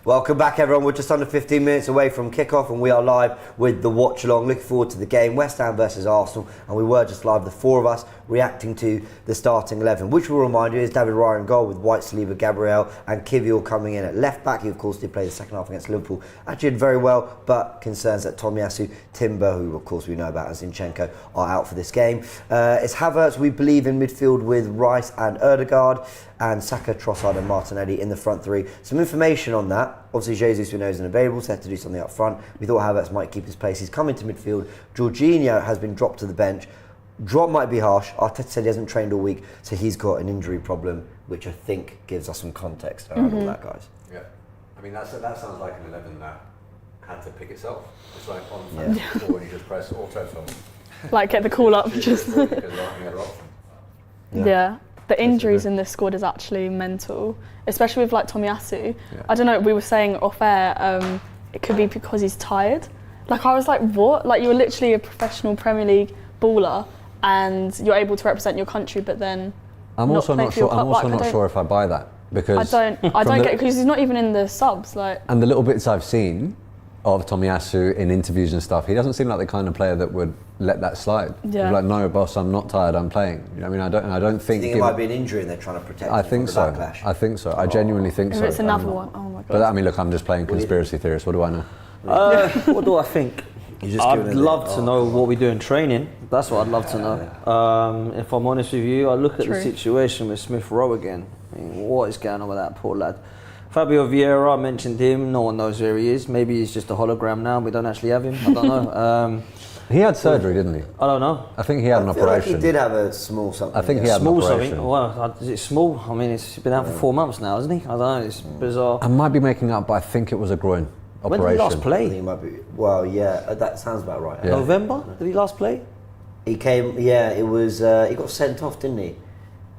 Welcome back, everyone. We're just under 15 minutes away from kickoff, and we are live with the watch along. Looking forward to the game, West Ham versus Arsenal, and we were just live, the four of us, reacting to the starting 11, which will remind you is David Raya in goal with White, Saliba, Gabriel, and Kivior coming in at left back. He, of course, did play the second half against Liverpool. Actually did very well, but concerns that Tomiyasu, Timber, who of course we know about, and Zinchenko are out for this game. It's Havertz, we believe, in midfield with Rice and Ødegaard, and Saka, Trossard and Martinelli in the front three. Some information on that. Obviously, Jesus, we know, isn't available, so they had to do something up front. We thought Havertz might keep his place. He's come into midfield. Jorginho has been dropped to the bench. Drop might be harsh. Arteta said he hasn't trained all week, so he's got an injury problem, which I think gives us some context around all that, guys. Yeah, I mean, that sounds like an 11 that had to pick itself. It's like on when you just press autofill. Like get the call up, just. Yeah. The injuries in this squad is actually mental, especially with like Tomiyasu. Yeah. I don't know, we were saying off air, it could be because he's tired. Like I was like, what? Like you're literally a professional Premier League baller and you're able to represent your country, but then I'm also not sure if I buy that, because I don't get it, because he's not even in the subs. Like, and the little bits I've seen of Tomiyasu in interviews and stuff, he doesn't seem like the kind of player that would let that slide. Yeah. He's like, no, boss, I'm not tired, I'm playing. You know what I mean? I don't think. Do you think it might be an injury and they're trying to protect him from the backlash? I think so. I genuinely think so. If it's another one, oh my god. But I mean, look, I'm just playing conspiracy theorist. What do I know? What do I think? I'd love to know what we do in training. That's what I'd love to know. If I'm honest with you, I look at the situation with Smith Rowe again. I mean, what is going on with that poor lad? Fabio Vieira, I mentioned him. No one knows where he is. Maybe he's just a hologram now. We don't actually have him. I don't know. He had surgery, didn't he? I don't know. I think he had an operation. Like he did have a small something. I think he had an operation. Something. Well, is it small? I mean, it's been out for 4 months now, hasn't he? I don't know. It's bizarre. I might be making up, but I think it was a groin operation. When did he last play? I think he might be. Well, yeah, that sounds about right. Yeah. November? Did he last play? He came. Yeah, it was. He got sent off, didn't he?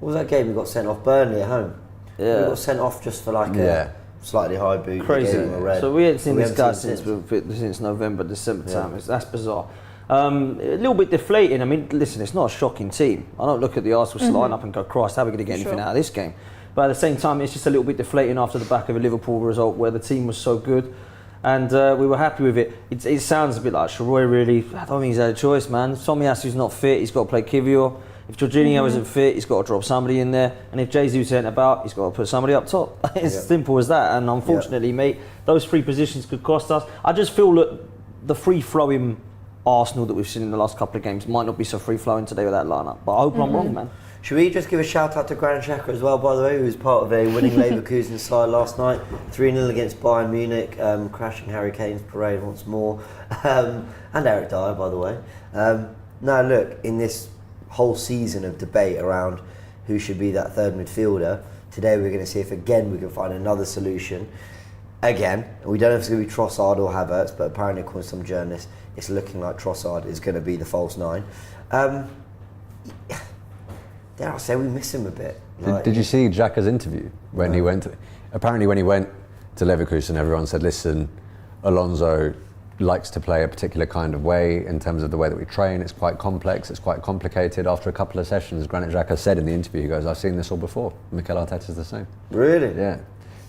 What was that game? He got sent off. Burnley at home. Yeah. He got sent off just for like a slightly high boot. Crazy. So we ain't seen this guy since November, December time. That's bizarre. A little bit deflating. I mean, listen, it's not a shocking team. I don't look at the Arsenal lineup and go, Christ, how are we going to get anything out of this game? But at the same time, it's just a little bit deflating after the back of a Liverpool result where the team was so good and we were happy with it. It sounds a bit like Sharoy, really. I don't think he's had a choice, man. If Tomiyasu's not fit, he's got to play Kivior. If Jorginho isn't fit, he's got to drop somebody in there. And if Jesus isn't about, he's got to put somebody up top. It's simple as that. And unfortunately, mate, those three positions could cost us. I just feel that the free-flowing Arsenal that we've seen in the last couple of games might not be so free-flowing today with that lineup. But I hope I'm wrong, man. Should we just give a shout out to Granit Xhaka as well, by the way, who was part of a winning Leverkusen side last night, 3-0 against Bayern Munich, crashing Harry Kane's parade once more, and Eric Dyer, by the way. Now, look, in this whole season of debate around who should be that third midfielder, today we're going to see if again we can find another solution. Again, we don't know if it's going to be Trossard or Havertz, but apparently, according to some journalists, it's looking like Trossard is going to be the false nine. Dare I say we miss him a bit. Did you see Xhaka's interview when he went? Apparently, when he went to Leverkusen, everyone said, "Listen, Alonso likes to play a particular kind of way in terms of the way that we train. It's quite complex. It's quite complicated." After a couple of sessions, Granit Xhaka said in the interview, he goes, "I've seen this all before. Mikel Arteta's the same." Really? Yeah.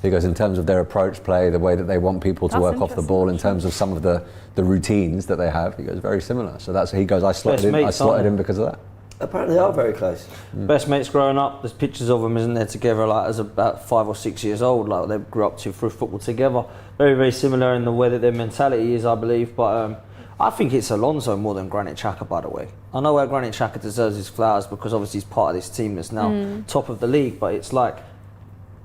He goes, in terms of their approach play, the way that they want people to work off the ball, in terms of some of the routines that they have, he goes, very similar. So he goes, I slotted him because of that. Apparently they are very close. Best mates growing up. There's pictures of them, isn't there, together, like as about 5 or 6 years old. Like they grew up through football together. Very, very similar in the way that their mentality is, I believe. But I think it's Alonso more than Granit Xhaka, by the way. I know where Granit Xhaka deserves his flowers because obviously he's part of this team that's now top of the league. But it's like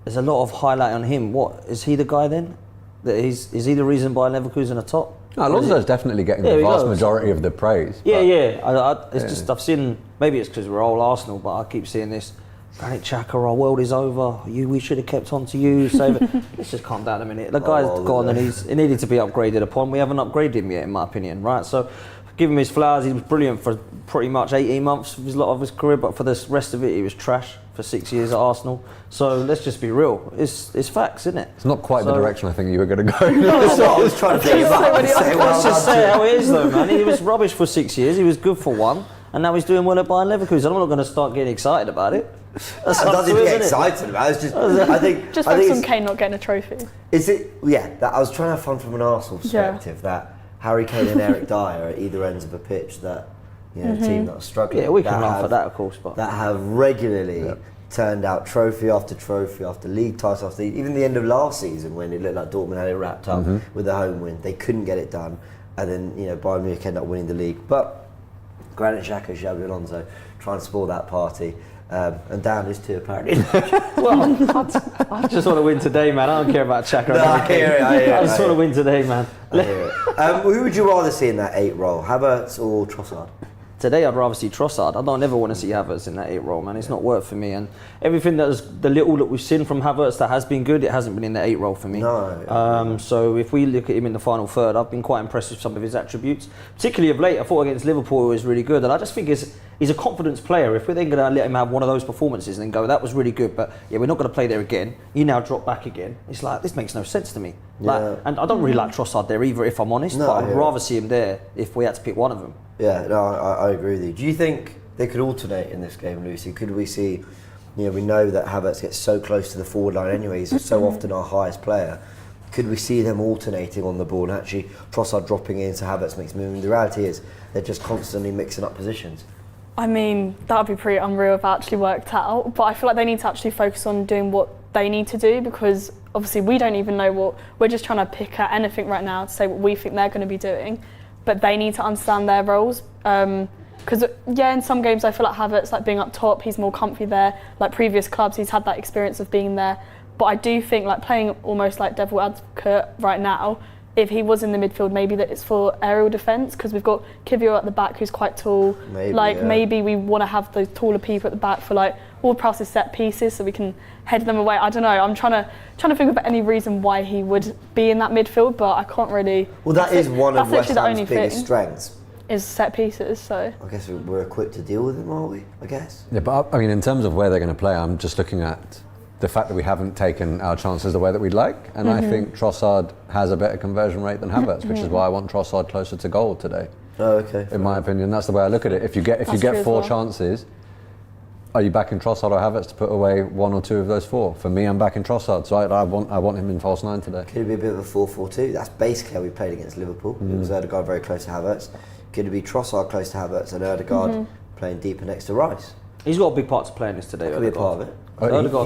there's a lot of highlight on him. What is he the guy then? Is he the reason why Leverkusen are top? No, Alonso's definitely getting the vast majority of the praise. It's just I've seen. Maybe it's because we're all Arsenal, but I keep seeing this. Granit Xhaka, our world is over. We should have kept on to you. Save it. Let's just calm down a minute. The guy's gone and he needed to be upgraded upon. We haven't upgraded him yet, in my opinion. Right, so give him his flowers. He was brilliant for pretty much 18 months of his career, but for the rest of it, he was trash for 6 years at Arsenal. So let's just be real. It's facts, isn't it? It's not quite the direction I think you were going to go. That's what I was trying to think about. Let's just say how it is, though, man. He was rubbish for 6 years. He was good for one, and now he's doing well at Bayern Leverkusen. I'm not going to start getting excited about it. That's nothing to get isn't it? excited about. It's just, I think, Just I think focus on it's- Kane not getting a trophy. Is it? Yeah, that I was trying to have fun from an Arsenal perspective. That Harry Kane and Eric Dyer are at either ends of a pitch. That team that are struggling. Yeah, we can that laugh have- at that, of course, but that have regularly turned out trophy after trophy after league title after even the end of last season when it looked like Dortmund had it wrapped up with the home win. They couldn't get it done, and then Bayern Munich ended up winning the league. But Granit Xhaka, Xabi Alonso trying to spoil that party. And Dan is too, apparently. well, I just want to win today, man. I don't care about Xhaka. No, I hear it, I just want to win today, man. I hear it. Who would you rather see in that 8 role, Havertz or Trossard? Today, I'd rather see Trossard. I don't ever want to see Havertz in that 8 role, man. It's not worked for me. And everything the little that we've seen from Havertz that has been good, it hasn't been in the 8 role for me. No. So if we look at him in the final third, I've been quite impressed with some of his attributes. Particularly of late, I thought against Liverpool he was really good. And I just think he's a confidence player. If we're then going to let him have one of those performances and then go, that was really good, but yeah, we're not going to play there again. You now drop back again. It's like, this makes no sense to me. And I don't really like Trossard there either, if I'm honest. No, but I'd rather see him there if we had to pick one of them. Yeah, no, I agree with you. Do you think they could alternate in this game, Lucy? Could we see, we know that Havertz gets so close to the forward line anyway, he's so often our highest player. Could we see them alternating on the ball and actually Trossard dropping in so Havertz makes movement? The reality is they're just constantly mixing up positions. I mean, that would be pretty unreal if it actually worked out, but I feel like they need to actually focus on doing what they need to do, because obviously we don't even know what, we're just trying to pick at anything right now to say what we think they're going to be doing, but they need to understand their roles. Because in some games I feel like Havertz, being up top, he's more comfy there. Like previous clubs, he's had that experience of being there. But I do think playing almost like devil advocate right now, if he was in the midfield, maybe that it's for aerial defence, because we've got Kivior at the back who's quite tall. Maybe we want to have those taller people at the back for all passes set pieces so we can head them away. I don't know. I'm trying to think of any reason why he would be in that midfield, but I can't really. Well, that is one of West Ham's biggest thing strengths. Is set pieces, so. I guess we're equipped to deal with him, are we? I guess. Yeah, but I mean, in terms of where they're going to play, I'm just looking at the fact that we haven't taken our chances the way that we'd like, and I think Trossard has a better conversion rate than Havertz, which is why I want Trossard closer to goal today. Oh, okay. In my opinion, that's the way I look at it. If you get four chances, are you backing Trossard or Havertz to put away one or two of those 4? For me, I'm backing Trossard, so I want him in false 9 today. Could it be a bit of a 4-4-2? That's basically how we played against Liverpool. It was Ødegaard very close to Havertz. Could it be Trossard close to Havertz and Ødegaard playing deeper next to Rice? He's got a big part to play in this today. Could be a part of it.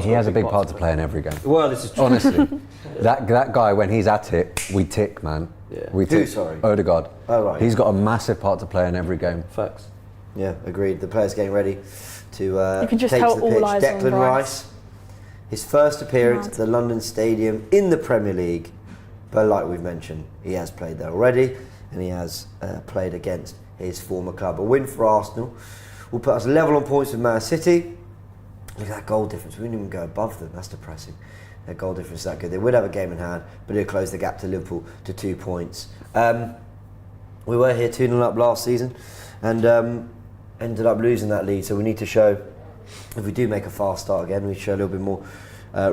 He has a big part to play in every game. Well, this is true. Honestly, that guy, when he's at it, we tick, man. Yeah. We tick. Who, sorry? Ødegaard. Oh, right. He's got a massive part to play in every game. Facts. Yeah, agreed. The players getting ready to You can just take tell to the all pitch. eyes on Declan Rice. Rice, his first appearance at the London Stadium in the Premier League, but like we've mentioned, he has played there already, and he has played against his former club. A win for Arsenal will put us level on points with Man City. Look at that goal difference. We didn't even go above them. That's depressing. Their goal difference is that good. They would have a game in hand, but it'll close the gap to Liverpool to 2 points. We were here 2-0 up last season and ended up losing that lead. So we need to show, if we do make a fast start again, we show a little bit more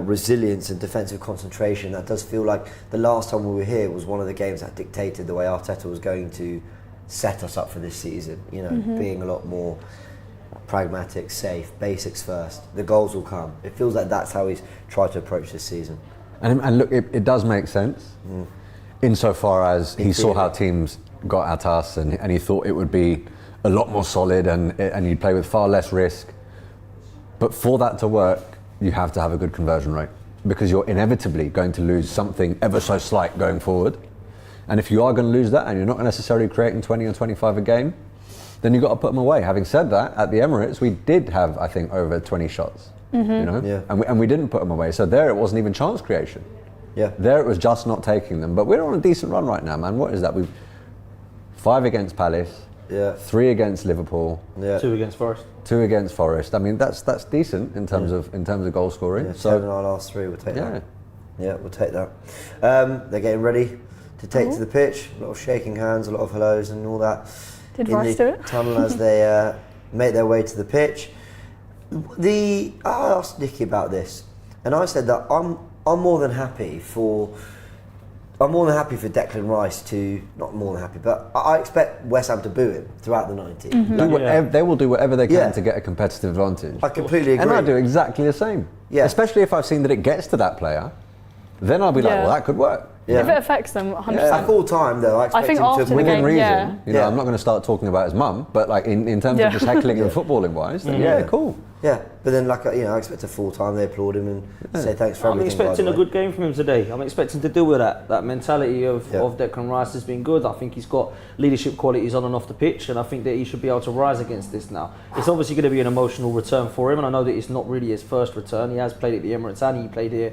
resilience and defensive concentration. That does feel like the last time we were here was one of the games that dictated the way Arteta was going to set us up for this season. Being a lot more pragmatic, safe, basics first. The goals will come. It feels like that's how he's tried to approach this season. And look, it does make sense insofar as he saw how teams got at us and he thought it would be a lot more solid and you'd play with far less risk. But for that to work, you have to have a good conversion rate, because you're inevitably going to lose something ever so slight going forward. And if you are going to lose that and you're not necessarily creating 20 or 25 a game, then you've got to put them away. Having said that, at the Emirates, we did have, I think, over 20 shots, Yeah. and we didn't put them away. So there it wasn't even chance creation. Yeah. There it was just not taking them. But we're on a decent run right now, man. What is that? We've 5 against Palace, 3 against Liverpool, 2 against Forest. 2 against Forest. I mean, that's decent in terms of goal scoring. Yeah, so 7 our last 3, we'll take yeah. that. Yeah, we'll take that. They're getting ready to take to the pitch. A lot of shaking hands, a lot of hellos and all that. Did in Rice the do it? tunnel as they make their way to the pitch. I asked Nicky about this, and I said that I'm more than happy for. I'm more than happy for Declan Rice to, not more than happy, but I expect West Ham to boo him throughout the 90. They will do whatever they can to get a competitive advantage. I completely agree. And I do exactly the same. Yeah. Especially if I've seen that it gets to that player, then I'll be like, well, that could work. Yeah. If it affects them, 100%. At full time, though, I expect think him after to the Within game, reason, you know, I'm not going to start talking about his mum, but like in terms of just heckling and footballing wise, then cool. Yeah, but then I expect a full time. They applaud him and say thanks for I'm everything. expecting a good game from him today. I'm expecting to deal with that mentality of Declan Rice has been good. I think he's got leadership qualities on and off the pitch, and I think that he should be able to rise against this now. It's obviously going to be an emotional return for him, and I know that it's not really his first return. He has played at the Emirates and he played here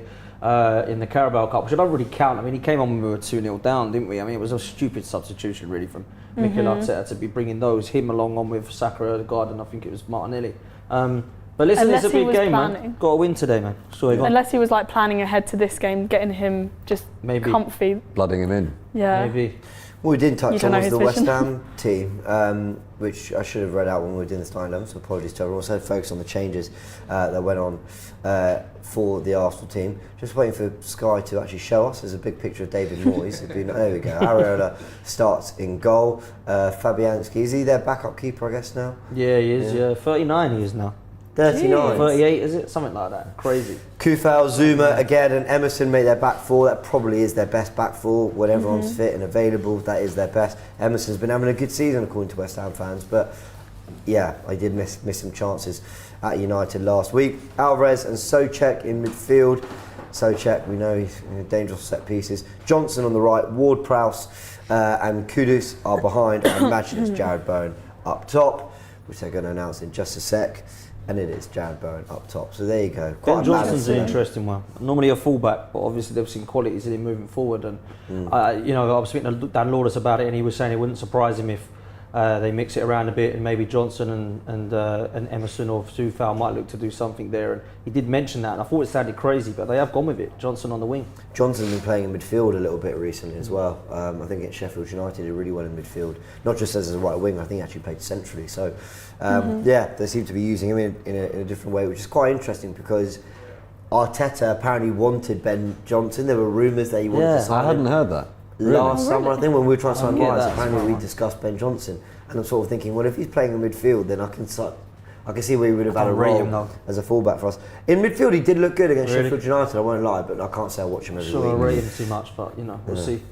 in the Carabao Cup, which I don't really count. I mean, he came on when we were 2-0 down, didn't we? I mean, it was a stupid substitution really from Mikel Arteta to be bringing him along on with Saka, Odegaard, and I think it was Martinelli. But listen, Unless it's a he big was game, planning. man. Got to win today, man. Sorry, go on. Unless he was like planning ahead to this game, getting him just comfy. Blooding him in. Yeah. Maybe. What we didn't touch on was his the West vision. Ham team, which I should have read out when we were doing the starting 11, so apologies to everyone. Also focus on the changes that went on for the Arsenal team. Just waiting for Sky to actually show us. There's a big picture of David Moyes. There we go. Areola starts in goal. Fabianski, is he their backup keeper, I guess, now? Yeah, he is. Yeah, 39 he is now. 39. 38, is it? Something like that. Crazy. Kufal, Zuma again, and Emerson make their back four. That probably is their best back four when everyone's fit and available. That is their best. Emerson's been having a good season according to West Ham fans, but yeah, I did miss some chances at United last week. Alvarez and Souček in midfield. Souček, we know he's dangerous set pieces. Johnson on the right, Ward-Prowse and Kudus are behind. I imagine it's Jared Bowen up top, which they're going to announce in just a sec. And it is Jared Bowen up top. So there you go. Ben Johnson's an interesting one. Normally a fullback, but obviously they've seen qualities in him moving forward. And I was speaking to Dan Lawless about it, and he was saying it wouldn't surprise him if they mix it around a bit, and maybe Johnson and Emerson or Soufal might look to do something there. And he did mention that, and I thought it sounded crazy, but they have gone with it. Johnson on the wing. Johnson's been playing in midfield a little bit recently as well. I think at Sheffield United he did really well in midfield, not just as a right wing. I think he actually played centrally. So they seem to be using him in a different way, which is quite interesting because Arteta apparently wanted Ben Johnson. There were rumours that he wanted to sign I hadn't him. heard that. Last summer, I think when we were trying to sign Rice, apparently well. we discussed Ben Johnson, and I'm sort of thinking, well, if he's playing in midfield, then I can see where he would have had a role as a fullback for us. In midfield, he did look good against Sheffield United. I won't lie, but I can't say I watch him every week. I rate him too much, but we'll see.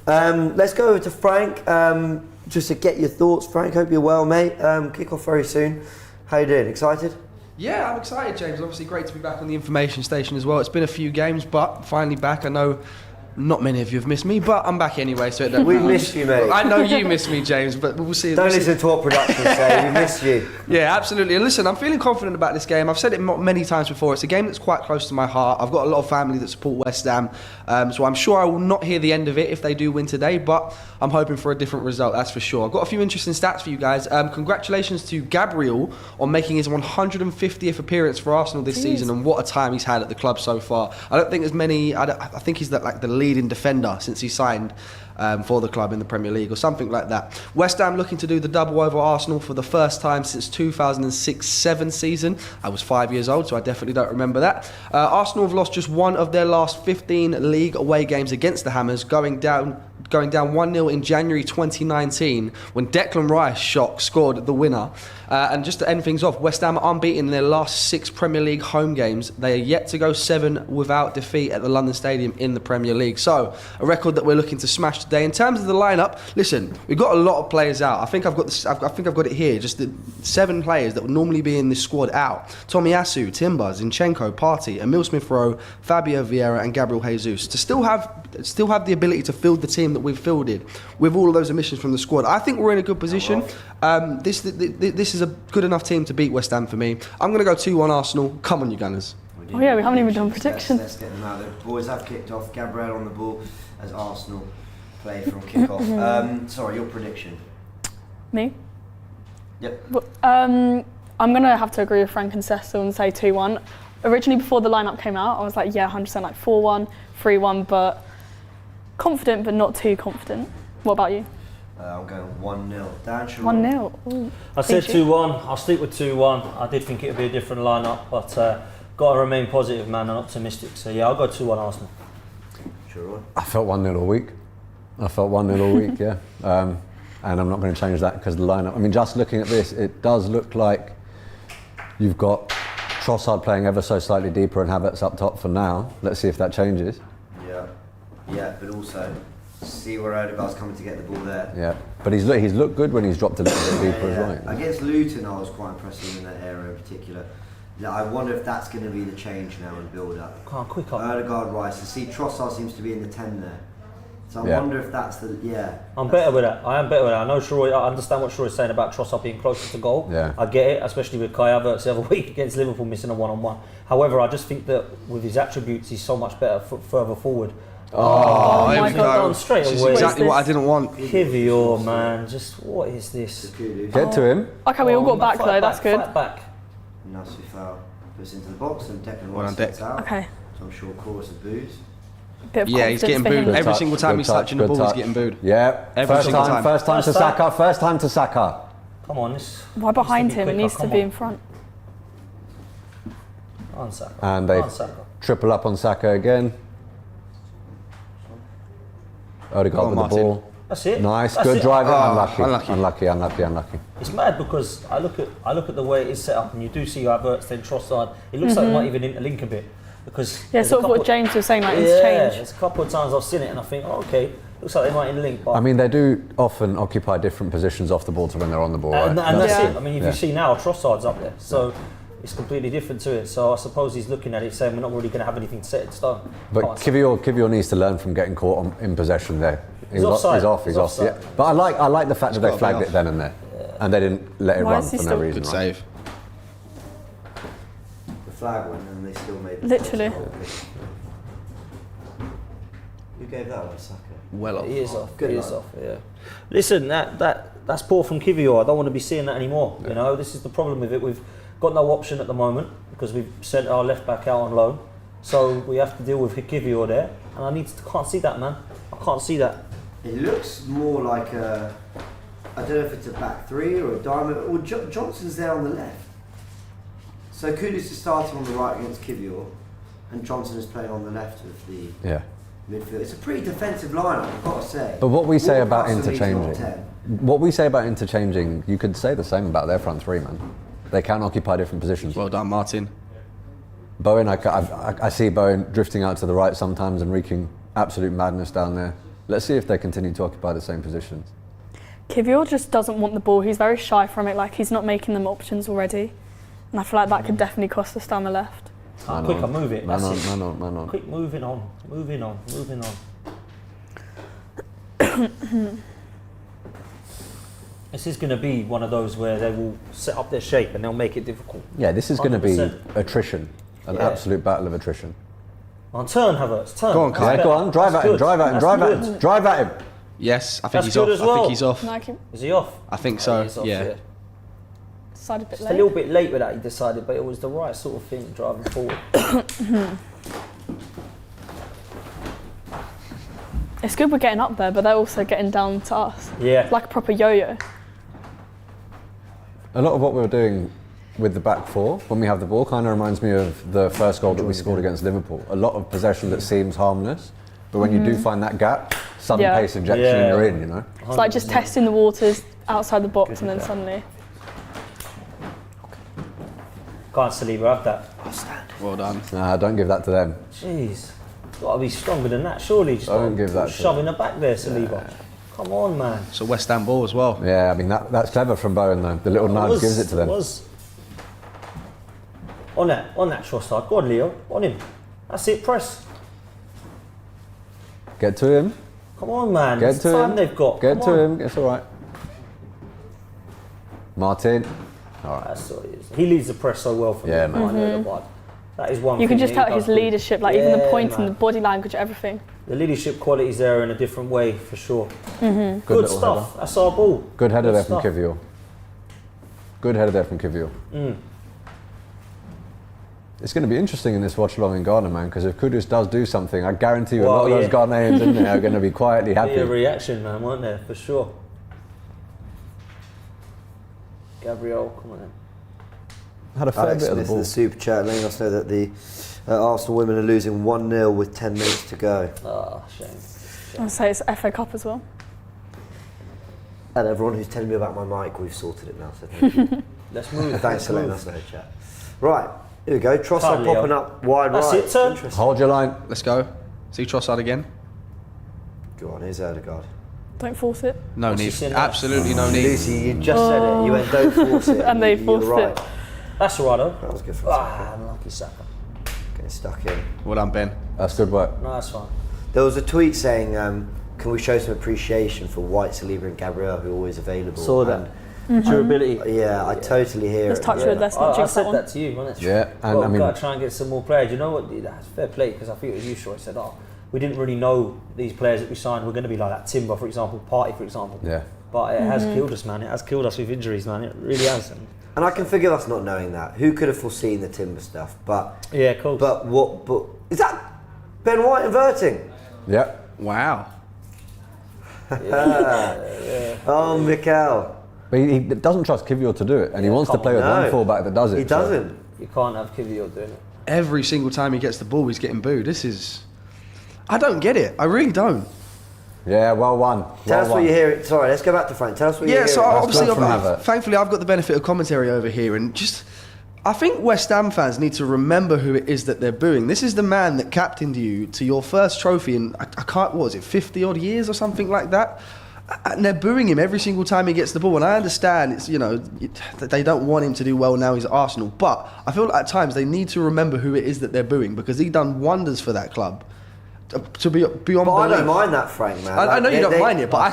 Let's go over to Frank, just to get your thoughts. Frank, hope you're well, mate. Kick off very soon. How you doing? Excited? Yeah, I'm excited, James. Obviously, great to be back on the information station as well. It's been a few games, but finally back. I know not many of you have missed me, but I'm back anyway, so it don't We matter. missed you, mate. I know you missed me, James, but we'll see. Don't listen to what production say. We missed you. Yeah, absolutely. And listen, I'm feeling confident about this game. I've said it many times before. It's a game that's quite close to my heart. I've got a lot of family that support West Ham, so I'm sure I will not hear the end of it if they do win today, but I'm hoping for a different result, that's for sure. I've got a few interesting stats for you guys. Congratulations to Gabriel on making his 150th appearance for Arsenal this season, and what a time he's had at the club so far. I don't think there's many, I think he's the leading defender since he signed for the club in the Premier League or something like that. West Ham looking to do the double over Arsenal for the first time since 2006-07 season. I was 5 years old, so I definitely don't remember that. Arsenal have lost just one of their last 15 league away games against the Hammers, going down 1-0 in January 2019 when Declan Rice scored the winner. And just to end things off, West Ham are unbeaten in their last 6 Premier League home games. They are yet to go 7 without defeat at the London Stadium in the Premier League. So, a record that we're looking to smash today. In terms of the lineup, listen, we've got a lot of players out. I think I've got it here. Just the 7 players that would normally be in this squad out: Tomiyasu, Timber, Zinchenko, Partey, Emil Smith-Rowe, Fabio Vieira, and Gabriel Jesus. To still have the ability to field the team that we've fielded with all of those omissions from the squad, I think we're in a good position. This is a good enough team to beat West Ham for me. I'm going to go 2-1 Arsenal. Come on, you Gunners. Oh yeah, we haven't even done predictions. Let's get them out. The boys have kicked off. Gabriel on the ball as Arsenal play from kick-off. Sorry, your prediction? Me? Yep. Well, I'm going to have to agree with Frank and Cecil and say 2-1. Originally, before the lineup came out, I was like, yeah, 100%, like 4-1, 3-1, but confident, but not too confident. What about you? I'm going 1-0. Dan, 1-0. I said 2-1. I'll stick with 2-1. I did think it would be a different lineup, but got to remain positive, man, and optimistic. So yeah, I'll go 2-1 Arsenal. Sure. I felt 1-0 all week. Yeah. And I'm not going to change that because of the lineup. I mean, just looking at this, it does look like you've got Trossard playing ever so slightly deeper and Havertz up top for now. Let's see if that changes. Yeah, but also see where Odegaard's coming to get the ball there. Yeah, but he's looked good when he's dropped a little bit deeper as well. Against Luton, I was quite impressive in that area in particular. I wonder if that's going to be the change now in build-up. Can't quick up. Odegaard, Rice. I see Trossard seems to be in the 10 there. So I wonder if that's the I'm better with that. I am better with that. I know Shroy. I understand what Shroy is saying about Trossard being closer to goal. Yeah. I get it, especially with Kai Havertz the other week against Liverpool missing a one-on-one. However, I just think that with his attributes, he's so much better further forward. Oh, here we He's go. gone straight This is away. exactly what I didn't want. Kivior, man, just what is this? Get to him. Okay, we all got back though. That's good. Fight back. Nasty foul. Puts into the box and Declan Well Rice done, gets out. Okay. So I'm sure chorus of boos. Bit of Yeah, he's confidence getting for booed. him. Every single time he's touching the ball, he's getting booed. Yeah. Every First single time. time. First time to First time. Saka. First time to Saka. Come on, this. Why behind him? It quicker, needs to come be on. in front. On Saka. And they On Saka. triple up on Saka again. Odegaard Go on, with the Martin. ball. That's it. Nice, That's good it. driving. Oh, Unlucky. It's mad because I look at the way it is set up, and you do see Havertz then Trossard. It looks like they might even interlink a bit because Yeah, there's a sort of what couple- James was saying, like it's Yeah, changed. there's a couple of times I've seen it and I think, oh, okay, looks like they might interlink. But I mean, they do often occupy different positions off the ball to when they're on the ball, right? and that's Yeah. it. I mean, if you see now, Trossard's up there, so it's completely different to it. So I suppose he's looking at it saying we're not really going to have anything set in stone. But Can't see. Kivior needs to learn from getting caught in possession there. He's offside. He's He's off. offside. Yeah. But I like the fact that they gotta be flagged off. it then and there, and they didn't let it Why run is he for no still- reason. Good right? save. The flag went and they still made the Literally. first goal. Who gave that one? Saka. Well off. He is off. Good He is line. off. Yeah. Listen, that's poor from Kivior. I don't want to be seeing that anymore. You know, this is the problem with it. We've got no option at the moment because we've sent our left back out on loan, so we have to deal with Kivior there. And can't see that, man. I can't see that. It looks more like a, I don't know if it's a back three or a diamond, or Johnson's there on the left. So Kudus is starting on the right against Kivior, and Johnson is playing on the left of the Yeah. midfield. It's a pretty defensive lineup, I've got to say. But what we say about Walker Russell interchanging, needs not 10. what we say about interchanging, you could say the same about their front three, man. They can occupy different positions. Well done, Martin. Bowen, I see Bowen drifting out to the right sometimes and wreaking absolute madness down there. Let's see if they continue to occupy the same positions. Kivior just doesn't want the ball. He's very shy from it. Like he's not making them options already, and I feel like that could definitely cost us down the left. Quicker, move it. Man That's it. on. Quick, moving on. This is going to be one of those where they will set up their shape and they'll make it difficult. Yeah, this is going to be 100%. attrition, an Yeah. absolute battle of attrition. On turn, Havertz, turn. Go on, That's Kai. Yeah, better. go on, drive That's at him, good. drive at him, That's drive at good. him, drive at him. Yes, I think That's he's good off. as I well. think he's off. Like he Is he off? I think Oh, so. he's off, Yeah. decided a bit Just a little late. bit late with that, he decided, but it was the right sort of thing driving forward. It's good we're getting up there, but they're also getting down to us. Yeah. It's like a proper yo-yo. A lot of what we were doing with the back four when we have the ball kind of reminds me of the first goal that we scored against Liverpool. A lot of possession that seems harmless, but when you do find that gap, sudden Yeah. pace injection Yeah. and you're in, you know. It's like just testing the waters outside the box and then yeah. suddenly. Can't Saliba have that. Well done. Nah, don't give that to them. Jeez. Got to be stronger than that, surely. Just Don't not give that to shoving the back there, Saliba. Come on, man. It's a West Ham ball as well. Yeah, I mean that's clever from Bowen though. The little nudge gives it to them. Was. On that Trossard. Go on, Leo. On him. That's it, press. Get to him. Come on, man. Get It's to time him. they've got. Get Come to on. him. It's all right. Martin. All right. That's what it is. He leads the press so well for Yeah, me. man. I know the vibe. That is one You thing can just that he tell his does good. leadership, like even the Yeah, pointing, man. the body language, everything. The leadership qualities there are in a different way, for sure. Good Good little stuff. header. That's our ball. Good header Good there from stuff. Kivior. Good header there from Kivior. It's going to be interesting in this watch along in Ghana, man, because if Kudus does do something, I guarantee you a lot of Well, those yeah. Ghanaians in there are going to be quietly Be a happy. reaction, man, weren't there? For sure. Gabriel, come on then. Had a fair Alex bit of the Smith, ball. the super chat letting us know that the Arsenal women are losing 1-0 with 10 minutes to go. Oh, shame. I'll say it's FA Cup as well. And everyone who's telling me about my mic, we've sorted it now. So thank you. Let's move. Thanks for letting us know, chat. Right, here we go. Trossard Leo. popping up wide That's right. it, turn. Interesting. Hold your line. Let's go. See Trossard again. Go on, here's Odegaard. Don't force it. No What's he need. saying? Absolutely no need. Lucy, you just said it. You went, don't force it. And they You're forced right. it. That's all right, though. That was good for us. Unlucky Saka. Getting stuck in. Well done, Ben. That's good work. No, that's fine. There was a tweet saying, can we show some appreciation for White, Saliba and Gabriel, who are always available? Saw that. And, Durability. yeah, I totally hear Let's it. touch yeah. wood, let's not I jinx that said one. that to you, wasn't it? Yeah, and well, I mean- got to try and get some more players. You know what? That's fair play, because I think it was you, Shaw. I said, we didn't really know these players that we signed were going to be like that. Timber, for example, Partey, for example. Yeah. But it has killed us, man. It has killed us with injuries, man. It really has. And I can forgive us not knowing that. Who could have foreseen the Timber stuff? But Yeah, cool. But what? But is that Ben White inverting? Yeah. Wow. Oh, Mikel. But he doesn't trust Kivior to do it, and he wants to play with No. one fullback that does it. He doesn't. You can't have Kivior doing it. Every single time he gets the ball, he's getting booed. This is. I don't get it. I really don't. Yeah, well won. Tell us what you hear. Sorry, let's go back to Frank. Tell us what you Yeah, hear. so obviously, good from Havertz. thankfully, I've got the benefit of commentary over here, and just, I think West Ham fans need to remember who it is that they're booing. This is the man that captained you to your first trophy in, I can't, what was it, 50 odd years or something like that? And they're booing him every single time he gets the ball. And I understand it's, that they don't want him to do well now he's at Arsenal. But I feel like at times they need to remember who it is that they're booing, because he done wonders for that club. To be beyond But I belief. don't mind that, Frank, man. I know you don't They- mind it, but I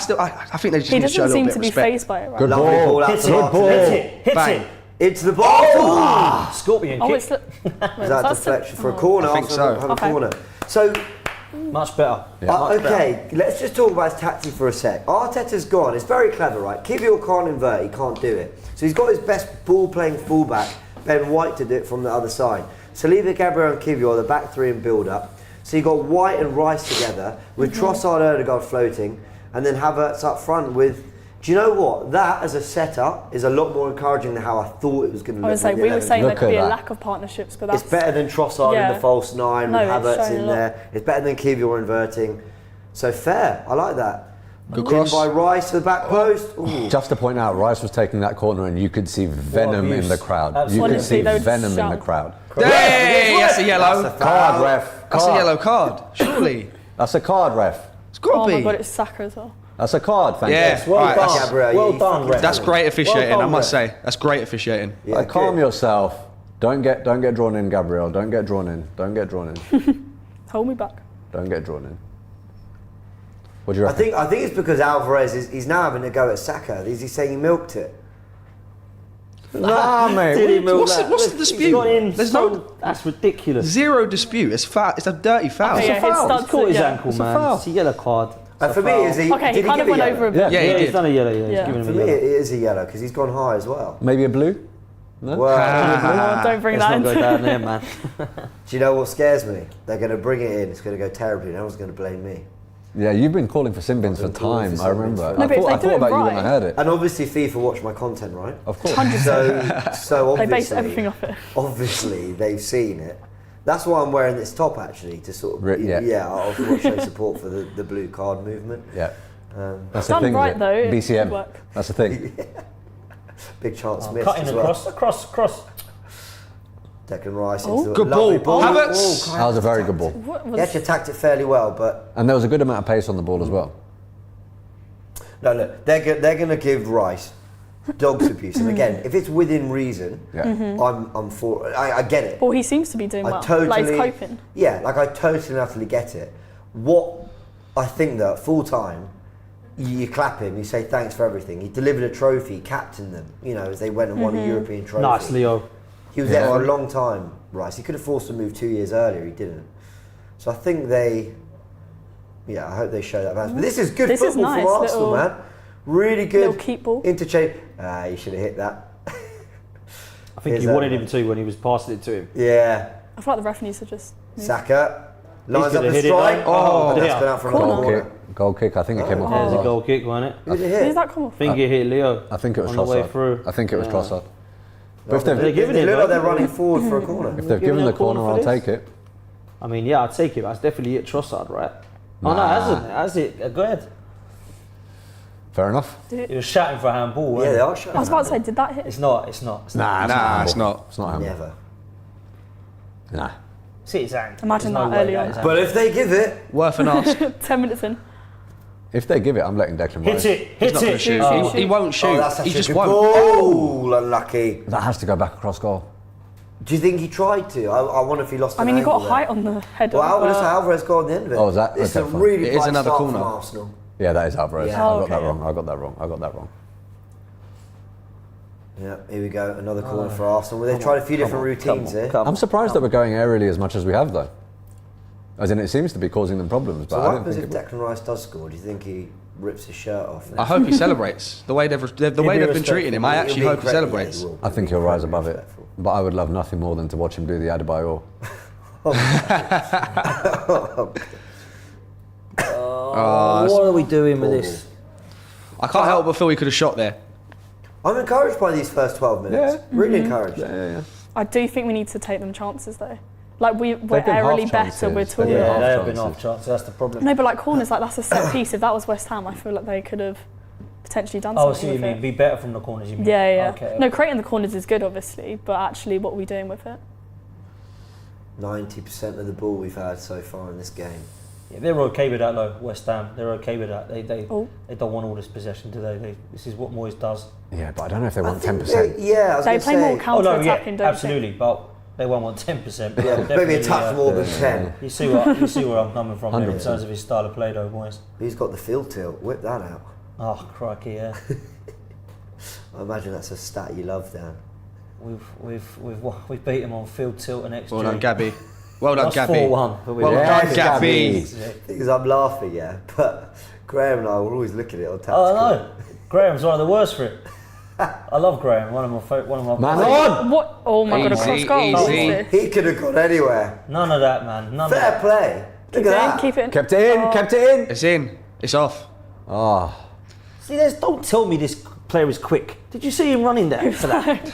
think they just He need to show a doesn't little seem bit to of be respect. fazed by it, right? Good Lovely ball. ball out Hits to it, Martinelli. hits Bang. it. It's the ball. Scorpion Oh, kick. it's the... Is that deflection for a corner? I think Arsenal so. have a Okay. corner. So, Much better. okay, let's just talk about his tactic for a sec. Arteta's gone. It's very clever, right? Kivior can't invert. He can't do it. So he's got his best ball-playing fullback, Ben White, to do it from the other side. Saliba, Gabriel and Kivior, the back three in build-up. So you got White and Rice together, with Trossard, Odegaard floating, and then Havertz up front with... Do you know what? That, as a setup, is a lot more encouraging than how I thought it was going to look. I was like, with the we were 11. saying there Look could at be a that. lack of partnerships, but that's... It's better than Trossard in Yeah. the false nine No, with it's Havertz showing in a lot. there. It's better than Kivior inverting. So fair. I like that. Good In cross. by Rice to the back post. Ooh. Just to point out, Rice was taking that corner, and you could see venom in abuse. the crowd. Absolutely. You could Honestly, see they would venom in the shout. crowd. Hey, that's a yellow. That's a Card, foul. ref. That's a Card. yellow card. Surely. That's a card, ref. It's got to Oh be. my god, it's Saka as well. That's a card. Thank Yeah. you. Well Right, done. Gabriel, well you done, fucking- ref. That's great officiating, Well done, I must ref. say. That's great officiating. Yeah, Calm good. yourself. Don't get drawn in, Gabriel. Don't get drawn in. Don't get drawn in. Hold me back. Don't get drawn in. What do you I reckon? think it's because Alvarez he's now having a go at Saka. Is he saying he milked it? Nah, mate. Did he milk What's the- that? what's the He's dispute? got in There's so- no- That's ridiculous. Zero dispute. It's foul. It's a dirty foul. Okay, yeah, a foul. it starts He's caught his yeah. ankle, It's a man. foul. It's a yellow card. And for me, is he? Okay, did he he kind give of went yellow? over a bit. Yeah. Yeah, he he's did. done a yellow. Yeah, Yeah. he's given For him a me, yellow. it is a yellow because he's gone high as well. Maybe a blue? No? Well, Oh, don't bring Let's that not go into down there, man. do you know what scares me? They're going to bring it in. It's going to go terribly. No one's going to blame me. Yeah, you've been calling for sin bins for I've been calling time. for I sin remember. bins No, I but if thought, they I do thought it about you when I right- heard it. And obviously, FIFA watch my content, right? Of course. So They obviously, based everything off it. obviously they've seen it. That's why I'm wearing this top actually to sort of Yeah. I'll show support for the blue card movement. Yeah. That's Done the thing. right, is it? though, it BCM. could work. That's the thing. Big chance missed Cutting as well. across. Declan Rice Oh. into the Good lovely ball. Havertz. Oh, That was a very good ball. What He was actually attacked it fairly well, but And there was a good amount of pace on the ball as well. no, look, they're going to give Rice dogs abuse, and again, if it's within reason, Yeah. I'm for. I get it. Well, he seems to be doing I well. totally, Like he's coping. Yeah, like I totally and utterly get it. What I think that full time, you clap him, you say thanks for everything. He delivered a trophy, captained them, as they went and won a European trophy. Nice, Leo. He was there for a long time, Rice. He could have forced a move 2 years earlier, he didn't. So I think I hope they show that balance. But this is good This is football nice, from Arsenal, little- man. Really good. little keep ball. Interchange. You should have hit that. I think Here's he that wanted one. him to when he was passing it to him. Yeah. I feel like the ref needs to just move. Saka. Lines He's up gonna the hit it, strike. though. Oh, Oh, that's dear. been out for another Corner. corner. Goal kick. I think it came off. There's the a goal kick, wasn't it? Who did it Who's hit? that come off? I think he hit Leo. I think it was on the way Trossard. through. I think it was Yeah. Trossard. But if They're they've, giving They it, look though. like they're running forward for a corner. if they've given giving the a corner corner, for I'll this? take it. I mean, yeah, I'd take it. That's definitely hit Trossard, right? Oh no, it hasn't. Has it? Go ahead. Fair enough. He was shouting for a handball. Yeah, Wasn't they he? are showing. I was about to say, did that hit? It's not. It's not. It's not. Nah, it's not. It's not handball. Never. Nah. See his hand. Imagine There's no that way early on. is hand. But if they give it, Worth an ask. 10 minutes in. If they give it, I'm letting Declan Hit Rice. it. Hit Not gonna it. shoot. Oh. He won't shoot. oh, that's He actually just a good won't. goal. Unlucky. That has to go back across goal. Do you think he tried to? I wonder if he lost. I an mean, he got angle there. height on the header. Well, but- Alvarez got on the end of it. Oh, is that- It's okay, a fine. really It is bright another start corner. from Arsenal. Yeah, that is Alvarez. Yeah. Oh, I got that okay. wrong. I got that wrong. Yeah, here we go. Another corner for Arsenal. Well, they've tried a few different routines here. I'm surprised that we're going aerially as much as we have, though. As in, it seems to be causing them problems, but So I what don't happens think if it will. Declan Rice does score? Do you think he rips his shirt off? I hope he celebrates. The way they've been treating him, I He'll actually be hope he incredibly- celebrates. yeah, he will. I think he'll rise above it. But I would love nothing more than to watch him do the Adebayor. What are we doing with this? I can't help but feel he could have shot there. I'm encouraged by these first 12 minutes. Yeah. Really encouraged. Yeah. I do think we need to take them chances though. Like we're been aerially half better, chances. we're They've taller. been Yeah, half they have been chances. off chances. That's the problem. No, but like corners, like that's a set piece. If that was West Ham, I feel like they could have potentially done Oh, something so you with mean it. be better from the corners? You mean? Yeah, yeah. Okay. No, creating the corners is good, obviously, but actually, what are we doing with it? 90% of the ball we've had so far in this game. Yeah, they're okay with that though. West Ham, they're okay with that. They Oh. don't want all this possession, do they? This is what Moyes does. Yeah, but I don't know if they I want think 10%. yeah, I was They gonna play say, more Oh no, counter-attacking, yeah, don't absolutely. But they won't want 10%. But yeah, they'll maybe a definitely, touch more than 10. You see where I'm coming from there in 100%. terms of his style of play, though, Moyes. Who's got the field tilt? Whip that out. Oh crikey, yeah. I imagine that's a stat you love, Dan. We've beat him on field tilt and XG. Well done, Gabby. Well done, That's Gabby. 4-1. But we Well lost. done, Gabby. Because I'm laughing, yeah, but Graham and I will always look at it on tactical. Oh no, Graham's one of the worst for it. I love Graham. One of my. Man on! What? Oh my god, a cross Easy, goal. easy. He could have gone anywhere. None of that, man. None of Fair that. play. Look at that. Keep it in. Kept it in, Oh. kept it in. It's in. It's off. Ah, See, don't tell me this player is quick. Did you see him running there for that?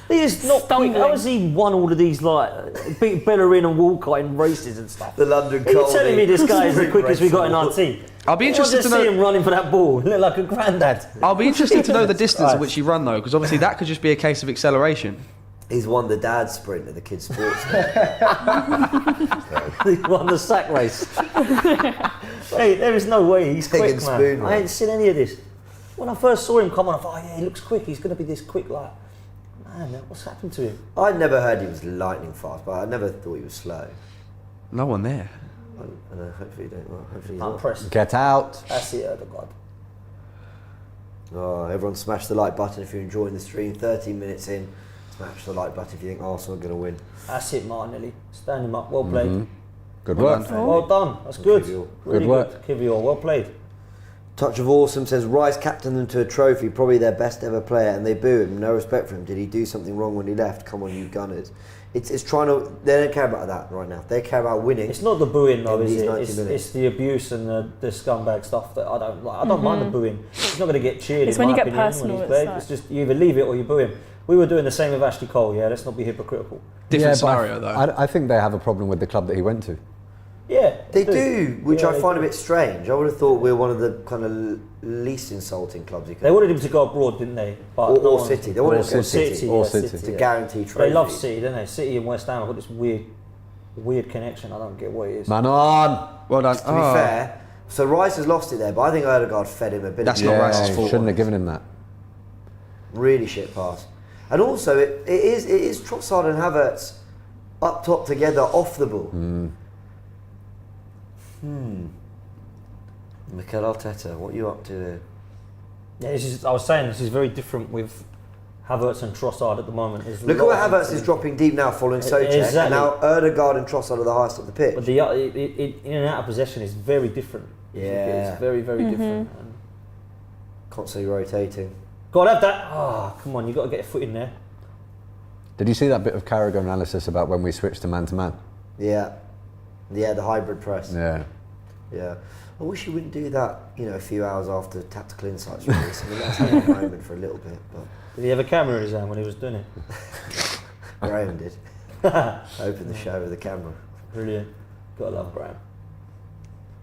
He is not quick. Stumbling. How has he won all of these, like, beat Bellerin and Walcott in races and stuff? The London Are you Colney telling me this guy is the sprint quickest we race got in our ball. team? I'll be interested to see him know. running for that ball. He looked like a granddad. I'll be interested to know the distance at which he run though, because obviously that could just be a case of acceleration. He's won the dad sprint at the kids' sports day. He won the sack race. Hey, there is no way he's Pig quick, and man. spoon, I man. ain't seen any of this. When I first saw him come on, I thought, oh yeah, he looks quick. He's going to be this quick, like, man, what's happened to him? I never heard he was lightning fast, but I never thought he was slow. No one there. I know, hopefully he don't. Well, hopefully he's I'm not. pressed. get out. That's it, Erdogan. Oh, everyone smash the like button if you're enjoying the stream. 13 minutes in, smash the like button if you think Arsenal are going to win. That's it, Martinelli. Stand him up. Well played. Good Well work. done. Well done. That's good. Kivior. Really Good work. Kivior, well played. Touch of Awesome says Rice captained them to a trophy, probably their best ever player, and they boo him. No respect for him. Did he do something wrong when he left? Come on, you Gunners. It's trying to. They don't care about that right now. They care about winning. It's not the booing though, In is these it? 90 It's, minutes. it's the abuse and the scumbag stuff that I don't like. I don't mind the booing. He's not going to get cheered. It's in when my you get opinion, personal, When he's it's played. like- It's just you either leave it or you boo him. We were doing the same with Ashley Cole. Yeah, let's not be hypocritical. Different but scenario though. I think they have a problem with the club that he went to. Yeah, They do, which Yeah, I they find do. a bit strange. I would have thought we're one of the kind of least insulting clubs you could. They wanted him to go abroad, didn't they? But no or one- City. They wanted Or to go City. City. Or yeah, City. To yeah. guarantee trophy. They love City, don't they? City and West Ham have got this weird connection. I don't get what it is. Man on! Well done. To be fair, so Rice has lost it there, but I think Odegaard fed him a bit That's of not Rice's Yeah, fault. shouldn't have given him that. really shit pass. And also, it is Trossard and Havertz up top together off the ball. Mikel Arteta, what are you up to there? Yeah, I was saying this is very different with Havertz and Trossard at the moment. There's Look at a where lot of- Havertz is dropping deep now, following Socek, Exactly. and now Odegaard and Trossard are the highest of the pitch. But the in and out of possession is very different. Yeah. It's very different. And Constantly rotating. gotta have that. Oh, come on, you got to get a foot in there. Did you see that bit of Carragher analysis about when we switched to man-to-man? Yeah, the hybrid press. Yeah. Yeah. I wish you wouldn't do that, a few hours after Tactical Insights release. I mean, let's have a moment for a little bit, but Did he have a camera in his hand when he was doing it? Graham did. Open the show with the camera. Brilliant. Gotta love Graham.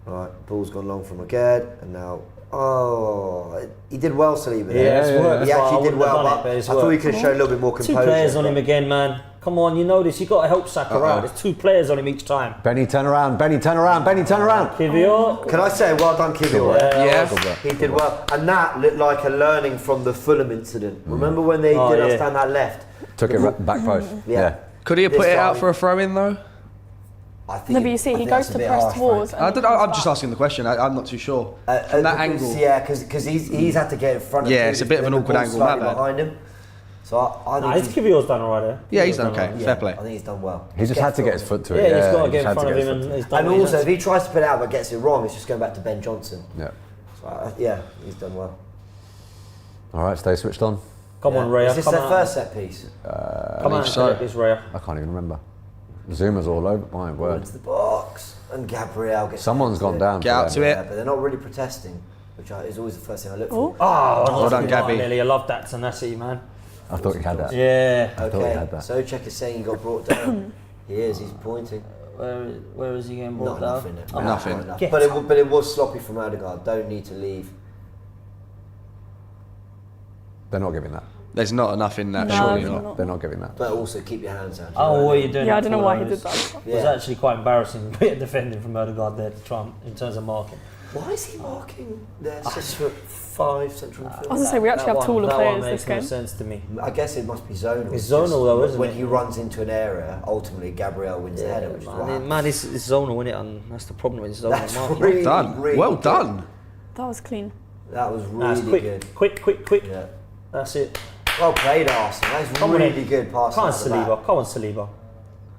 Right, ball's gone long from again, and now. Oh, he did well, Saliba. Yeah, it's worked. He That's why I actually did wouldn't have well, done it, but but it's I thought he worked. could have shown a little bit more composure. 2 players on but- him again, man. Come on, you know this. You got to help Saka out. There's 2 players on him each time. Benny, turn around. Benny, turn around. Benny, turn around. Kivior. Can I say, well done, Kivior? Yeah. He did well, and that looked like a learning from the Fulham incident. Remember when they did us down that left? Took it back post. Yeah. Could he have This put it out time- for a throw-in though? I think No, but you see, I he think goes that's a to bit press harsh, towards. Frank. and he I'm comes just back. asking the question. I'm not too sure. From that Because- angle. Yeah, because he's had to get in front of Yeah, Kudus, it's a bit of but an then the awkward ball's angle, slightly my bad. behind him. So I Nah, think his Kivior's done alright there. Yeah, he's done Kivior's okay. alright. Fair play. I think he's done well. He just had to get his foot to it. Yeah, he's got to he get just in had front to of get him his and foot he's done And what he also, has. if he tries to put it out but gets it wrong, it's just going back to Ben Johnson. Yeah. So, yeah, he's done well. All right, stay switched on. Come on, Raya. Is this Come their out. first set piece? Come on, so. this Raya. I can't even remember. Zuma's all over. My word. Into the box, and Gabriel gets. Someone's gone down. Get for out them. to it. Yeah, but they're not really protesting, which is always the first thing I look for. Oh, Well done, Gabby. Martinelli. I love that tenacity, man. I thought he had that. Yeah. I thought he Okay, had that. so Czech is saying he got brought down. He is. He's pointing. Where is he getting brought Not down? enough, innit? Oh, Nothing. Not enough. Get But it was sloppy from Odegaard. Don't need to leave. They're not giving that. There's not enough in that, No, surely they're not. not. They're not giving that. But also keep your hands down. Oh, what are you doing? Yeah, I that don't know for? why he It did that. was- It was actually quite embarrassing bit of defending from Odegaard there to Trump in terms of marking. Why is he marking their 6'5" central I was midfielder? gonna say we actually have taller that players one this makes no game. sense to me. I guess it must be zonal. It's just zonal though, isn't when it? he runs into an area, ultimately Gabriel wins the header, which is what happens. Man, it's zonal, isn't it? And that's the problem with zonal That's marking. really, Done. really Well good. done. That was clean. That was Nah, it's really quick, good. quick. Yeah. That's it. Well played, Arsenal. That's Come on really in. good passing. Come on, out the back. Saliba. Come on, Saliba.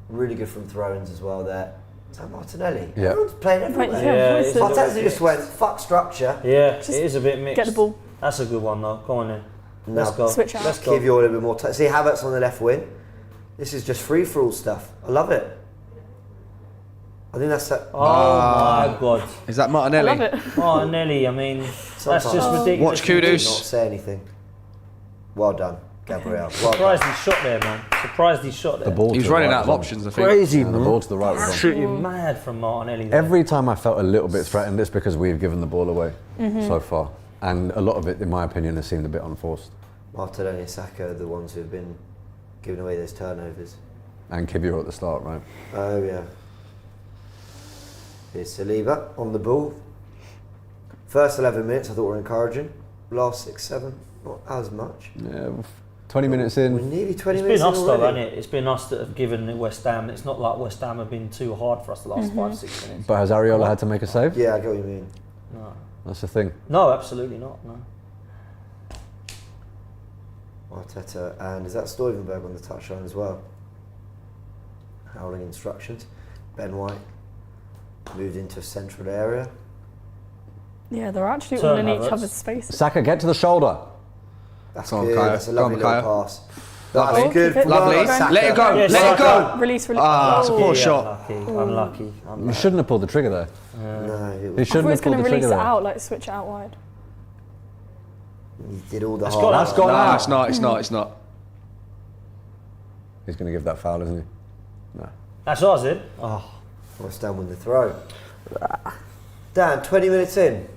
Really good from throw-ins as well there. Is that Martinelli? Yeah. Everyone's playing everywhere. Right, Yeah, yeah, it's voices. a- Arteta just went, fuck structure. Yeah, Just it is a bit mixed. get the ball. That's a good one though. Go on then. No. Let's go. Switch out. Let's go. Give you a little bit more time. See, Havertz on the left wing. This is just free-for-all stuff. I love it. I think that's that. Oh my God. Is that I Martinelli? love it. Oh, Nelly. I mean, that's Sometimes. just ridiculous. Watch Kudus. Not say anything. Well done, Gabriel. Well done. Surprised he shot there, man. Surprised he shot there. The ball. He was to the running right out of was on. options, I think. Crazy, And the ball to the right was on. Absolutely mad from Martinelli. There. Every time I felt a little bit threatened, it's because we've given the ball away so far. And a lot of it, in my opinion, has seemed a bit unforced. Martinelli and Saka are the ones who have been giving away those turnovers. And Kivior at the start, right? Oh, yeah. Here's Saliba on the ball. First 11 minutes I thought were encouraging. Last 6, 7, not as much. Yeah, 20 minutes We're in. nearly 20 It's minutes been us in though, already. hasn't it? It's been us that have given West Ham. It's not like West Ham have been too hard for us the last 5-6 minutes. But has Ariola had to make a save? Yeah, I get what you mean. No. That's the thing. No, absolutely not. No. Arteta, and is that Stuyvenberg on the touchline as well? Howling instructions. Ben White moved into a central area. Yeah, they're actually Turn, all in each Havertz. other's spaces. Saka, get to the shoulder. That's Go on, good. Kaya. That's a Go on, lovely little Kaya. pass. Lovely. That's good. Keep it. from Lovely. Saka. Let it go. Yeah, Let it Saka. go. Release. Ah, it's a poor shot. Unlucky. You shouldn't have pulled the trigger there. No, it He was, I shouldn't thought he was have going pulled to the release trigger it there. out, like switch it out wide. he did all the That's hard gone work. out. That's gone No, out. it's not. It's not. It's not. He's going to give that foul, isn't he? No. That's ours, is it? Oh. West Ham with the throw. Dan, 20 minutes in.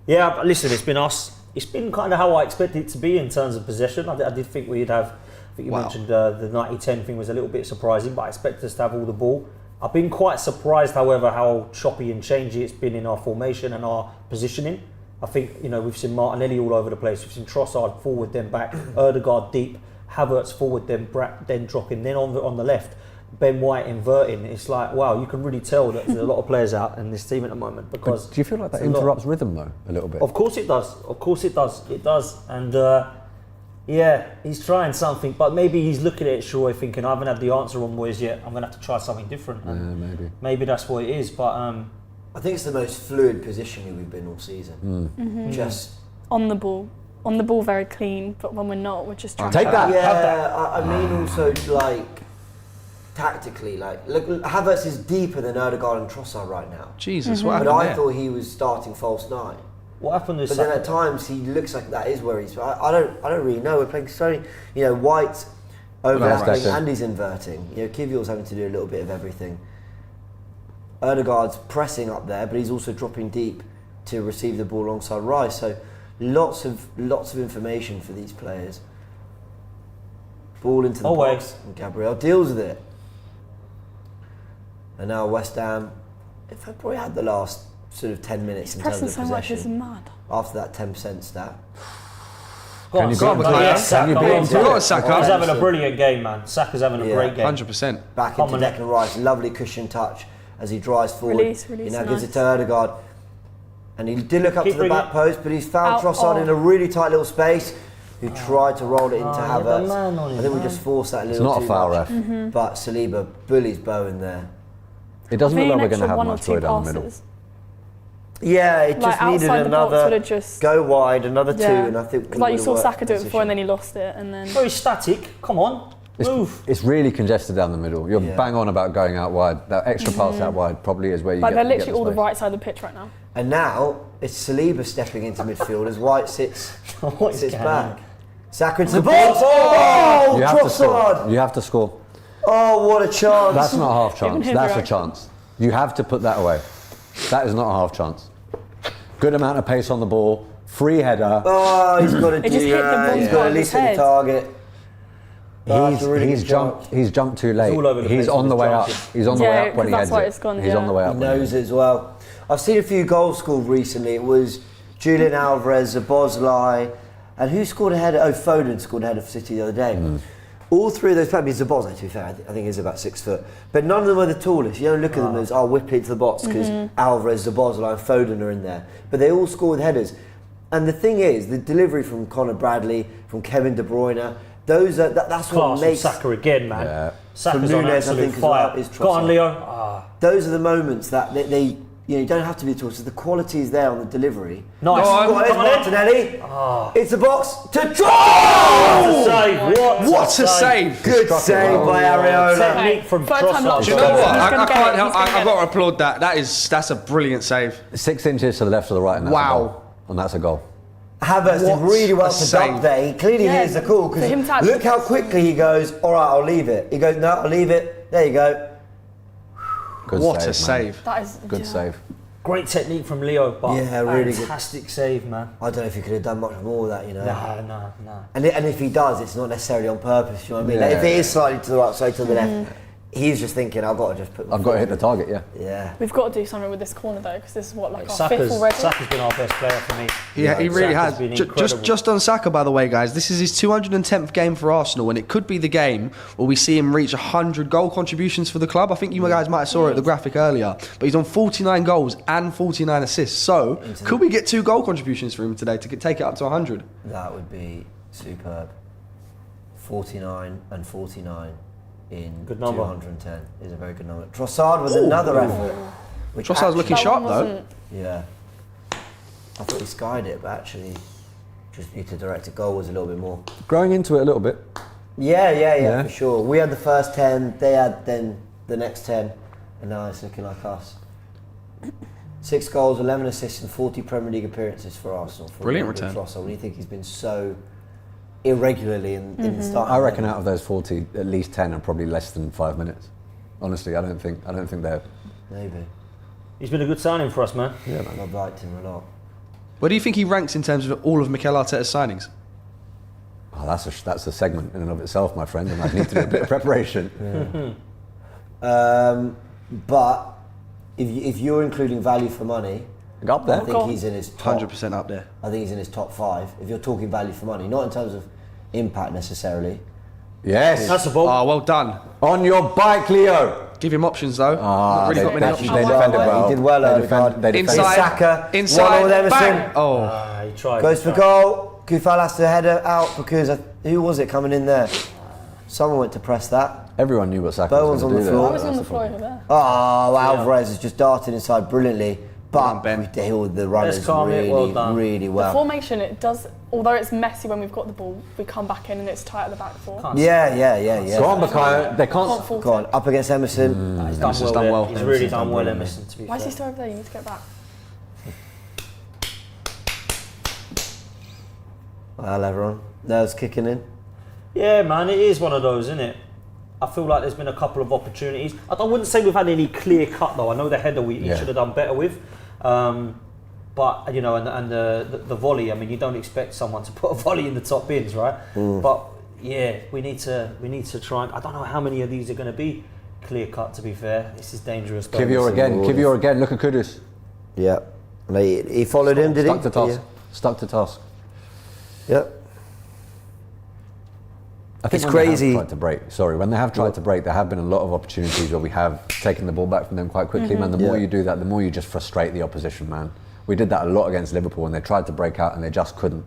Yeah, but listen, it's been us. It's been kind of how I expected it to be in terms of possession. I did think we'd have. I think you Wow. mentioned the 90-10 thing was a little bit surprising, but I expected us to have all the ball. I've been quite surprised, however, how choppy and changey it's been in our formation and our positioning. I think we've seen Martinelli all over the place. We've seen Trossard forward, then back, Odegaard deep, Havertz forward, then dropping, then on the left, Ben White inverting. It's like, wow, you can really tell that there's a lot of players out in this team at the moment because. But do you feel like that it's a lot. interrupts rhythm, though, a little bit? Of course it does. Of course it does. It does. And yeah, he's trying something, but maybe he's looking at it, sure, thinking, I haven't had the answer on boys yet. I'm going to have to try something different. And maybe. maybe that's what it is. But I think it's the most fluid positioning we've been all season. Just On the ball. On the ball, very clean, but when we're not, we're just trying Take to... that. yeah, I mean also like tactically, like look, Havertz is deeper than Odegaard and Trossard right now. Jesus, what But happened I there? thought he was starting false nine. what happened with But then Saka? at times he looks like that is where he's. I don't really know. We're playing so many, White's overlapping Right. and he's inverting. Kivior's having to do a little bit of everything. Erdegaard's pressing up there, but he's also dropping deep to receive the ball alongside Rice. So lots of information for these players. Ball into the box, and Gabriel deals with it. And now West Ham, if they probably had the last sort of 10 minutes in terms of so much, it's possession mad. after that 10% stat. Go on, Saka. He's having a brilliant game, man. Saka's having a great game. 100%. Back into Declan Rice, lovely cushion touch as he drives forward. Release, he now nice. gives it to Erdegaard. And he did look up to the back post, but he's found Trossard in a really tight little space, who tried to roll it into Havertz. I think we just forced that a little too much. It's not a foul, ref. But Saliba bullies Bowen there. It doesn't look like we're going to have much joy down the middle. Yeah, it just needed another just go wide, another two, and I think like you saw Saka do it before, and then he lost it, and then very static. Come on, move. It's really congested down the middle. You're bang on about going out wide. That extra pass out wide probably is where you. Like get, they're literally all the space. right side of the pitch right now. And now it's Saliba stepping into midfield as White sits back. Saka into the box. Oh, You have to Trossard! score. You have to score. Oh, what a chance! That's not a half chance. his That's a reaction. chance. You have to put that away. That is not a half chance. Good amount of pace on the ball. Free header. Oh, he's got to do just hit the that. ball He's got to at least hit head. the target. He's jumped too late. all over the He's place on with the way jumping. up. He's on the way up when he that's heads why it. it's gone, He's on the way up. He when he knows heads it as well. I've seen a few goals scored recently. It was Julian Alvarez, Zaboslai, and who scored a header? Oh, Foden scored a header for City the other day. All three of those players, Zaboslai, to be fair, I think he's about 6 foot. But none of them are the tallest. You don't look at them as, whip into the box because Alvarez, Zaboslai and Foden are in there. But they all scored headers. And the thing is, the delivery from Conor Bradley, from Kevin De Bruyne, those are, that's Class what makes... Saka again, man. Yeah. Saka's From on Nunes, I absolute think, as well, fire. is Go on, Trossard. Leo. Those are the moments that they you don't have to be tall. So the quality is there on the delivery. Nice. It's Martinelli. It's a box to What a save! What a save! Good save by Areola. Technique from Third time Trossard. lucky. Do you know what? He's I gonna get can't it, help. he's gonna I've get got to applaud that. That's a brilliant save. 6 inches to the left or the right, and that's Wow. a goal. And that's a goal. Havertz did What really well a to save. dunk there. He clearly hears the call for him because to actually- look how quickly he goes. All right, I'll leave it. He goes, no, I'll leave it. There you go. Good What save, a man. save! That is Good save. Great technique from Leo, but Yeah, really good. fantastic save, man. I don't know if he could have done much more of that, you know. No. And if he does, it's not necessarily on purpose. You know what I mean? Yeah. Like, if it is slightly to the right, slightly to the left, he's just thinking, I've got to just put. my I've got to foot hit the target, yeah. in. Yeah. We've got to do something with this corner though, because this is what our fifth already. Saka's been our best player for me. Yeah, he really Saka's has. been Just incredible. on Saka, by the way, guys, this is his 210th game for Arsenal, and it could be the game where we see him reach 100 goal contributions for the club. I think you guys might have saw it at the graphic earlier, but he's on 49 goals and 49 assists. So, could we get 2 goal contributions for him today to take it up to 100? That would be superb. 49 and 49 in Good number. 210 is a very good number. Trossard with another effort. which Trossard's looking actually- sharp That though. one wasn't- Yeah. I thought he skied it, but actually just need to direct a goal was a little bit more. Growing into it a little bit. Yeah, for sure. We had the first 10, they had then the next 10, and now it's looking like us. 6 goals, 11 assists, and 40 Premier League appearances for Arsenal. For Brilliant Gabriel return. Trossard, when you think he's been so irregularly in the start. I reckon out of those 40, at least 10 are probably less than 5 minutes. Honestly, I don't think they're. Maybe. He's been a good signing for us, man. Yeah, man. I've liked him a lot. Where do you think he ranks in terms of all of Mikel Arteta's signings? Oh, that's a segment in and of itself, my friend, and I need to do a bit of preparation. But if you're including value for money, Up there. I think he's in his top. 100% up there. I think he's in his top 5. If you're talking value for money, not in terms of impact necessarily. Yes. That's a ball. Oh, well done. On your bike, Leo. Give him options though. Not really got many they options. defended well. He did well, They Odegaard. defended Inside. Saka, Inside. 1-0 with Emerson. Bang. Oh. He tried. Goes for goal. Kufal has to header out because who was it coming in there? Someone went to press that. Everyone knew what Saka Bowen's was on going the to do floor. I there. was on That's the floor problem. over there. Oh, Alvarez has just darted inside brilliantly, but Ben. we deal with the runners Let's calm it, well done. really The well. formation, it does, although it's messy when we've got the ball, we come back in and it's tight at the back four. Yeah. Go on, Bakayo. They Can't can't. fault Go on, it. up against Emerson. He's Emerson's done done well. well. He's really Emerson's done done well, brilliant. Emerson, to be Why is fair. he still over there? You need to get back. Well, everyone. Nerves kicking in. Yeah, man, it is one of those, isn't it? I feel like there's been a couple of opportunities. I wouldn't say we've had any clear cut though. I know the header he should have done better with. But you know, and the volley. I mean, you don't expect someone to put a volley in the top bins, right? But yeah, we need to try. I don't know how many of these are going to be clear cut. To be fair, this is dangerous. Kivior again. Look at Kudus. Yeah, he followed him, did he? Stuck to task. Stuck to task. Yep. I think It's when crazy. They have tried to break. Sorry, when they have tried to break, there have been a lot of opportunities where we have taken the ball back from them quite quickly. Man, the more you do that, the more you just frustrate the opposition. Man, we did that a lot against Liverpool, and they tried to break out and they just couldn't.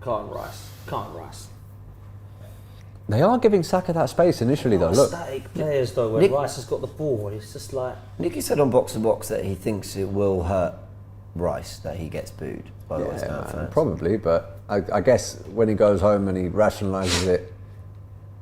Can't Rice. They are giving Saka that space initially, though. Look, Static players though. When Rice has got the ball, it's just like. Nicky said on Box to Box that he thinks it will hurt Rice that he gets booed by the West Ham fans. probably, but I guess when he goes home and he rationalises it,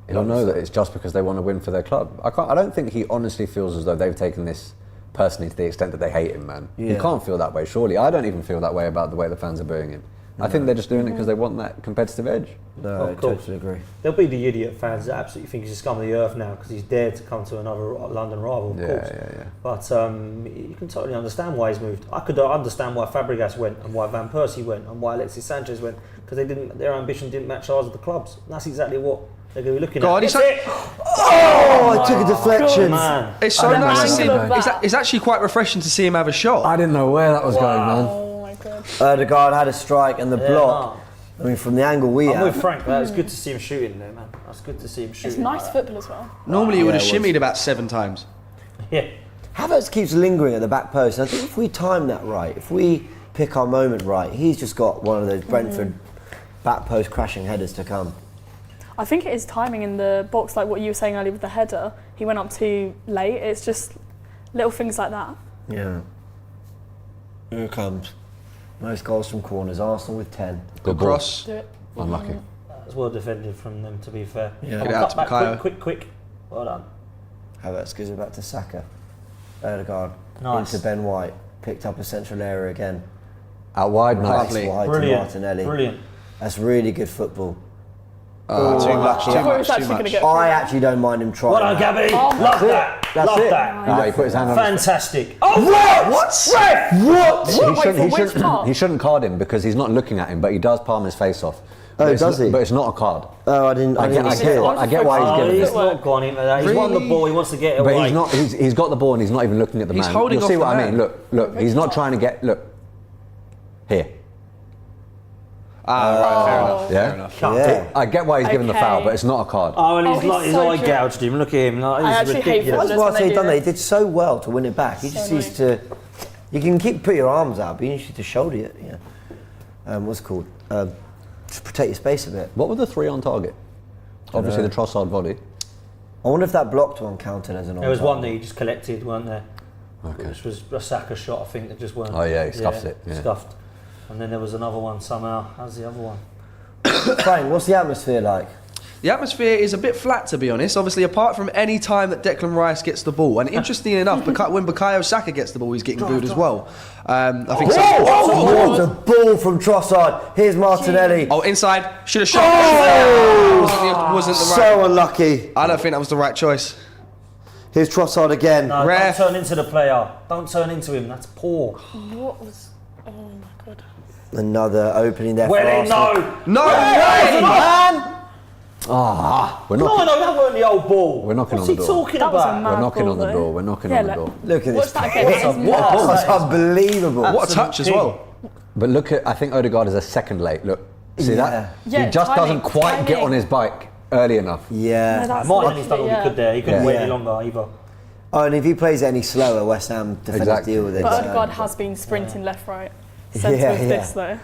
he'll know that it's just because they want to win for their club. I don't think he honestly feels as though they've taken this personally to the extent that they hate him, man. You can't feel that way, surely. I don't even feel that way about the way the fans are booing him. I think they're just doing it because they want that competitive edge. No, I totally agree. There'll be the idiot fans that absolutely think he's a scum of the earth now because he's dared to come to another London rival, of course. Yeah. But you can totally understand why he's moved. I could understand why Fabregas went and why Van Persie went and why Alexis Sanchez went because their ambition didn't match ours at the clubs. And that's exactly what they're going to be looking at. Oh, I took a deflection. Man. It's so nice to see. It's actually quite refreshing to see him have a shot. I didn't know where that was going, man. Oh my god. Odegaard had a strike and the block. I mean, from the angle we I'm have. with Frank. It's good to see him shooting there, man. That's good to see him shooting. It's nice like football as well. Normally, he would have shimmied about 7 times. that. Yeah. Havertz keeps lingering at the back post. And I think if we time that right, if we pick our moment right, he's just got one of those Brentford back post crashing headers to come. I think it is timing in the box, like what you were saying earlier with the header. He went up too late. It's just little things like that. Yeah. Here it comes. Most goals from corners. Arsenal with 10. Good ball. cross. Do it. Unlucky. That's well defended from them, to be fair. Yeah. Get it out Cut to back Bukayo. quick. Well done. Havertz gives it back to Saka. Odegaard Nice. into Ben White. Picked up a central area again. Out wide, nice. Nice wide to Brilliant. Martinelli. Brilliant. That's really good football. Too much. I thought it was actually going to get. I actually don't mind him trying. Well done, Gabby. Love that. That's Love it. that. Ah, he put his hand on his Fantastic. Oh, what? Ref! What? He shouldn't card him because he's not looking at him, but he does palm his face off. Oh, But it's does not- he? But it's not a card. Oh, I didn't see it. I get why he's Oh, giving he's it. not gone into that. He's won the Really? ball. He wants to get it But away. he's not. He's got the ball and he's not even looking at the He's man. holding You'll see off what the I mean. man. Look. He's not trying to get. Look. Here. Right, fair enough. Yeah? Fair enough. Yeah. I get why he's giving the foul, Okay. but it's not a card. Oh, and Oh, his he's eye so gouged him. Look at him. Like, I he's actually hate ridiculous. That's footballers why when he they done do that. He it. did so well to win it back. He So just needs to. You can keep put your arms out, but you need to shoulder it. Yeah. What's it called? Just protect your space a bit. What were the 3 on target? Obviously the Trossard volley. I wonder if that blocked one counted as an. There was one that he just collected, weren't there? Okay. Which was a Saka shot, I think, that just weren't. Oh, yeah, he scuffed it, yeah. Scuffed. And then there was another one somehow. How's the other one? Frank, what's the atmosphere like? The atmosphere is a bit flat, to be honest. Obviously, apart from any time that Declan Rice gets the ball, and interestingly enough, when Bukayo Saka gets the ball, he's getting booed as well. I think. What a ball from Trossard. Here's Martinelli. Oh, inside. Should have shot. Wasn't the right. So unlucky. I don't think that was the right choice. Here's Trossard again. No, Ref. don't turn into the player. Don't turn into him. That's poor. What was? Oh my god. Another opening there Where for they Arsenal. know. No way! Man! We're No, knocking. that weren't the old ball. We're knocking What's on he the door. talking That was a about? mad We're knocking ball, on the though. door. We're knocking Yeah, on the like- door. Look at Watch this. that again. What It's a- mad. what a- That's unbelievable. What a touch as well. But look at. I think Odegaard is a second late. Look. See that? Yeah, He just timing, doesn't quite get timing. on his bike early enough. Yeah. No, that's Martinelli's done all yeah. he could there. He couldn't Yeah. wait Yeah. any longer either. Oh, and if he plays any slower, West Ham defenders Exactly. deal with it. But so- Odegaard has been sprinting left, right, centre Yeah, with yeah. this though.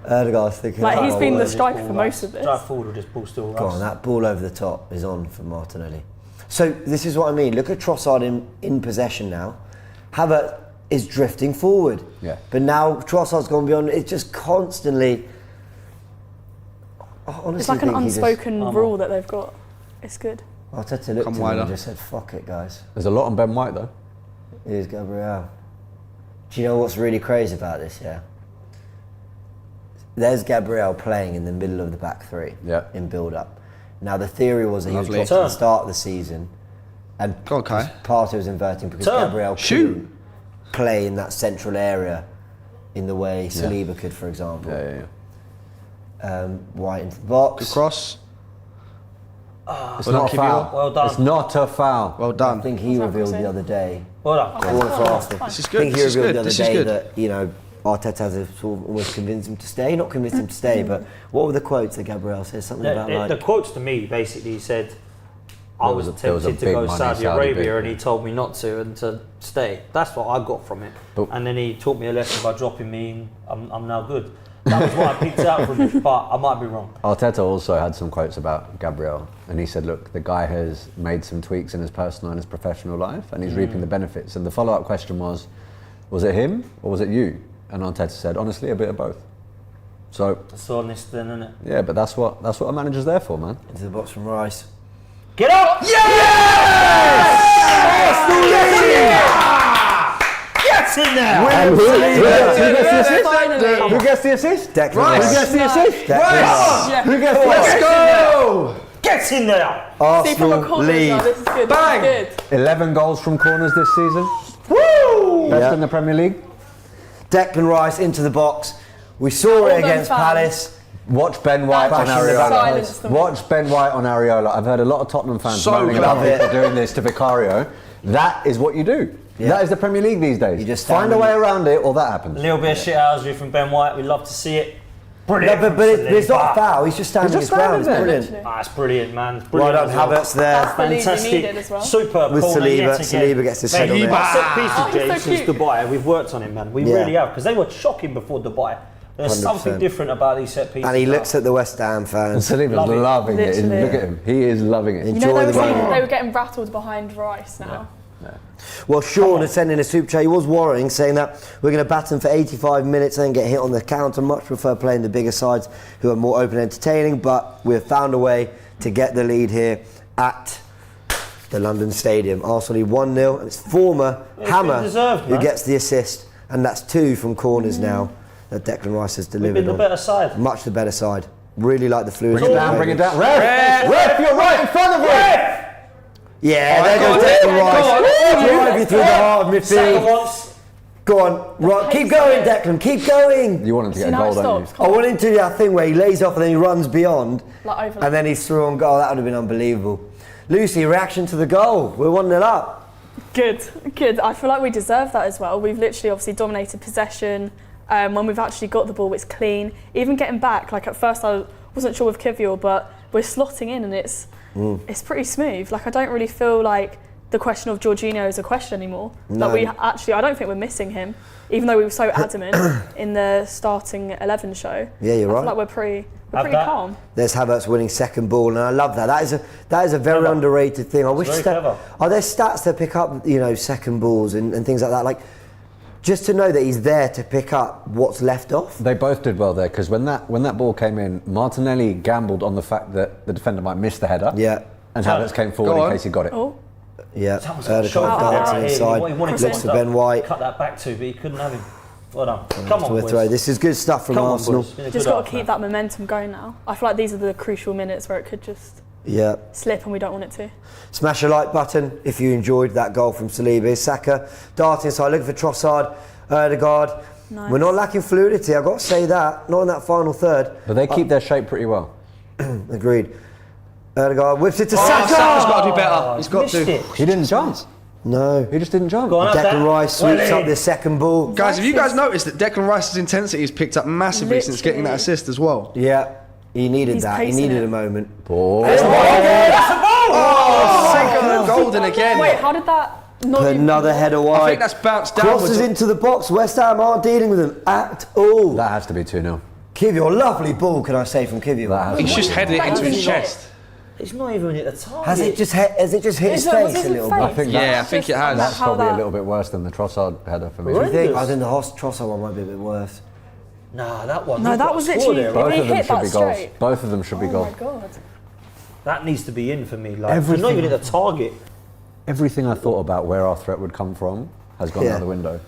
Odegaard's thinking. Like, he's oh, been the well, striker for most of this. Drive forward with this ball still. Go on, that ball over the top is on for Martinelli. So this is what I mean. Look at Trossard in possession now. Havertz is drifting forward. Yeah. But now Trossard's gone beyond. It's just constantly. I honestly It's like an think he just- unspoken rule that they've got. It's good. Arteta looked Come at him wider. and just said, "Fuck it, guys." There's a lot on Ben White though. Here's Gabriel. Do you know what's really crazy about this? Yeah. there's Gabriel playing in the middle of the back three in build-up. Now the theory was that he was dropped at the start of the season, and Partey was inverting because Gabriel couldn't play in that central area in the way Saliba could, for example. White into the box. Good cross. It's not a foul. Well done. It's not a foul. Well done. I think he revealed the other day. Well done. This is good. I think he revealed the other day that, you know, Arteta has sort of almost convinced him to stay. Not convinced him to stay, but what were the quotes that Gabriel says? Something about like... The quotes to me basically said, I was tempted to go to Saudi Arabia and he told me not to and to stay. That's what I got from it. And then he taught me a lesson by dropping me and I'm now good. That was what I picked out from it, but I might be wrong. Arteta also had some quotes about Gabriel, and he said, look, the guy has made some tweaks in his personal and his professional life, and he's reaping the benefits. And the follow-up question was it him or was it you? And Arteta said, honestly, a bit of both. So that's honest then, isn't it? Yeah, but that's what a manager's there for, man. Into the box from Rice. Get up! Yes! Get in there! Who gets the assist? Declan Rice. Who gets the assist? Rice. Who gets the Let's go! Get in there! See from a corner, lead. this is good. Bang! This is good. 11 goals from corners this season. Woo! Best in the Premier League. Declan Rice into the box. We saw it done, against fans. Palace. Watch Ben White on Silence Areola. them. Watch Ben White on Areola. I've heard a lot of Tottenham fans So moaning about love it. people doing this to Vicario. That is what you do. Yeah. That is the Premier League these days. You just find a stand way around it, or that happens. A little bit of shithousery from Ben White. We love to see it. Brilliant. No, but it's not a foul. He's just standing his ground. It's brilliant. It's brilliant, man. It's Well brilliant. done, Havertz there. That's the lead we Fantastic. needed as well. Superb With corner Saliba. yet again. Saliba gets his head on it. Set pieces, Oh, he's James, so since cute. Dubai. We've worked on it, man. We really have, because they were shocking before Dubai. There's 100%. something different about these set pieces. And he looks at the West Ham And fans. Saliba's Love it. loving it. Literally. Look at him. He is loving it. You Enjoy know, the game. they were getting rattled behind Rice now. Well, Sean has sent in a super chat. He was worrying, saying that we're going to bat him for 85 minutes and then get hit on the counter. Much prefer playing the bigger sides who are more open and entertaining, but we've found a way to get the lead here at the London Stadium. Arsenal lead 1-0, and it's former Hammer who gets the assist, and that's 2 from corners now that Declan Rice has delivered We've been the on. better side. Much the better side. Really like the fluid. Bring it down. Ref, you're right in front of him. Yeah, there goes Declan Rice. Drive you through the heart of Second midfield. once. Go on, right, keep going, Declan, keep going. You want him to get a See, now goal, it don't you? stops. I want him to do that thing where he lays off and then he runs beyond, Like overlap. and then he's through on goal. That would have been unbelievable. Lucy, reaction to the goal. We're 1-0 up. Good. I feel like we deserve that as well. We've literally obviously dominated possession. When we've actually got the ball, it's clean. Even getting back, like at first I wasn't sure with Kivior, but we're slotting in and it's pretty smooth. Like I don't really feel like the question of Jorginho is a question anymore. No. Like I don't think we're missing him, even though we were so adamant in the starting 11 show. Yeah, you're I right. feel like we're pretty Have that. calm. There's Havertz winning second ball, and I love that. That is a very underrated thing. I wish very clever. are there stats that pick up, you know, second balls and things like that? Like just to know that he's there to pick up what's left off. They both did well there, because when that ball came in, Martinelli gambled on the fact that the defender might miss the header. Yeah. And Havertz came forward in case he got it. Oh, Yeah, That was Erdogan shot dancing right here. inside, He wanted looks to to Ben White. cut that back to, but he couldn't have him. Well done. Come on, To a boys. throw. This is good stuff from Come on, Arsenal. boys. It's been a just good got half, to keep man. that momentum going now. I feel like these are the crucial minutes where it could just Yeah. slip and we don't want it to. Smash a like button if you enjoyed that goal from Saliba. Saka darting inside, looking for Trossard, Erdegaard. Nice. We're not lacking fluidity, I've got to say that. Not in that final third. But they keep their shape pretty well. Agreed. Erdegaard whips it to Saka's Saka! got to do better. He's got Missed to. it. He didn't jump. No. He just didn't jump. Go on, have Declan that. Rice sweeps Well up the second ball. Guys, have you guys noticed that Declan Rice's intensity has picked up massively since getting that Literally. assist as well? Yeah, he needed He's that. He pacing needed it. a moment. Ball. Oh, golden again. Wait, how did that not even Another header I wide. think that's bounced Crosses downwards. into the box. West Ham aren't dealing with him at all. That has to be 2-0. Kivior, lovely ball, can I say, from Kivior? That has He's just headed it into his He's chest. It's not even at the target. Has it just hit his Is it- was face it a little face? bit? I think Yeah, I think it has. That's How probably a that- little bit worse than the Trossard header for me. Do you think? Horrendous. I think the Trossard one might be a bit worse. Nah, that one. No, you've that got was to score literally- there, Both right? He of them hit should that be goals. straight. Both of them should be Oh goals. my god. That needs to be in for me. Like, Everything. not even at the target. Everything I thought about where our threat would come from has gone Yeah. out the window.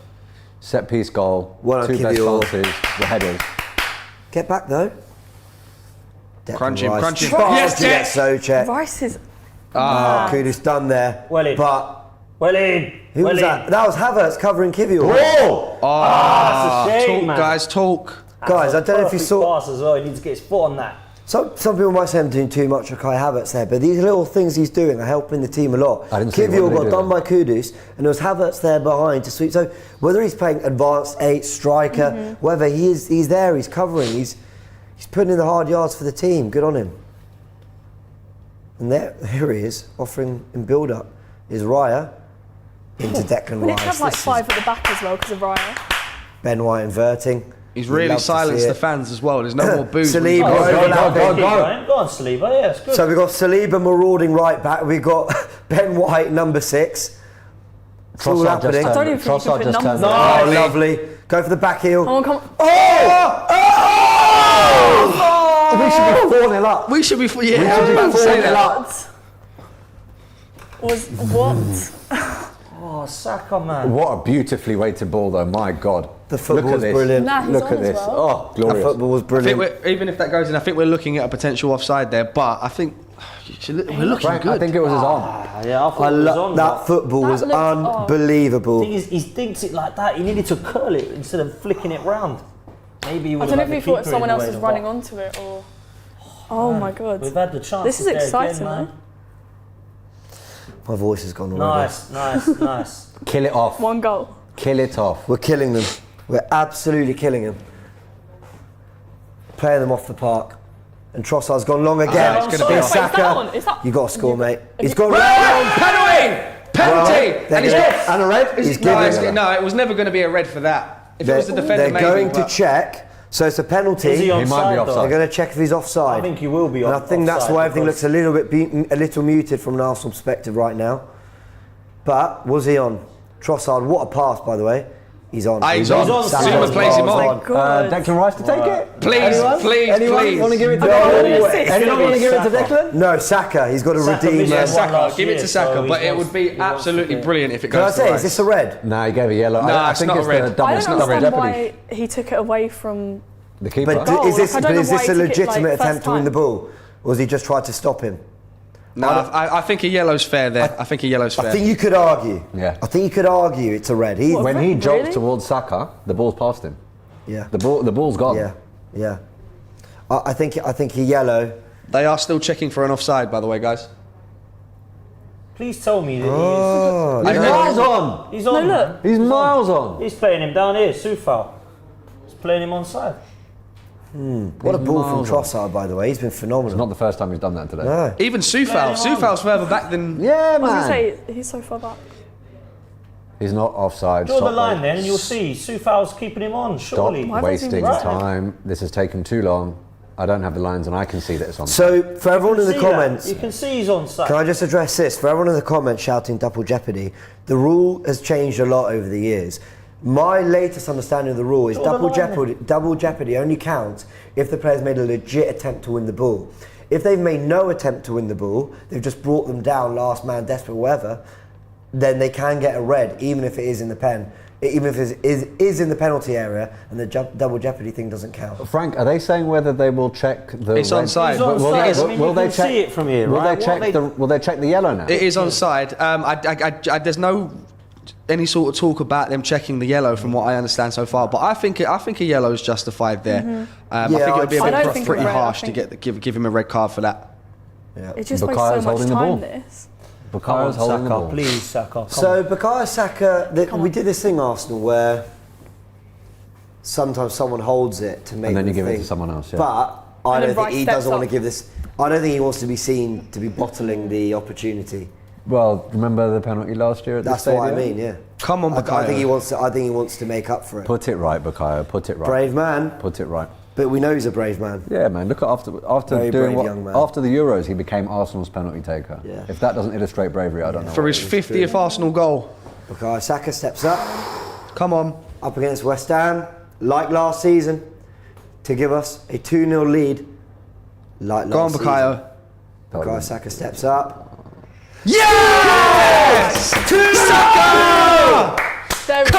Set piece goal, Well, 2 best Kivior. chances, the headers. Get back though. Crunch him, Rice. crunch him. Oh, Yes, get Jack. Souček. Rice is. Kudus done there. Well in. But Well in. who well was in. that? That was Havertz covering Kivior. That's a shame, Talk, man. guys, talk. Guys, I don't know if you Perfect saw. pass as well. He needs to get his foot on that. Some people might say I'm doing too much of Kai Havertz there, but these little things he's doing are helping the team a lot. I didn't see it. Kivior What did he got do done then? by Kudus, and there was Havertz there behind to sweep. So whether he's playing advanced 8, striker, whether he's there, he's covering, he's putting in the hard yards for the team. Good on him. And here he is, offering in build-up. Is Raya into Declan We Rice. did have like This is 5 at the back as well because of Raya. Ben White inverting. He's You'd really love to silenced see the it. fans as well. There's no more booze. when Saliba he's- overlapping. Go on, Saliba. Yeah, it's good. So we've got Saliba marauding right back. We've got Ben White, number 6. It's all Trossard happening. I don't even think you can put numbers turned on. it. Oh, lovely. Go for the back heel. Come on, come on. We should be 4-0 up. We should be, We yeah, I was should about be to say 4-0 that. up. What? Oh, Saka, man. What a beautifully weighted ball, though. My God. The football Look at was this. brilliant. Nah, he's Look on at as this. well. Oh, The glorious. football was I think brilliant. even if that goes in, I think we're looking at a potential offside there. But I think we're looking Frank, good. I think it was his arm. Yeah, I thought I it was love on. that football That was looked off. unbelievable. Thing is, he dinks it like that. He needed to curl it instead of flicking it round. Maybe he I would don't know have if had he the thought keeper someone in else the was way, running but onto it or. Oh my god. We've had the chance. This is there exciting, again, man. My voice has gone already. Nice. Kill it off. One goal. Kill it off. We're killing them. We're absolutely killing them. Playing them off the park. And Trossard's gone long again. it's gonna be It's off. Wait, is that Saka. on? Is that- You got to score, mate. He's you- gone Well, round. penalty! They're And he's gonna- got and a red. He's giving. no, it was never going to be a red for that. If it was the defender, They're maybe. going to but- check. So it's a penalty. Is he He might be offside? though? offside. They're going to check if he's offside. I think he will be And I offside. think that's why everything looks a little bit a little muted from an Arsenal perspective right now. But was he on? Trossard, what a pass, by the way. He's on. He's on. Saka Zuma was plays him on. on. Declan Rice to take it? Please, Anyone? please, Anyone please. want to give it to No Declan? way. Anyone want to give it to Saka. Declan? No, Saka. He's got to Saka redeem. missed Yeah, one Saka. last Give it year, to Saka, so but he it wants- would be he wants to absolutely get- brilliant if it Can I goes to say, is Rice. this a red? No, he gave a yellow. No, I it's think not it's a red. the double, I it's don't double understand jeopardy. why he took it away from. The keeper. But Goal, is this, like, I don't know is why this he a took it, legitimate like, attempt first to win the time. ball? Or was he just trying to stop him? No, I think a yellow's fair there. I think a yellow's fair. I think you could argue. Yeah. I think you could argue it's a red. When he Really? jolts towards Saka, the ball's past him. Yeah. The ball's gone. Yeah. I think he yellow. They are still checking for an offside, by the way, guys. Please tell me that Oh, He's miles on. he's on. No, look. man. He's miles on. He's playing him down here, Sufal. He's playing him on side. what a He's ball from miles on. Trossard, by the way. He's been It's phenomenal. not the first time he's done that today. No. Even Sufal. Sufal's further back than. Yeah, I was gonna man. say he's so far back. He's not offside. Draw the Stop line wa- then, and you'll see Sufal's keeping him on. Stop Surely. Why was he wasting right? time. This has taken too long. I don't have the lines, and I can see that it's on. So, for everyone in the See that? comments, You can see he's on side. can I just address this? For everyone in the comments shouting double jeopardy, the rule has changed a lot over the years. My latest understanding of the rule is Draw the double jeopardy only counts if the player's made a legit attempt to win the ball. If they've made no attempt to win the ball, they've just brought them down, last man desperate, whatever, then they can get a red, even if it is in the pen. Even if it is in the penalty area and the double jeopardy thing doesn't count. Frank, are they saying whether they will check the? It's red- onside. He's on Will side. they- I mean, will you they can check- see it from here, Will right? they check Will they check the yellow now? It is onside. There's no any sort of talk about them checking the yellow from what I understand so far. But I think a yellow is justified there. I think it would be a I don't bit think pretty a red, I harsh to think- give him a red card for that. It just Bukayo's wastes so much holding the ball. time. This. Bukayo's holding the Saka, ball. please, Saka. Come So on. Bukayo Saka, we did this thing, Arsenal, where sometimes someone holds it to make And then you the give it thing. to someone else, yeah. But I And don't then think Rice he steps doesn't want to up. give this. I don't think he wants to be seen to be bottling the opportunity. Well, remember the penalty last year at the That's stadium? what I mean. Yeah. Come on, I think he Bukayo. wants to. I think he wants to make up for it. Put it right, Bukayo. Put it right. Brave man, Put it right. but we know he's a brave man. Yeah, man. Look at after Very doing brave what young man. after the Euros, he became Arsenal's penalty taker. Yeah. If that doesn't illustrate bravery, I don't know. For what his is. 50th Arsenal goal. Bukayo Saka steps up, Come on. up against West Ham, like last season, to give us a 2-0 lead. Like last Go on, season. Bukayo. Bukayo Saka steps up. Yes! To Saka! There we go.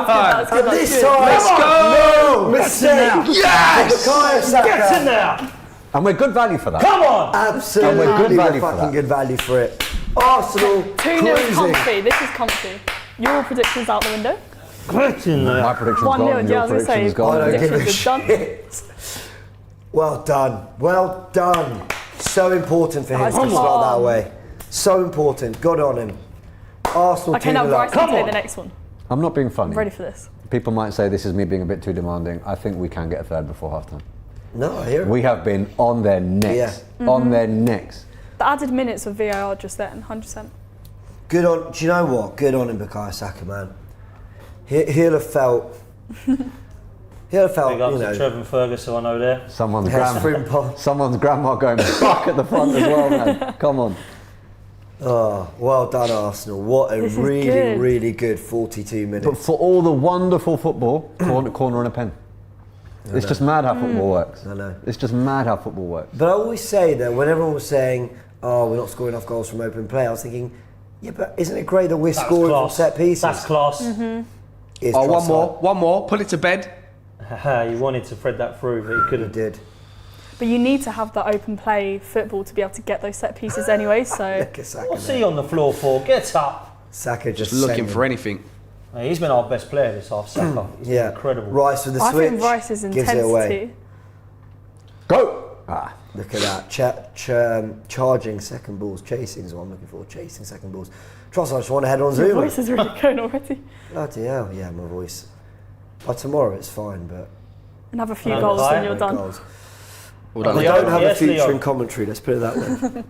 That's good. And That's this good. time, Let's go! mistake. Yes! Bukayo Saka. Get in there! And we're good value for that. Come on! Absolutely, And we're good value for fucking that. good value for it. Arsenal 2-0 cruising. comfy. This is comfy. Your predictions out the window. Get in there! My prediction's 1-0, gone. yeah, Your I was gonna say, prediction's gone. I don't give a Predictions are done. shit. Well done. Well done. So important for him Guys, to come start that on. way. So important. Good on him. Arsenal Okay, now 2-0 Bryce up. can Come take on. the next one. I'm not being funny. I'm ready for this. People might say this is me being a bit too demanding. I think we can get a third before halftime. No, I hear it. We have been on their necks. On their necks. The added minutes of VAR just then, 100%. Good on. Do you know what? Good on him, Bukayo Saka, man. He'll have felt. He'll have felt. Big up You to know. Trevor Ferguson, I know there. Someone's Yes, grandma. Frimpong. Someone's grandma going fuck at the front as well, man. Come on. Oh, well done, Arsenal. What a This is really, good. really good 42 minutes. But for all the wonderful football, corner and a pen. It's just mad how football works. I know. It's just mad how football works. But I always say that when everyone was saying, "Oh, we're not scoring enough goals from open play," I was thinking, "Yeah, but isn't it great that we're That's scoring class. from set pieces?" That's class. It's Oh, one Trossard. more. Put it to bed. You wanted to thread that through, but you He couldn't. did. But you need to have that open play football to be able to get those set pieces anyway, so... Look at Saka. What's there. he on the floor for? Get up! Saka just Looking sent for him. anything. Hey, he's been our best player this half, Saka. He's been Yeah, incredible. Rice with the I switch. think Rice's gives it away. intensity... Go! Ah. Look at that. Charging second balls, chasing is what I'm looking for. Chasing second balls. Trossard just want to head on Your Zuma. voice is really going already. Bloody hell, yeah, my voice. By tomorrow it's fine, but And have a few No, goals I- and you're no done. goals. Well I done. Leo, don't have a yes, future Leo. in commentary. Let's put it that way.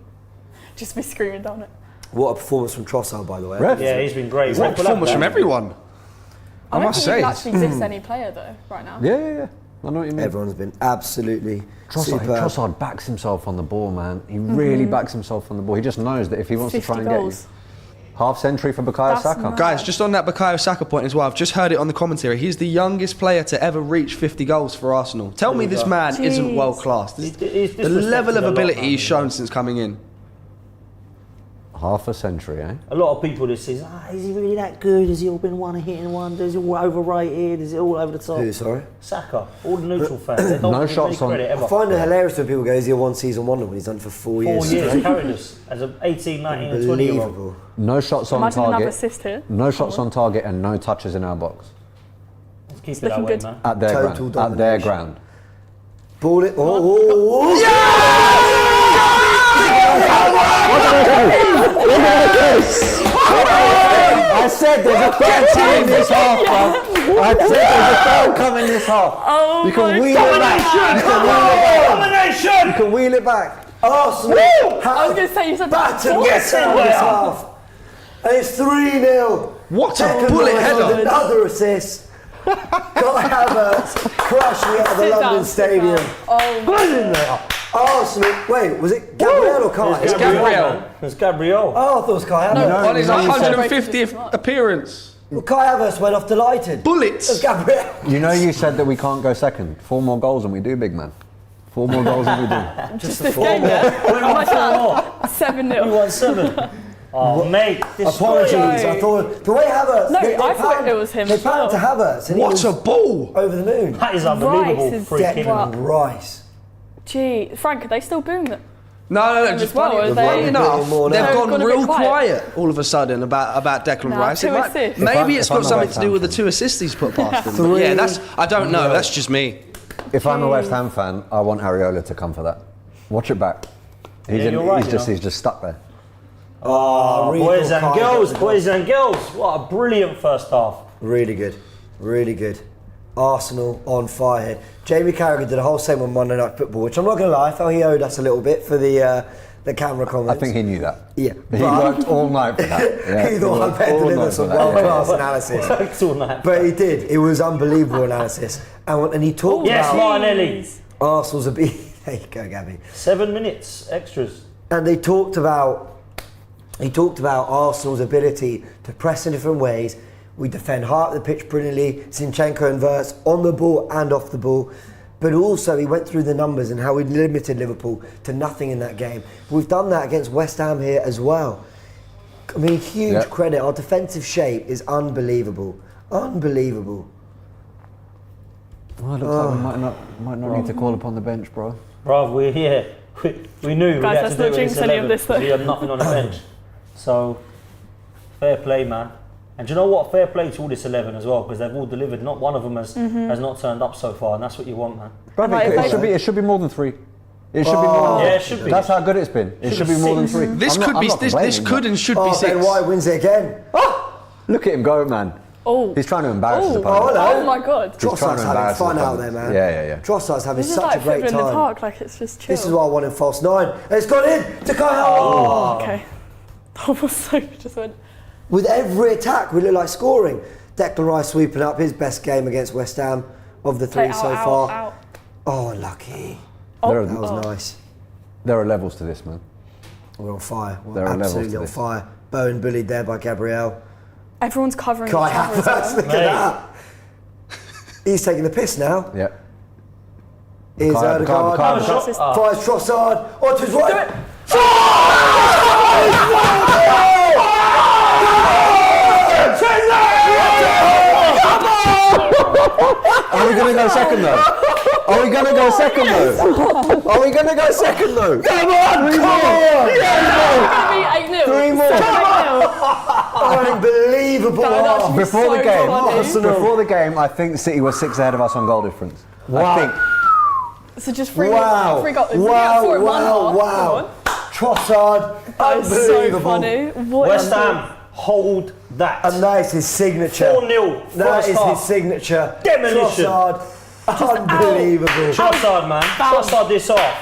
Just be screaming down it. What a performance from Trossard, by the way. Ref. Yeah, he's been great. What a Rip it up, performance from man. everyone. I don't must think you say. can actually diss any player though, right now. Yeah. I know what you mean. Everyone's been absolutely Trossard, superb. Trossard backs himself on the ball, man. He really backs himself on the ball. He just knows that if he wants to 50 try and goals. get you, half century for Bukayo That's Saka. mad. Guys, just on that Bukayo Saka point as well, I've just heard it on the commentary. He's the youngest player to ever reach 50 goals for Arsenal. Tell me this man isn't Jeez. world class. He's The disrespected level of a lot, ability man. he's shown since coming in. Half a century, eh? A lot of people just say, is he really that good? Has he all been one hitting wonders? Is he all overrated? Is it all over the top? Who, sorry? Saka, all the neutral fans. They don't No give him shots any on- credit I ever. find it hilarious when people go, is he a one season wonder when he's done it for 4 years? 4 years, straight? carried us as an 18, 19 and 20 year old. Unbelievable. No shots on Imagine another target. assist here. No shots on target and no touches in our box. Let's keep it looking that way, good. man. At their Total ground. At their domination. ground. Ball it. Oh. I said there's a third coming this half, bro. I said there's a third coming this half. Oh You can my wheel God. it back. Domination! You can wheel it back. Arsenal I was going to say you said that battered before. West Ham this half. And it's 3-0. What a Declan bullet Rice header. with another assist. Got Havertz crashing out of the Sit London down, sit Stadium. down. Oh my Arsenal. Wait, was it Gabriel or Kai? It's Gabriel. man. It's Gabriel. Oh, I thought it was Kai Havertz. On his no, you said- 150th appearance. Well, Kai Havertz went off delighted. It was Bullets. Gabriel. You know you said that we can't go second. 4 more goals than we do, big man. 4 more goals than we do. Just this game, yeah? We won 4 more. 7-0. We won 7. Oh, mate. This Apologies, No. I thought the way Havertz. No, they I thought panned- it was him They as well. panned to Havertz, and he What was a ball. over the moon. That is unbelievable. Rice is Free kick. Wow. Declan Rice. Gee, Frank, are they still booing it? No, as just well, funny, are funny they- enough, More they've now. gone Gone a real bit quiet. quiet all of a sudden about Declan Nah, Rice. 2 It might- assists. maybe it's If I'm got a something West to do Ham with the fan. 2 assists he's put past them. Yeah, that's, I don't know, that's just me. If I'm a West Ham fan, I want Areola to come for that. Watch it back. He's, Yeah, you're right, he's just stuck there. Oh, really Boys good and Kai girls, Havertz. boys and girls. What a brilliant first half. Really good, really good. Arsenal on fire here. Jamie Carragher did a whole segment on Monday Night Football, which I'm not going to lie, I felt he owed us a little bit for the camera comments. I think he knew that. Yeah, He but- worked all night for that. Yeah, he thought I worked better all deliver night some for that, yeah. world-class analysis. Worked all night. But he did. It was unbelievable analysis. And he talked Yes, about Martinelli. Arsenal's ability. There you go, Gabby. 7 minutes extras. And he talked about Arsenal's ability to press in different ways. We defend hard at the pitch brilliantly. Zinchenko and Wirtz on the ball and off the ball. But also he went through the numbers and how we limited Liverpool to nothing in that game. We've done that against West Ham here as well. I mean, huge Yep. credit. Our defensive shape is unbelievable. Unbelievable. Well, it looks like we might not need to call upon the bench, bro. Bro, we knew Guys, we had let's to do not it with jinx this any 11 of this, though. because we had nothing on the bench. So, fair play, man. And do you know what? Fair play to all this 11 as well, because they've all delivered. Not one of them has not turned up so far, and that's what you want, man. Bro, Right, it should be more than 3. It should be more. Yeah, it should be. That's how good it's been. It should be more than 3. This I'm could not- be I'm not this complaining, could but- and should be Ben 6. White wins it again. Look at him go, man. Oh. He's trying to embarrass his Oh, opponent. oh my god. He's trying Trossard's to having embarrass fun his out opponent. there, man. Yeah. Trossard's having This is such like a great football in the time. park, like it's just chill. This is why I wanted false 9. And it's gone in to Kai Havertz. Oh, okay. That was so just went. With every attack, we look like scoring. Declan Rice sweeping up his best game against West Ham of the 3 Play so out, far. out. Oh, unlucky. There That was are, nice. there are levels to this, man. We're on fire. We're There are levels absolutely to on this. fire. Bowen bullied there by Gabriel. Everyone's covering Kai each other as Havertz, well. look at that. He's taking the piss now. Yeah. Here's Bukayo, Odegaard. Bukayo, Bukayo. Fires Trossard. Onto his right. Are we going to go second though? Are we going to go second though? Are we going to go second though? Come on! Come on! It's gonna be 8-0. 3 more. Unbelievable. No, that's Oh, just Before the so game, funny. before the game, I think City was 6 ahead of us on goal difference. I think. So just three Wow. goals. Wow, Four at one wow, half. wow. Trossard, That is so unbelievable. funny. What West is it? Ham, hold that. And that is his signature. 4-0, That first is half. his signature. Demolition. Trossard, unbelievable. Trossard, man. Trossard this off.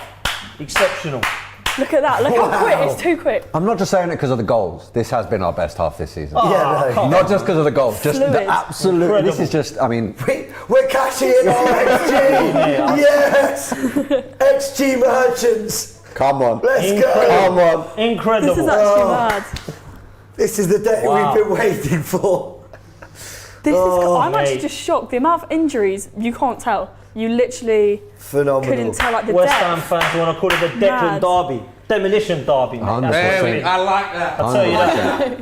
Exceptional. Look at that. Look how quick. It's too quick. I'm not just saying it because of the goals. This has been our best half this season. Yeah, no. Not just because of the goals. Just the Fluid. absolute. Incredible. This is just. I mean, We're cashing in our XG. Yes. XG merchants. come on. Let's go. Come on. Incredible. This is actually mad. This is the day Wow. we've been waiting for. This I'm mate. actually just shocked. The amount of injuries, you can't tell. You literally Phenomenal. couldn't tell like the West Ham depth. fans want to call it the Mad. Declan Derby. Demolition Derby, mate. That's There what we it is. I like that. I'll tell you that.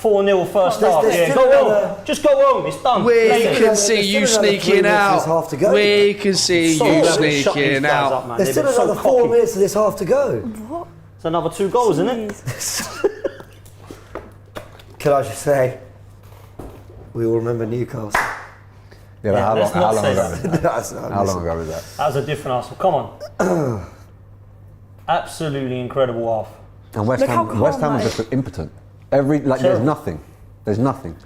4-0 first half. There's Yeah, still go another- home. Just go home. It's done. We Play it. can see There's you still another 3 sneaking minutes of this half out. to go. We can see So you glad we shut these sneaking guys out. up, man. There's They've still been so another 4 cocky. minutes of this half to go. It's another 2 goals, isn't it? Jeez. Can I just say, we all remember Newcastle. Yeah, but Yeah, let's how not long say ago? that. That's not, How listen. long ago was that? That was a different Arsenal. Come on. Absolutely incredible half. And West Look how Ham. West calm Ham was that just impotent. There's Terrible. nothing. There's nothing.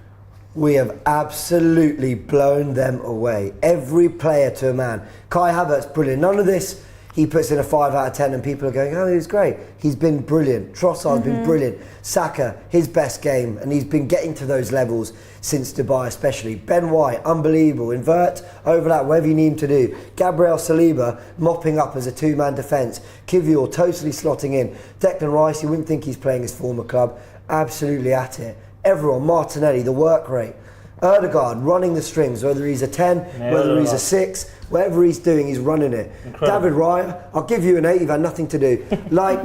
We have absolutely blown them away. Every player to a man. Kai Havertz, brilliant. None of this, he puts in a 5 out of 10 and people are going, oh, he's great. He's been brilliant. Trossard's been brilliant. Saka, his best game, and he's been getting to those levels since Dubai especially. Ben White, unbelievable. Invert, overlap, whatever you need him to do. Gabriel Saliba, mopping up as a 2-man defence. Kivior, totally slotting in. Declan Rice, you wouldn't think he's playing his former club. Absolutely at it. Everyone, Martinelli, the work rate. Odegaard running the strings, whether he's a 10, whether he's a 6, whatever he's doing, he's running it. Incredible. David Raya, I'll give you an 8, you've had nothing to do. Like,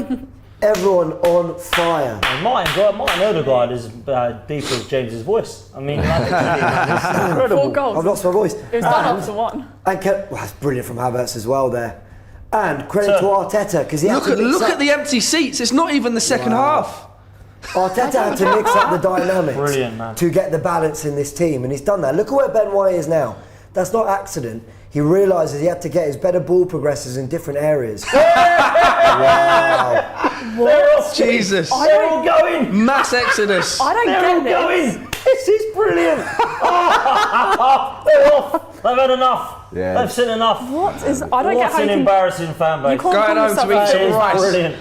everyone on fire. And Martin Odegaard is deep as James's voice. I mean, like, literally, man, it's 4 incredible. goals. I've lost my voice. It was done after 1. And well, that's brilliant from Havertz as well there. And credit to Arteta, because he had to mix Look up. at the empty seats. It's not even the second half. Arteta had to mix up the dynamics Brilliant, man. to get the balance in this team, and he's done that. Look at where Ben White is now. That's not accident. He realises he had to get his better ball progressors in different areas. Wow. Jesus. They're all going. Mass exodus. I don't They're all get this. going. This is brilliant. They're off. They've had enough. Yeah. They've seen enough. What is? I don't get What's how an you can. embarrassing fan base. You can't Going call home yourself to eat a- some That is rice. brilliant.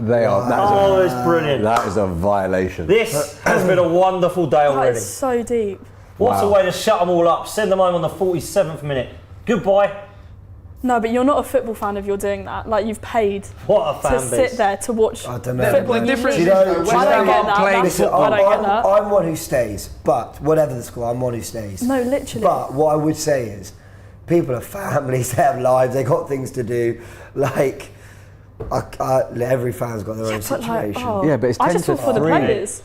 They are. Oh, it's brilliant. That is a violation. This has been a wonderful day That already. is so deep. What's Wow. a way to shut them all up? Send them home on the 47th minute. Goodbye. No, but you're not a football fan if you're doing that. Like you've paid What a to fan base. sit there to watch I don't know. football. The and you difference leave. is, You know, though, West I don't Ham get aren't that. playing That's- Listen, I don't get that. I'm one who stays, but whatever the score, I'm one who stays. No, literally. But what I would say is, people are families, they have lives, they got things to do. Like, every fan's got their own But like, situation. oh, Yeah, but it's I 10 just to feel for the 3. players.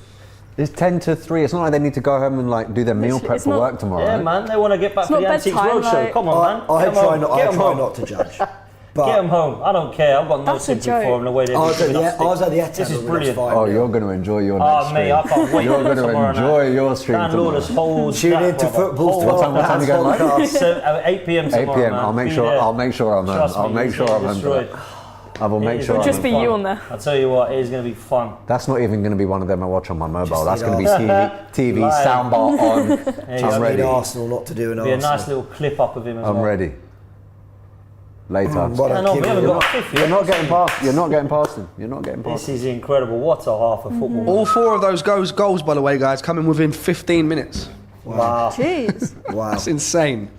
It's 10 to 3. It's not like they need to go home and like do their meal prep it's for not- work tomorrow. Yeah, man, they want to get back It's for the not Antiques bedtime, Roadshow. like- Come on, man. I Get 'em try home. not. Get I 'em try home. not to judge. Get But them home. I don't care. I've got no That's a sympathy for joke. them. The way they're I was at giving the us I was at the stick. Etihad. This is when we brilliant. lost Oh, 5-0. you're going to enjoy your next Oh, stream. mate, I can't wait. You're going to tomorrow night. enjoy your stream Dan tomorrow. Lawless holds Tune that, into brother. Football's Hold 12 what time you going live? podcast. So, 8 p.m. 8 tomorrow, p.m. man. I'll make Be sure. there. I'll make sure I'm home. Trust I'll me, make it's sure gonna I'm home. for destroy. that. I will make It sure. will I'm just home be for you that. on there. I'll tell you what, it is going to be fun. That's not even going to be one of them I watch on my mobile. Just That's going to be Arsenal. TV Live. soundbar on. you I'm go. Need ready. Arsenal not to do an Be a Arsenal. nice little clip up of him as well. I'm ready. Later. What Yeah, a no, kid we haven't we got are. a fifth You're yet. not getting past. You're not getting past him. You're not getting past This him. is incredible. What a half of football. man. All 4 of those goals, by the way, guys, coming within 15 minutes. Wow. Jeez. Wow. That's insane.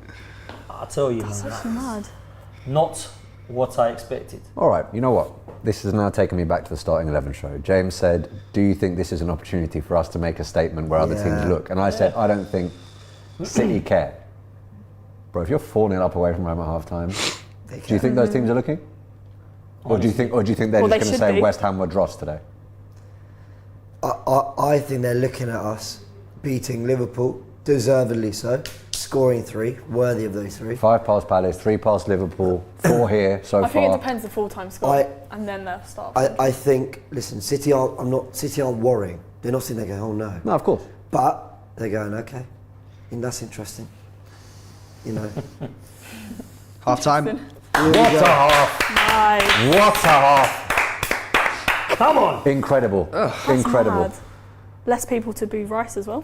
I tell you, man. That's mad. Not what I expected. All right. You know what? This has now taken me back to the starting 11 show. James said, "Do you think this is an opportunity for us to make a statement where other Yeah. teams look?" And I said, "I don't think City care." Bro, if you're 4-0 up away from home at half time, do you think those teams are looking? Or do you think they're Well, just they going to should say be. West Ham were dross today? I think they're looking at us beating Liverpool, deservedly so, scoring 3, worthy of those 3. 5 past Palace, 3 past Liverpool, 4 here so I think it far. depends the full-time score, and then they'll start. I think, listen, City aren't worrying. They're not sitting there going, oh no. No, of course. But they're going, okay, and that's interesting. You know. Half time. Here we What go. a half! Nice. What a half! Come on. Incredible. That's Incredible. mad. Less people to boo Rice as well.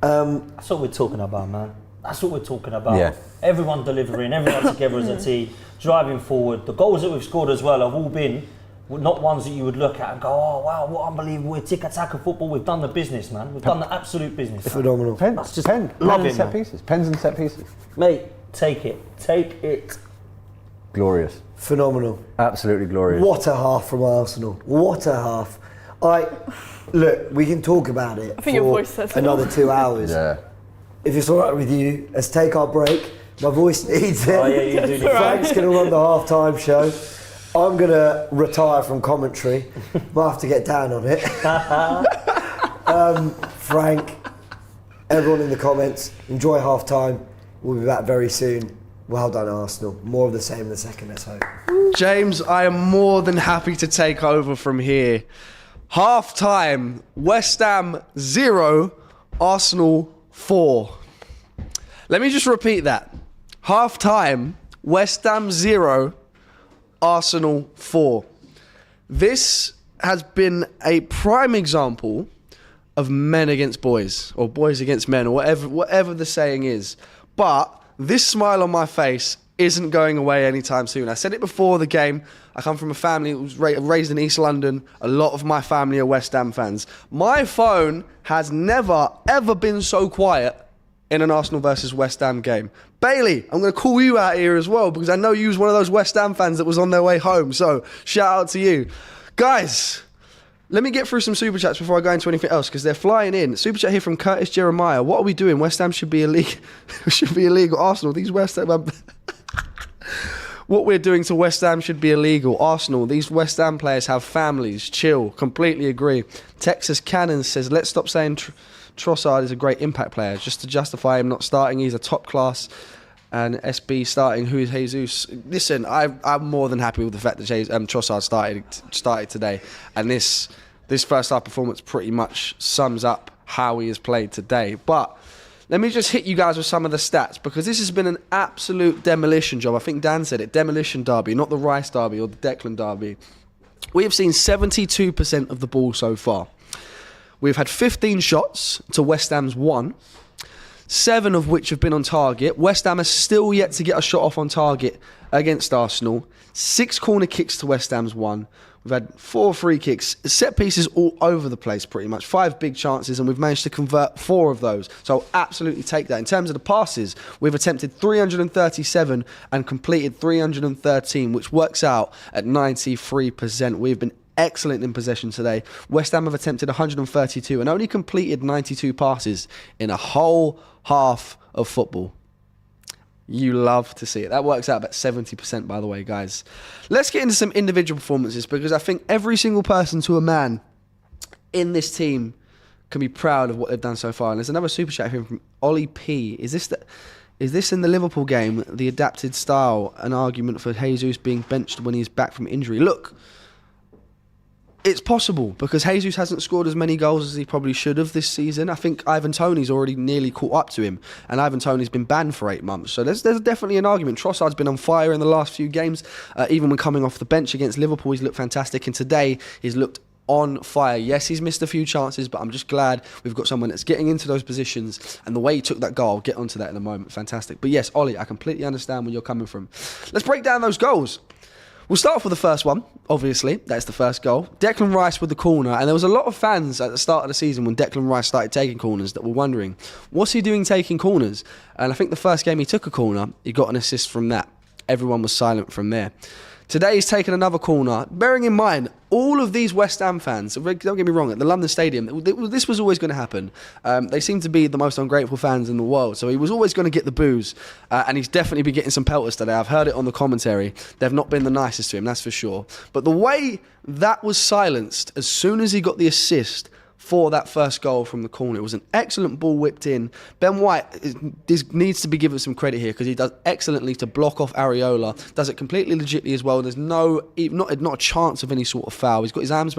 That's what we're talking about, man. That's what we're talking about. Yeah. Everyone delivering, everyone together as a team, driving forward. The goals that we've scored as well have all been not ones that you would look at and go, oh wow, what unbelievable. We're tick-a-tack football. We've done the business, man. We've done the absolute business. Phenomenal. That's just Pens love and it, set man. pieces. Pens and set pieces. Mate, take it. Take it. Glorious. Phenomenal. Absolutely glorious. What a half from Arsenal. What a half. Look, we can talk about it I think your for voice says it another all. 2 hours. Yeah. If it's all right with you, let's take our break. My voice needs it. Oh, yeah, you do need it. Frank's going to run the half-time show. I'm going to retire from commentary. Might have to get down on it. Frank, everyone in the comments, enjoy half-time. We'll be back very soon. Well done, Arsenal. More of the same in the second, let's hope. James, I am more than happy to take over from here. Half time, West Ham 0, Arsenal 4. Let me just repeat that. Half time, West Ham 0, Arsenal 4. This has been a prime example of men against boys, or boys against men, or whatever the saying is. But this smile on my face isn't going away anytime soon. I said it before the game. I come from a family that was raised in East London. A lot of my family are West Ham fans. My phone has never, ever been so quiet in an Arsenal versus West Ham game. Bailey, I'm going to call you out here as well because I know you was one of those West Ham fans that was on their way home. So shout out to you. Guys, let me get through some super chats before I go into anything else because they're flying in. Super chat here from Curtis Jeremiah. What are we doing? West Ham should be illegal. Should be illegal. Arsenal, these West Ham. What we're doing to West Ham should be illegal. Arsenal, these West Ham players have families. Chill. Completely agree. Texas Cannon says, let's stop saying Trossard is a great impact player. Just to justify him not starting, he's a top class. And SB starting, who is Jesus? Listen, I'm more than happy with the fact that Trossard started today. And this first half performance pretty much sums up how he has played today. But let me just hit you guys with some of the stats because this has been an absolute demolition job. I think Dan said it, demolition derby, not the Rice derby or the Declan derby. We have seen 72% of the ball so far. We've had 15 shots to West Ham's 1, 7 of which have been on target. West Ham has still yet to get a shot off on target against Arsenal. 6 corner kicks to West Ham's 1. We've had 4 free kicks, set pieces all over the place pretty much. 5 big chances and we've managed to convert 4 of those. So I'll absolutely take that. In terms of the passes, we've attempted 337 and completed 313, which works out at 93%. We've been excellent in possession today. West Ham have attempted 132 and only completed 92 passes in a whole half of football. You love to see it. That works out about 70%, by the way, guys. Let's get into some individual performances because I think every single person to a man in this team can be proud of what they've done so far. And there's another super chat here from Ollie P. Is this in the Liverpool game, the adapted style, an argument for Jesus being benched when he's back from injury? Look, it's possible because Jesus hasn't scored as many goals as he probably should have this season. I think Ivan Toney's already nearly caught up to him, and Ivan Toney's been banned for 8 months. So there's definitely an argument. Trossard's been on fire in the last few games. Even when coming off the bench against Liverpool, he's looked fantastic, and today he's looked on fire. Yes, he's missed a few chances, but I'm just glad we've got someone that's getting into those positions, and the way he took that goal, I'll get onto that in a moment, fantastic. But yes, Ollie, I completely understand where you're coming from. Let's break down those goals. We'll start off with the first one, obviously. That's the first goal. Declan Rice with the corner. And there was a lot of fans at the start of the season when Declan Rice started taking corners that were wondering, what's he doing taking corners? And I think the first game he took a corner, he got an assist from that. Everyone was silent from there. Today he's taken another corner. Bearing in mind, all of these West Ham fans, don't get me wrong, at the London Stadium, this was always going to happen. They seem to be the most ungrateful fans in the world, so he was always going to get the boos, and he's definitely been getting some pelters today. I've heard it on the commentary. They've not been the nicest to him, that's for sure. But the way that was silenced as soon as he got the assist for that first goal from the corner. It was an excellent ball whipped in. Ben White needs to be given some credit here because he does excellently to block off Areola. Does it completely legitly as well. There's not a chance of any sort of foul. He's got his arms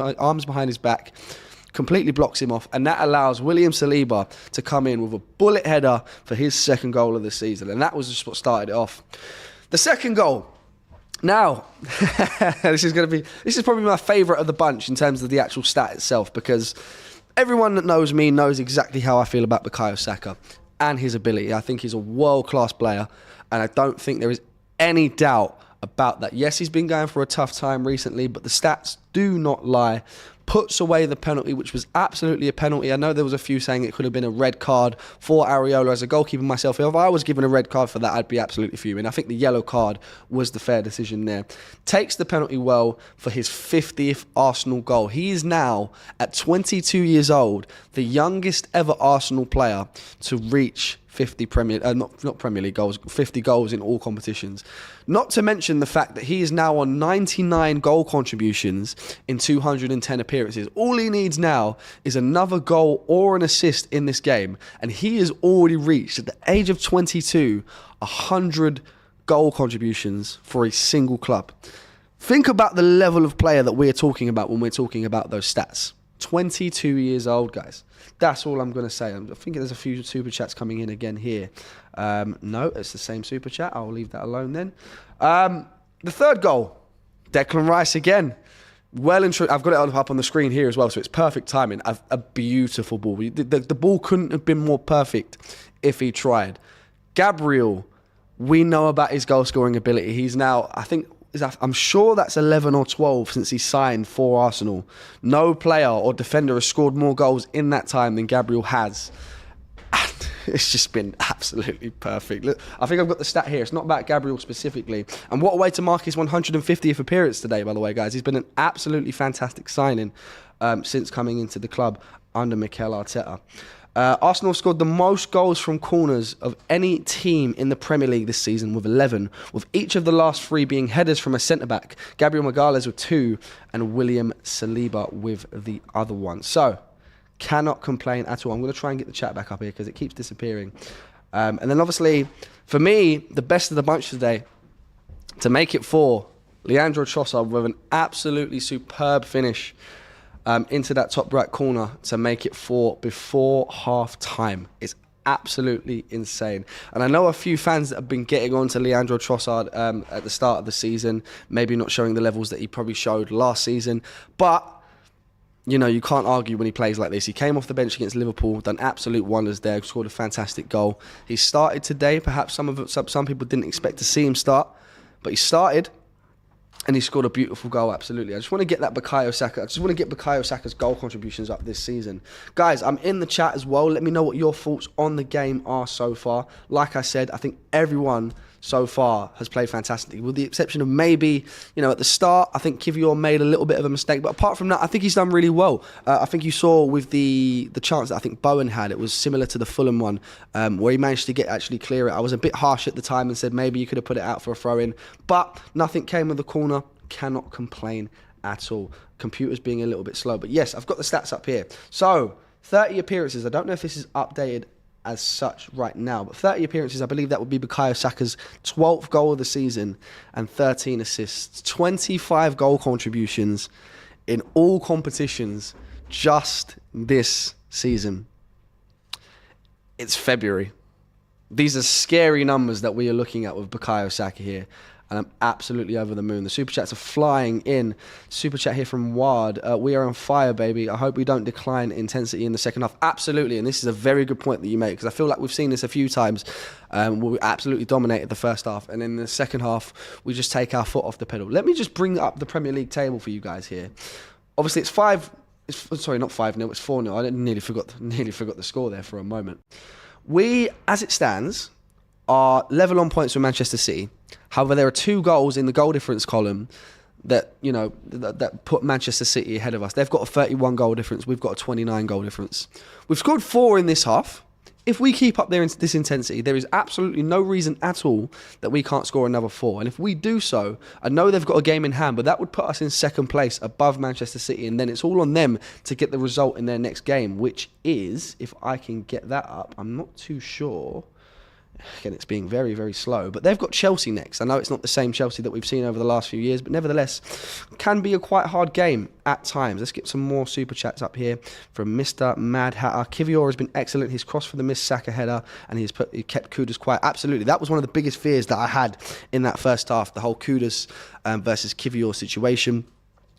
behind his back, completely blocks him off, and that allows William Saliba to come in with a bullet header for his second goal of the season. And that was just what started it off. The second goal. Now, this is probably my favourite of the bunch in terms of the actual stat itself, because everyone that knows me knows exactly how I feel about Bukayo Saka and his ability. I think he's a world-class player, and I don't think there is any doubt about that. Yes, he's been going for a tough time recently, but the stats do not lie. Puts away the penalty, which was absolutely a penalty. I know there was a few saying it could have been a red card for Areola. As a goalkeeper myself, if I was given a red card for that, I'd be absolutely fuming. I think the yellow card was the fair decision there. Takes the penalty well for his 50th Arsenal goal. He is now, at 22 years old, the youngest ever Arsenal player to reach 50 not Premier League goals, 50 goals in all competitions. Not to mention the fact that he is now on 99 goal contributions in 210 appearances. All he needs now is another goal or an assist in this game, and he has already reached, at the age of 22, 100 goal contributions for a single club. Think about the level of player that we're talking about when we're talking about those stats. 22 years old, guys. That's all I'm going to say. I'm thinking there's a few super chats coming in again here. No, it's the same super chat. I'll leave that alone then. The third goal, Declan Rice again. Well and true. I've got it up on the screen here as well, so it's perfect timing. A beautiful ball. The ball couldn't have been more perfect if he tried. Gabriel, we know about his goal scoring ability. He's now, I'm sure that's 11 or 12 since he signed for Arsenal. No player or defender has scored more goals in that time than Gabriel has. And it's just been absolutely perfect. Look, I think I've got the stat here. It's not about Gabriel specifically. And what a way to mark his 150th appearance today, by the way, guys. He's been an absolutely fantastic signing since coming into the club under Mikel Arteta. Arsenal scored the most goals from corners of any team in the Premier League this season with 11, with each of the last 3 being headers from a centre-back. Gabriel Magalhaes with 2 and William Saliba with the other one. So, cannot complain at all. I'm going to try and get the chat back up here because it keeps disappearing. And then obviously, for me, the best of the bunch today, to make it 4, Leandro Trossard with an absolutely superb finish into that top right corner to make it 4 before half time. It's absolutely insane. And I know a few fans that have been getting on to Leandro Trossard at the start of the season, maybe not showing the levels that he probably showed last season, but you know, you can't argue when he plays like this. He came off the bench against Liverpool, done absolute wonders there, scored a fantastic goal. He started today. Perhaps some people didn't expect to see him start, but he started. And he scored a beautiful goal, absolutely. I just want to get that Bukayo Saka. I just want to get Bukayo Saka's goal contributions up this season. Guys, I'm in the chat as well. Let me know what your thoughts on the game are so far. Like I said, I think everyone so far has played fantastically, with the exception of maybe, at the start, I think Kivior made a little bit of a mistake. But apart from that, I think he's done really well. I think you saw with the chance that I think Bowen had, it was similar to the Fulham one, where he managed to actually clear it. I was a bit harsh at the time and said maybe you could have put it out for a throw-in. But nothing came with the corner. Cannot complain at all. Computer's being a little bit slow. But yes, I've got the stats up here. So, 30 appearances. I don't know if this is updated as such right now, but 30 appearances, I believe that would be Bukayo Saka's 12th goal of the season and 13 assists. 25 goal contributions in all competitions just this season. It's February. These are scary numbers that we are looking at with Bukayo Saka here. And I'm absolutely over the moon. The super chats are flying in. Super chat here from Ward. We are on fire, baby. I hope we don't decline intensity in the second half. Absolutely. And this is a very good point that you make, because I feel like we've seen this a few times where we absolutely dominated the first half. And in the second half, we just take our foot off the pedal. Let me just bring up the Premier League table for you guys here. Obviously, it's 5... sorry, not 5-0. It's 4-0. I nearly forgot the score there for a moment. We, as it stands, are level on points with Manchester City. However, there are 2 goals in the goal difference column that, you know, that put Manchester City ahead of us. They've got a 31 goal difference. We've got a 29 goal difference. We've scored 4 in this half. If we keep up this intensity, there is absolutely no reason at all that we can't score another 4. And if we do so, I know they've got a game in hand, but that would put us in second place above Manchester City. And then it's all on them to get the result in their next game, which is, if I can get that up, I'm not too sure. Again, it's being very, very slow. But they've got Chelsea next. I know it's not the same Chelsea that we've seen over the last few years, but nevertheless, can be a quite hard game at times. Let's get some more super chats up here from Mr. Mad Hatter. Kivior has been excellent. He's crossed for the missed Saka header, and he kept Kudus quiet. Absolutely. That was one of the biggest fears that I had in that first half, the whole Kudus versus Kivior situation.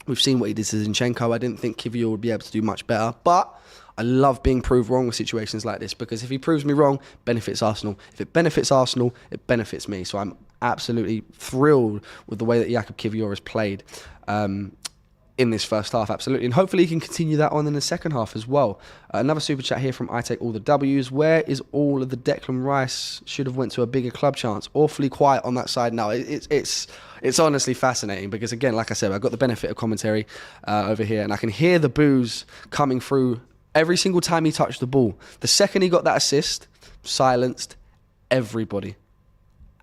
We've seen what he did to Zinchenko. I didn't think Kivior would be able to do much better, but I love being proved wrong with situations like this, because if he proves me wrong, benefits Arsenal. If it benefits Arsenal, it benefits me. So I'm absolutely thrilled with the way that Jakub Kivior has played in this first half, absolutely. And hopefully he can continue that on in the second half as well. Another super chat here from I Take All the W's. Where is all of the Declan Rice should have went to a bigger club chance? Awfully quiet on that side now. It's honestly fascinating, because again, like I said, I've got the benefit of commentary over here, and I can hear the boos coming through every single time he touched the ball. The second he got that assist, silenced everybody.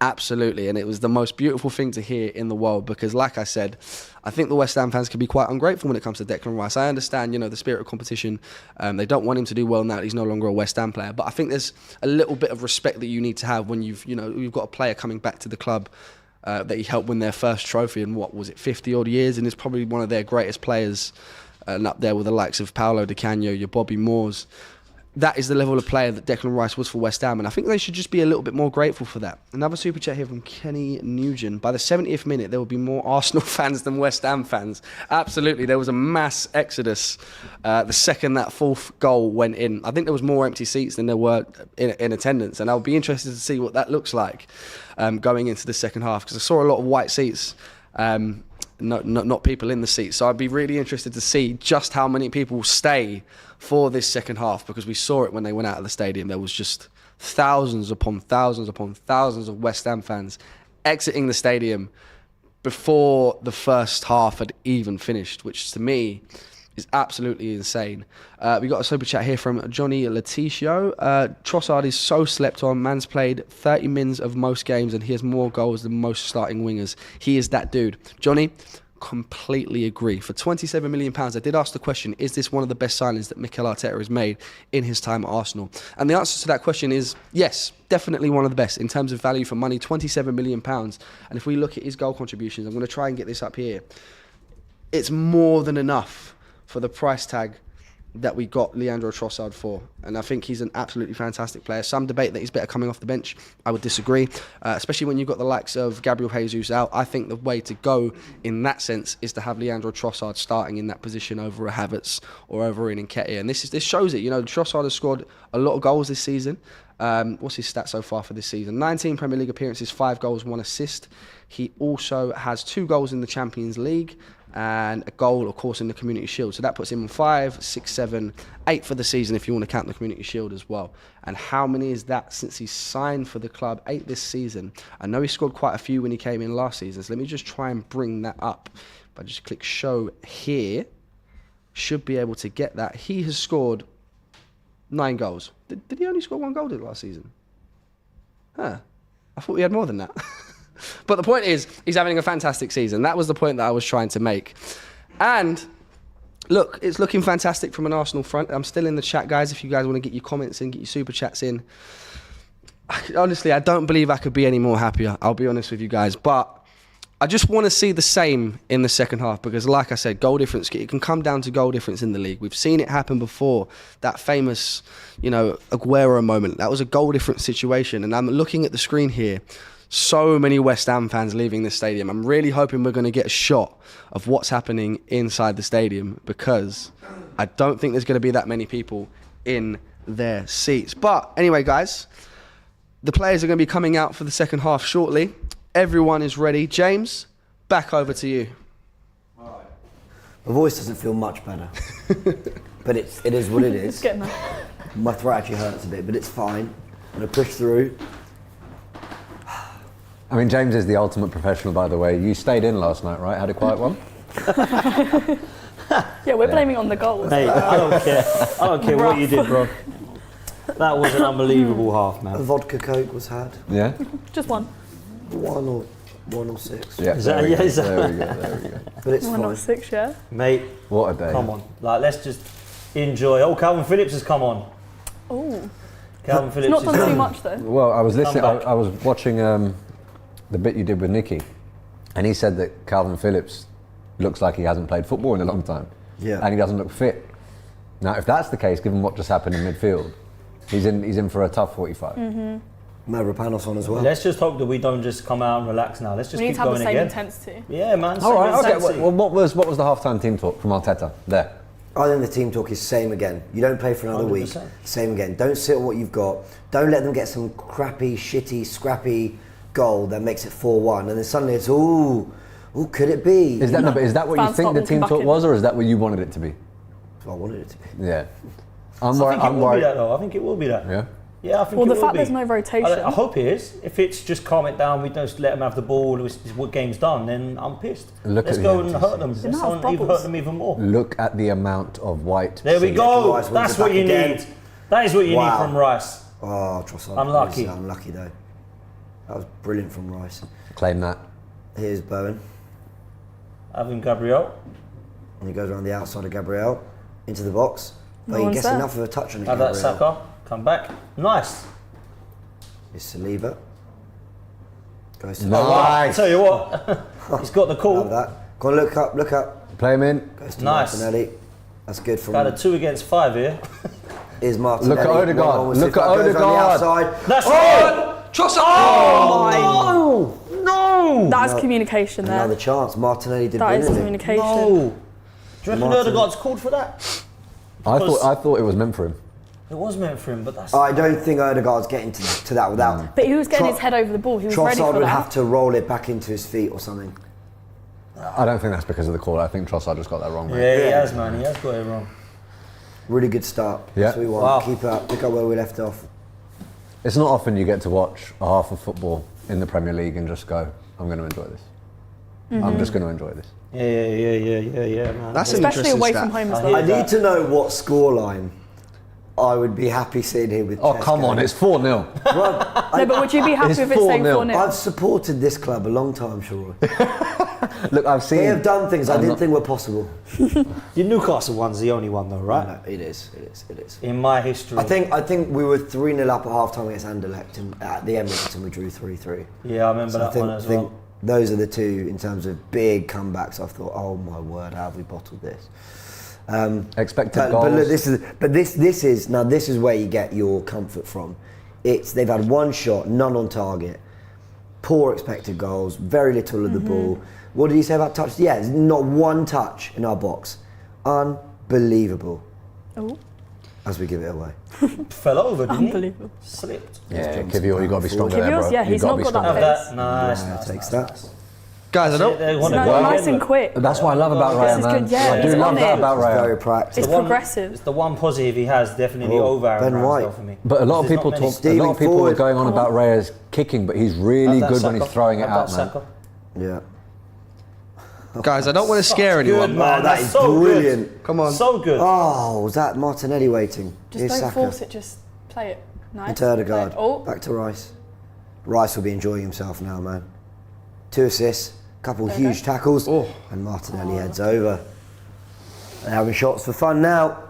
Absolutely. And it was the most beautiful thing to hear in the world, because like I said, I think the West Ham fans can be quite ungrateful when it comes to Declan Rice. I understand, you know, the spirit of competition. They don't want him to do well now that he's no longer a West Ham player. But I think there's a little bit of respect that you need to have when you've got a player coming back to the club that he helped win their first trophy in, 50 odd years, and is probably one of their greatest players. And up there with the likes of Paolo Di Canio, your Bobby Moores. That is the level of player that Declan Rice was for West Ham, and I think they should just be a little bit more grateful for that. Another super chat here from Kenny Nugent. By the 70th minute, there will be more Arsenal fans than West Ham fans. Absolutely, there was a mass exodus the second that 4th goal went in. I think there was more empty seats than there were in attendance, and I'll be interested to see what that looks like going into the second half, because I saw a lot of white seats. Not people in the seats. So I'd be really interested to see just how many people stay for this second half, because we saw it when they went out of the stadium. There was just thousands upon thousands upon thousands of West Ham fans exiting the stadium before the first half had even finished, which to me is absolutely insane. We got a super chat here from Johnny Leticio. Trossard is so slept on. Man's played 30 mins of most games, and he has more goals than most starting wingers. He is that dude. Johnny, completely agree. For £27 million, I did ask the question, is this one of the best signings that Mikel Arteta has made in his time at Arsenal? And the answer to that question is yes, definitely one of the best in terms of value for money, £27 million. And if we look at his goal contributions, I'm going to try and get this up here. It's more than enough for the price tag that we got Leandro Trossard for. And I think he's an absolutely fantastic player. Some debate that he's better coming off the bench. I would disagree, especially when you've got the likes of Gabriel Jesus out. I think the way to go in that sense is to have Leandro Trossard starting in that position over a Havertz or over an Nketiah. And this shows it. You know, Trossard has scored a lot of goals this season. What's his stats so far for this season? 19 Premier League appearances, 5 goals, 1 assist. He also has 2 goals in the Champions League and a goal, of course, in the Community Shield. So that puts him on 5, 6, 7, 8 for the season if you want to count the Community Shield as well. And how many is that since he signed for the club? 8 this season. I know he scored quite a few when he came in last season, so let me just try and bring that up. If I just click show here, should be able to get that. He has scored 9 goals. Did he only score 1 goal last season? I thought he had more than that. But the point is, he's having a fantastic season. That was the point that I was trying to make. And look, it's looking fantastic from an Arsenal front. I'm still in the chat, guys. If you guys want to get your comments in, get your super chats in. Honestly, I don't believe I could be any more happier. I'll be honest with you guys. But I just want to see the same in the second half because, like I said, goal difference, it can come down to goal difference in the league. We've seen it happen before. That famous, Aguero moment. That was a goal difference situation. And I'm looking at the screen here. So many West Ham fans leaving the stadium. I'm really hoping we're going to get a shot of what's happening inside the stadium because I don't think there's going to be that many people in their seats. But anyway, guys, the players are going to be coming out for the second half shortly. Everyone is ready. James, back over to you. My voice doesn't feel much better, but it is what it is. It's getting there. My throat actually hurts a bit, but it's fine. I'm going to push through. I mean, James is the ultimate professional, by the way. You stayed in last night, right? Had a quiet one? Yeah, we're blaming on the goals. Mate, I don't care. I don't care what you did, bro. That was an unbelievable half, A man. vodka Coke was had. Yeah? Just one. One or six. Yeah. Is that- there we yeah, go, is that- there we go. But it's One fine. or six, yeah. Mate, What a day. come on. Like, let's just enjoy. Oh, Calvin Phillips has come on. Oh, Calvin it's Phillips not done is too much though. Well, I was listening. back. I was watching the bit you did with Nicky, and he said that Calvin Phillips looks like he hasn't played football in a long time, Yeah. and he doesn't look fit. Now, if that's the case, given what just happened in midfield, he's in for a tough 45. Mavropanos on as well. Let's just hope that we don't just come out and relax now. Let's just We need keep to have going the same again. intensity. Yeah, man. All right. Okay. intensity. Well, what was the halftime team talk from Arteta there? I think the team talk is same again. You don't play for another week. 100%. Same again. Don't sit on what you've got. Don't let them get some crappy, shitty, scrappy goal that makes it 4-1, and then suddenly it's could it be? Is that no, but is that what you Fans think start the walking team back talk in. was, or is that what you wanted it to be? I wanted it to be. Yeah. I think it will be that, though. I think it will be that. Yeah. Yeah, I think Well, it the will fact be. there's no rotation. I hope it is. If it's just calm it down, we don't let them have the ball, what game's done, then I'm pissed. Look Let's at go the and hurt them. The Let's amount of go and even bubbles. hurt them even more. Look at the amount of white. There we seats. go. Rice wins That's it what back you again. need. That is what you Wow. need from Rice. Oh, Trossard. Unlucky. was unlucky though. That was brilliant from Rice. Claim that. Here's Bowen, Having Gabriel. and he goes around the outside of Gabriel into the box, but No he one's gets there. enough of a touch on it. Have that Gabriel. Saka. Come back. Nice. It's Saliba. Goes to Oh, wow. I Nice. tell you what. He's got the Love call. that. Go on, look up. Play him in. Goes to Nice. Martinelli. That's good from Got a 2 against 5 here. is Martinelli. Look at Odegaard. 1-1 with Look Saliba, at goes around the Odegaard. outside. That's Trossard! Oh, no! That is communication there. Another chance. Martinelli did That is brilliantly. communication. No. Do you reckon Martin. Odegaard's called for that? I Because- thought it was meant for him. It was meant for him, but that's... I don't think Odegaard's getting to that without. But he was getting Tro- his head over the ball. He was ready Trossard for would that. have to roll it back into his feet or something. I don't think that's because of the call. I think Trossard just got that wrong, mate. Yeah, he has, man. He has got it wrong. Really good start. Yeah. That's what we want. Wow. Keep it up. Pick up where we left off. It's not often you get to watch a half of football in the Premier League and just go, I'm going to enjoy this. I'm just going to enjoy this. Yeah, man. That's an Especially interesting away stat. from home as I well. I hear need to know what scoreline I would be happy sitting here with. Oh, chest come on, going. it's 4-0. Well, No, but would you be happy It's if it's saying 4-0. 4-0? I've supported this club a long time, Shura. Look, I've seen... They have done things I I'm didn't not- think were possible. The Newcastle one's the only one, though, right? No, it is. In my history. I think we were 3-0 up at half time against Anderlecht and at the Emirates and we drew 3-3. Yeah, I remember So I that think, one as well. those are the two in terms of big comebacks. I've thought, oh my word, how have we bottled this? Expected But look, goals. this is where you get your comfort from. They've had one shot, none on target, poor expected goals, very little of the ball. What did you say about touch? Yeah, there's not one touch in our box. Unbelievable. Oh, As we give it away. Fell over, didn't unbelievable. he? Slipped. Yeah, Kivior, you got to be stronger there, Kivior's- bro. yeah, You he's gotta not be got that stronger. Have pace. that. Nice. Raya nice, takes nice, that. nice. Guys, I don't... They want No, to go nice again, and look. quick. That's what I love about This Raya, is man. good, yeah, I he's do love on that it. about It's Raya. very proactive. It's The one- progressive. It's the one positive he has, definitely Oh, over Aaron Ben Ramsdale White. for me. But a lot of There's people not many- talk. A lot of people forward. are going on about Raya's kicking, but he's really Have that good when he's Saka. throwing it Have out, that man. Saka. Yeah. Guys, I don't want to scare Good, anyone. man. Oh, that That's is so brilliant. Good. Come on. So good. Oh, was that Martinelli waiting? Just Here's don't Saka. force it, just play it. Nice. Into Odegaard. Oh, Back to Rice. Rice will be enjoying himself now, man. 2 assists, couple There you huge tackles, Oh. and Martinelli heads over. They're having shots for fun now.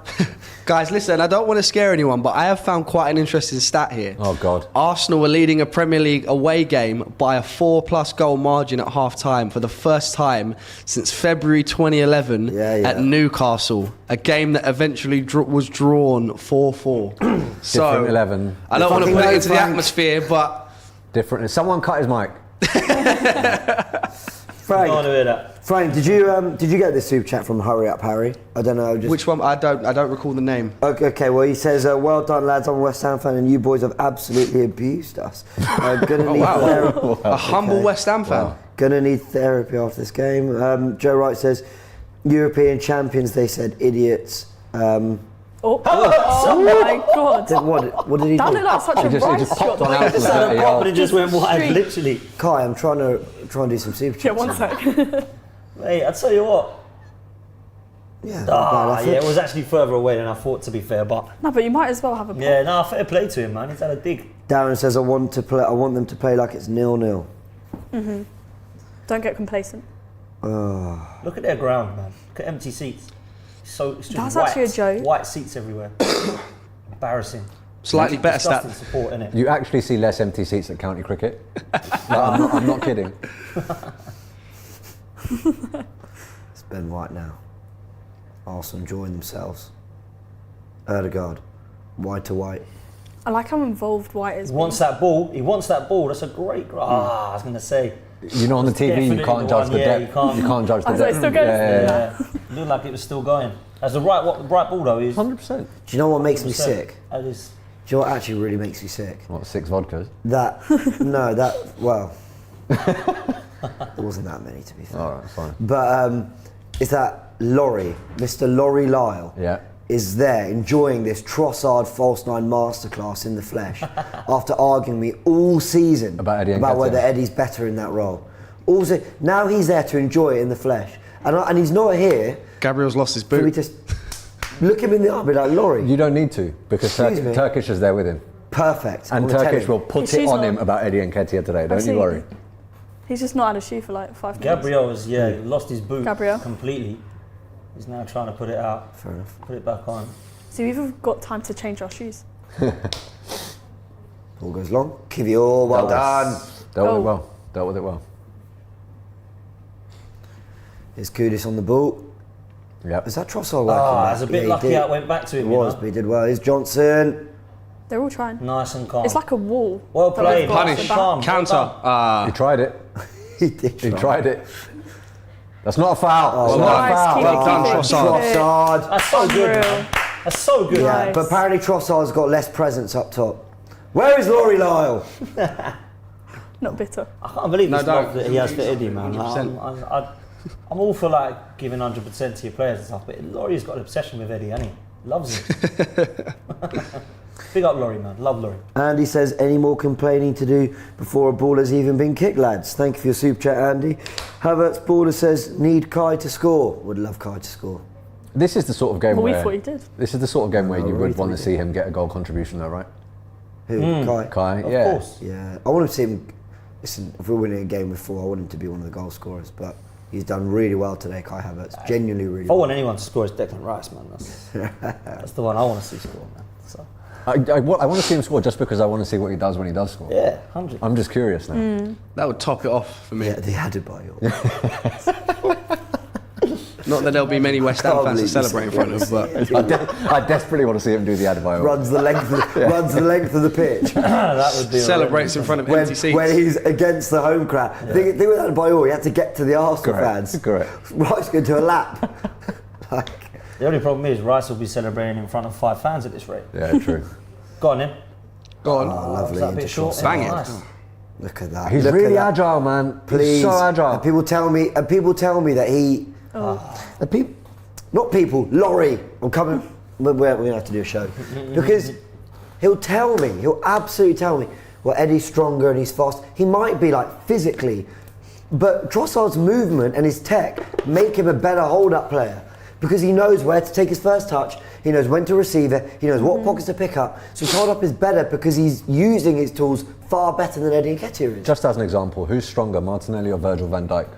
Guys, listen, I don't want to scare anyone, but I have found quite an interesting stat here. Oh, God. Arsenal were leading a Premier League away game by a 4+ goal margin at half-time for the first time since February 2011 at Newcastle, a game that eventually was drawn 4-4. So, Different 11. I don't want to put it into the atmosphere, but... Different. Someone cut his mic. Frank, did you get this super chat from Hurry Up Harry? I don't know. Which one? I don't recall the name. Okay, well he says, well done lads, I'm a West Ham fan and you boys have absolutely abused us. Gonna need therapy. A humble West Ham fan. Wow. Gonna need therapy after this game. Joe Wright says, European champions, they said idiots. Oh my God! What did he do? That looked like such a rice shot. It just had a pop and it just went wide, literally. Kai, I'm trying to do some super chats. Yeah, one sec. Mate, I tell you what. Yeah. It was actually further away than I thought, to be fair, but No, but you might as well have a pop. yeah, no, fair play to him, man. He's had a dig. Darren says, I want them to play like it's 0-0. Don't get complacent. Look at their ground, man. Look at empty seats. So it's just That's white, actually a joke. White seats everywhere. Embarrassing. Slightly better Disgusting stat. support, innit? You actually see less empty seats at county cricket. I'm not kidding. It's Ben White now. Arsenal enjoying themselves. Erdegaard, White to White. I like how involved White is. He wants that ball. That's a great goal. I was going to say. You know, on the TV, you can't judge the depth. You can't judge the So it depth. still goes. Yeah. Looked like it was still going. As the right ball though is 100%. Do you know what makes me sick? That is. Do you know what actually really makes me sick? What, 6 vodkas? There wasn't that many to be fair. All right, fine. But it's that Laurie, Mr. Laurie Lyle, is there enjoying this Trossard false nine masterclass in the flesh after arguing me all season about whether Eddie's better in that role. Also, now he's there to enjoy it in the flesh, and he's not here. Gabriel's lost his boot. Can we just look him in the eye and be like, Laurie? You don't need to, because Turkish is there with him. Perfect. And Turkish will put it on him about Eddie Nketiah today, don't you worry. He's just not had a shoe for like 5 minutes. Gabriel has lost his boot completely. He's now trying to put it out. Fair enough. Put it back on. So we've got time to change our shoes. Ball goes long. Kivior, well done. Dealt with it well. Here's Kudus on the ball. Yep. Is that Trossard working? It's a bit lucky how it went back to him. It was, but he did well. Here's Johnson. They're all trying. Nice and calm. It's like a wall. Well played. Punish. Calm. Counter. He tried it. He did. He tried it. That's not a foul. Oh, That's not a foul. Well done, Trossard. That's so good. Man. That's so good. Yeah, Nice. but apparently Trossard's got less presence up top. Where is Laurie Lyle? Not bitter. I can't believe this don't. love that he has for Eddie, man. 100%. I'm all for like giving 100% to your players and stuff, but Laurie's got an obsession with Eddie, hasn't he? Loves him. Big up Laurie, man. Love Laurie. Andy says, any more complaining to do before a ball has even been kicked, lads? Thank you for your super chat, Andy. Havertz Baller says, need Kai to score. Would love Kai to score. This is the sort of game We where... thought he did. This is the sort of game where you really would want to thought see him get a goal contribution though, right? Who? Kai? Kai, Of yeah. course. Yeah. I want to see him, listen, if we're winning a game with 4, I want him to be one of the goal scorers, but he's done really well today, Kai Havertz. Genuinely really If I well. want anyone to score, it's Declan Rice, man. That's the one I want to see score, man. So. I want to see him score just because I want to see what he does when he does score. Yeah, 100. I'm just curious now. That would top it off for me. Yeah, the Adebayor. Not that there'll be many West Ham fans to Can't celebrate in front of, but I desperately want to see him do the Adebayor. runs the length of the pitch. That would be celebrates in front of empty seats. when he's against the home crowd. Yeah. Think with Adebayor, he had to get to the Arsenal fans. Correct. Rice going to a lap. The only problem is Rice will be celebrating in front of 5 fans at this rate. Yeah, true. Go on, then. go on. Oh, Was lovely. that a bit into short? Trossard. Bang it. Nice. Look at that. He's Look at really that. agile, man. Please. He's so agile. And people tell me that he. Not people. Laurie. I'm coming. We're going to have to do a show because he'll absolutely tell me. Well, Eddie's stronger and he's fast. He might be like physically, but Trossard's movement and his tech make him a better hold-up player because he knows where to take his first touch. He knows when to receive it. He knows what pockets to pick up. So his hold-up is better because he's using his tools far better than Eddie Nketiah is. Just as an example, who's stronger, Martinelli or Virgil van Dijk?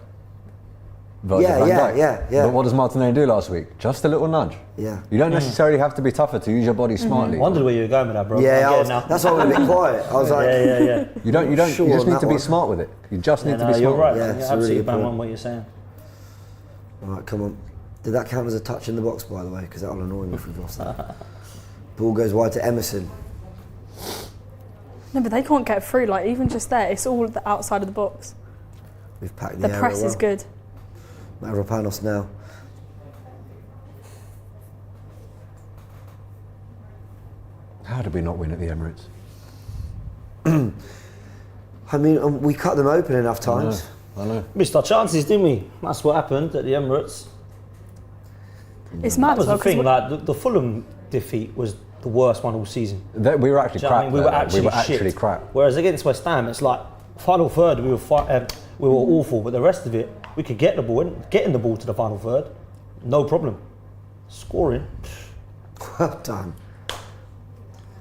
version of Van Dijk. Yeah. But what does Martinelli do last week? Just a little nudge. Yeah. You don't necessarily have to be tougher to use your body smartly. I wondered where you were going with that, bro. That's why I was a bit quiet. I was like, yeah. You don't. Sure You just on need that to be one. smart with it. You just need to be smart. You're right. Yeah, You're it's a absolutely really bang good on what you're saying. all right, come on. Did that count as a touch in the box, by the way? Because that'll annoy me if we've lost that. Ball goes wide to Emerson. No, but they can't get through. Like even just there, it's all the outside of the box. We've packed The the press is good. Mavropanos now. How did we not win at the Emirates? I mean, we cut them open enough times. I know. Missed our chances, didn't we? That's what happened at the Emirates. It's That mad was as well the thing. 'cause Like the Fulham defeat was the worst one all season. We were actually Do you know what I crap. mean? We were there. actually shit. crap. Whereas against West Ham, it's like final third we were awful, but the rest of it we could get the ball, getting the ball to the final third, no problem. Scoring, Well done.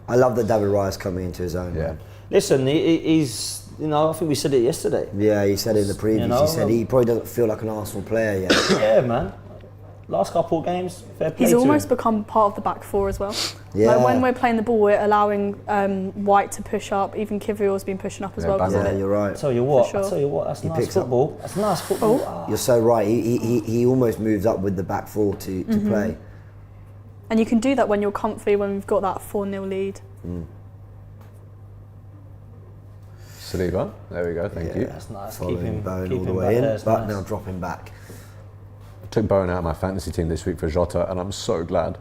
I love that David Raya's coming into his own. Yeah. Man. listen, he's I think we said it yesterday. Yeah, he said in the previews, You know, he said he probably doesn't feel like an Arsenal player yet. Yeah, man. Last couple of games, fair play he's to almost him. become part of the back four as well. Yeah. Like when we're playing the ball, we're allowing White to push up. Even Kivior's been pushing up as Yeah, well. bang because on of Yeah, it. you're right. Tell you what, For sure. I tell you what, that's He nice picks up. football. That's nice football. Ah. You're so right. He almost moves up with the back four to play. And you can do that when you're comfy, when we've got that 4-0 lead. Saliba. There we go. Thank you. That's nice. Following Bowen keep all the him way back in, there, it's but nice. now dropping back. I took Bowen out of my fantasy team this week for Jota, and I'm so glad.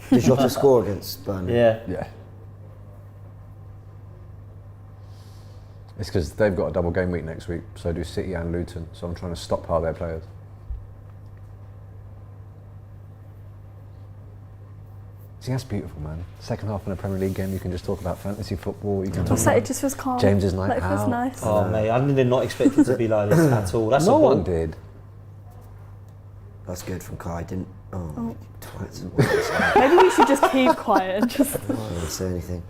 Did Jota score against Burnley? Yeah. Yeah. It's because they've got a double game week next week, so do City and Luton. So I'm trying to stockpile their players. See, that's beautiful, man. Second half in a Premier League game, you can just talk about fantasy football. You can talk What's that? about It just feels calm. James's night Like, it feels out. nice. Oh mate, I did not expect it to be like this at all. That's no a ball. one did. That's good from Kai. Didn't. Oh, twats. Maybe we should just keep quiet and just. I don't want to say anything.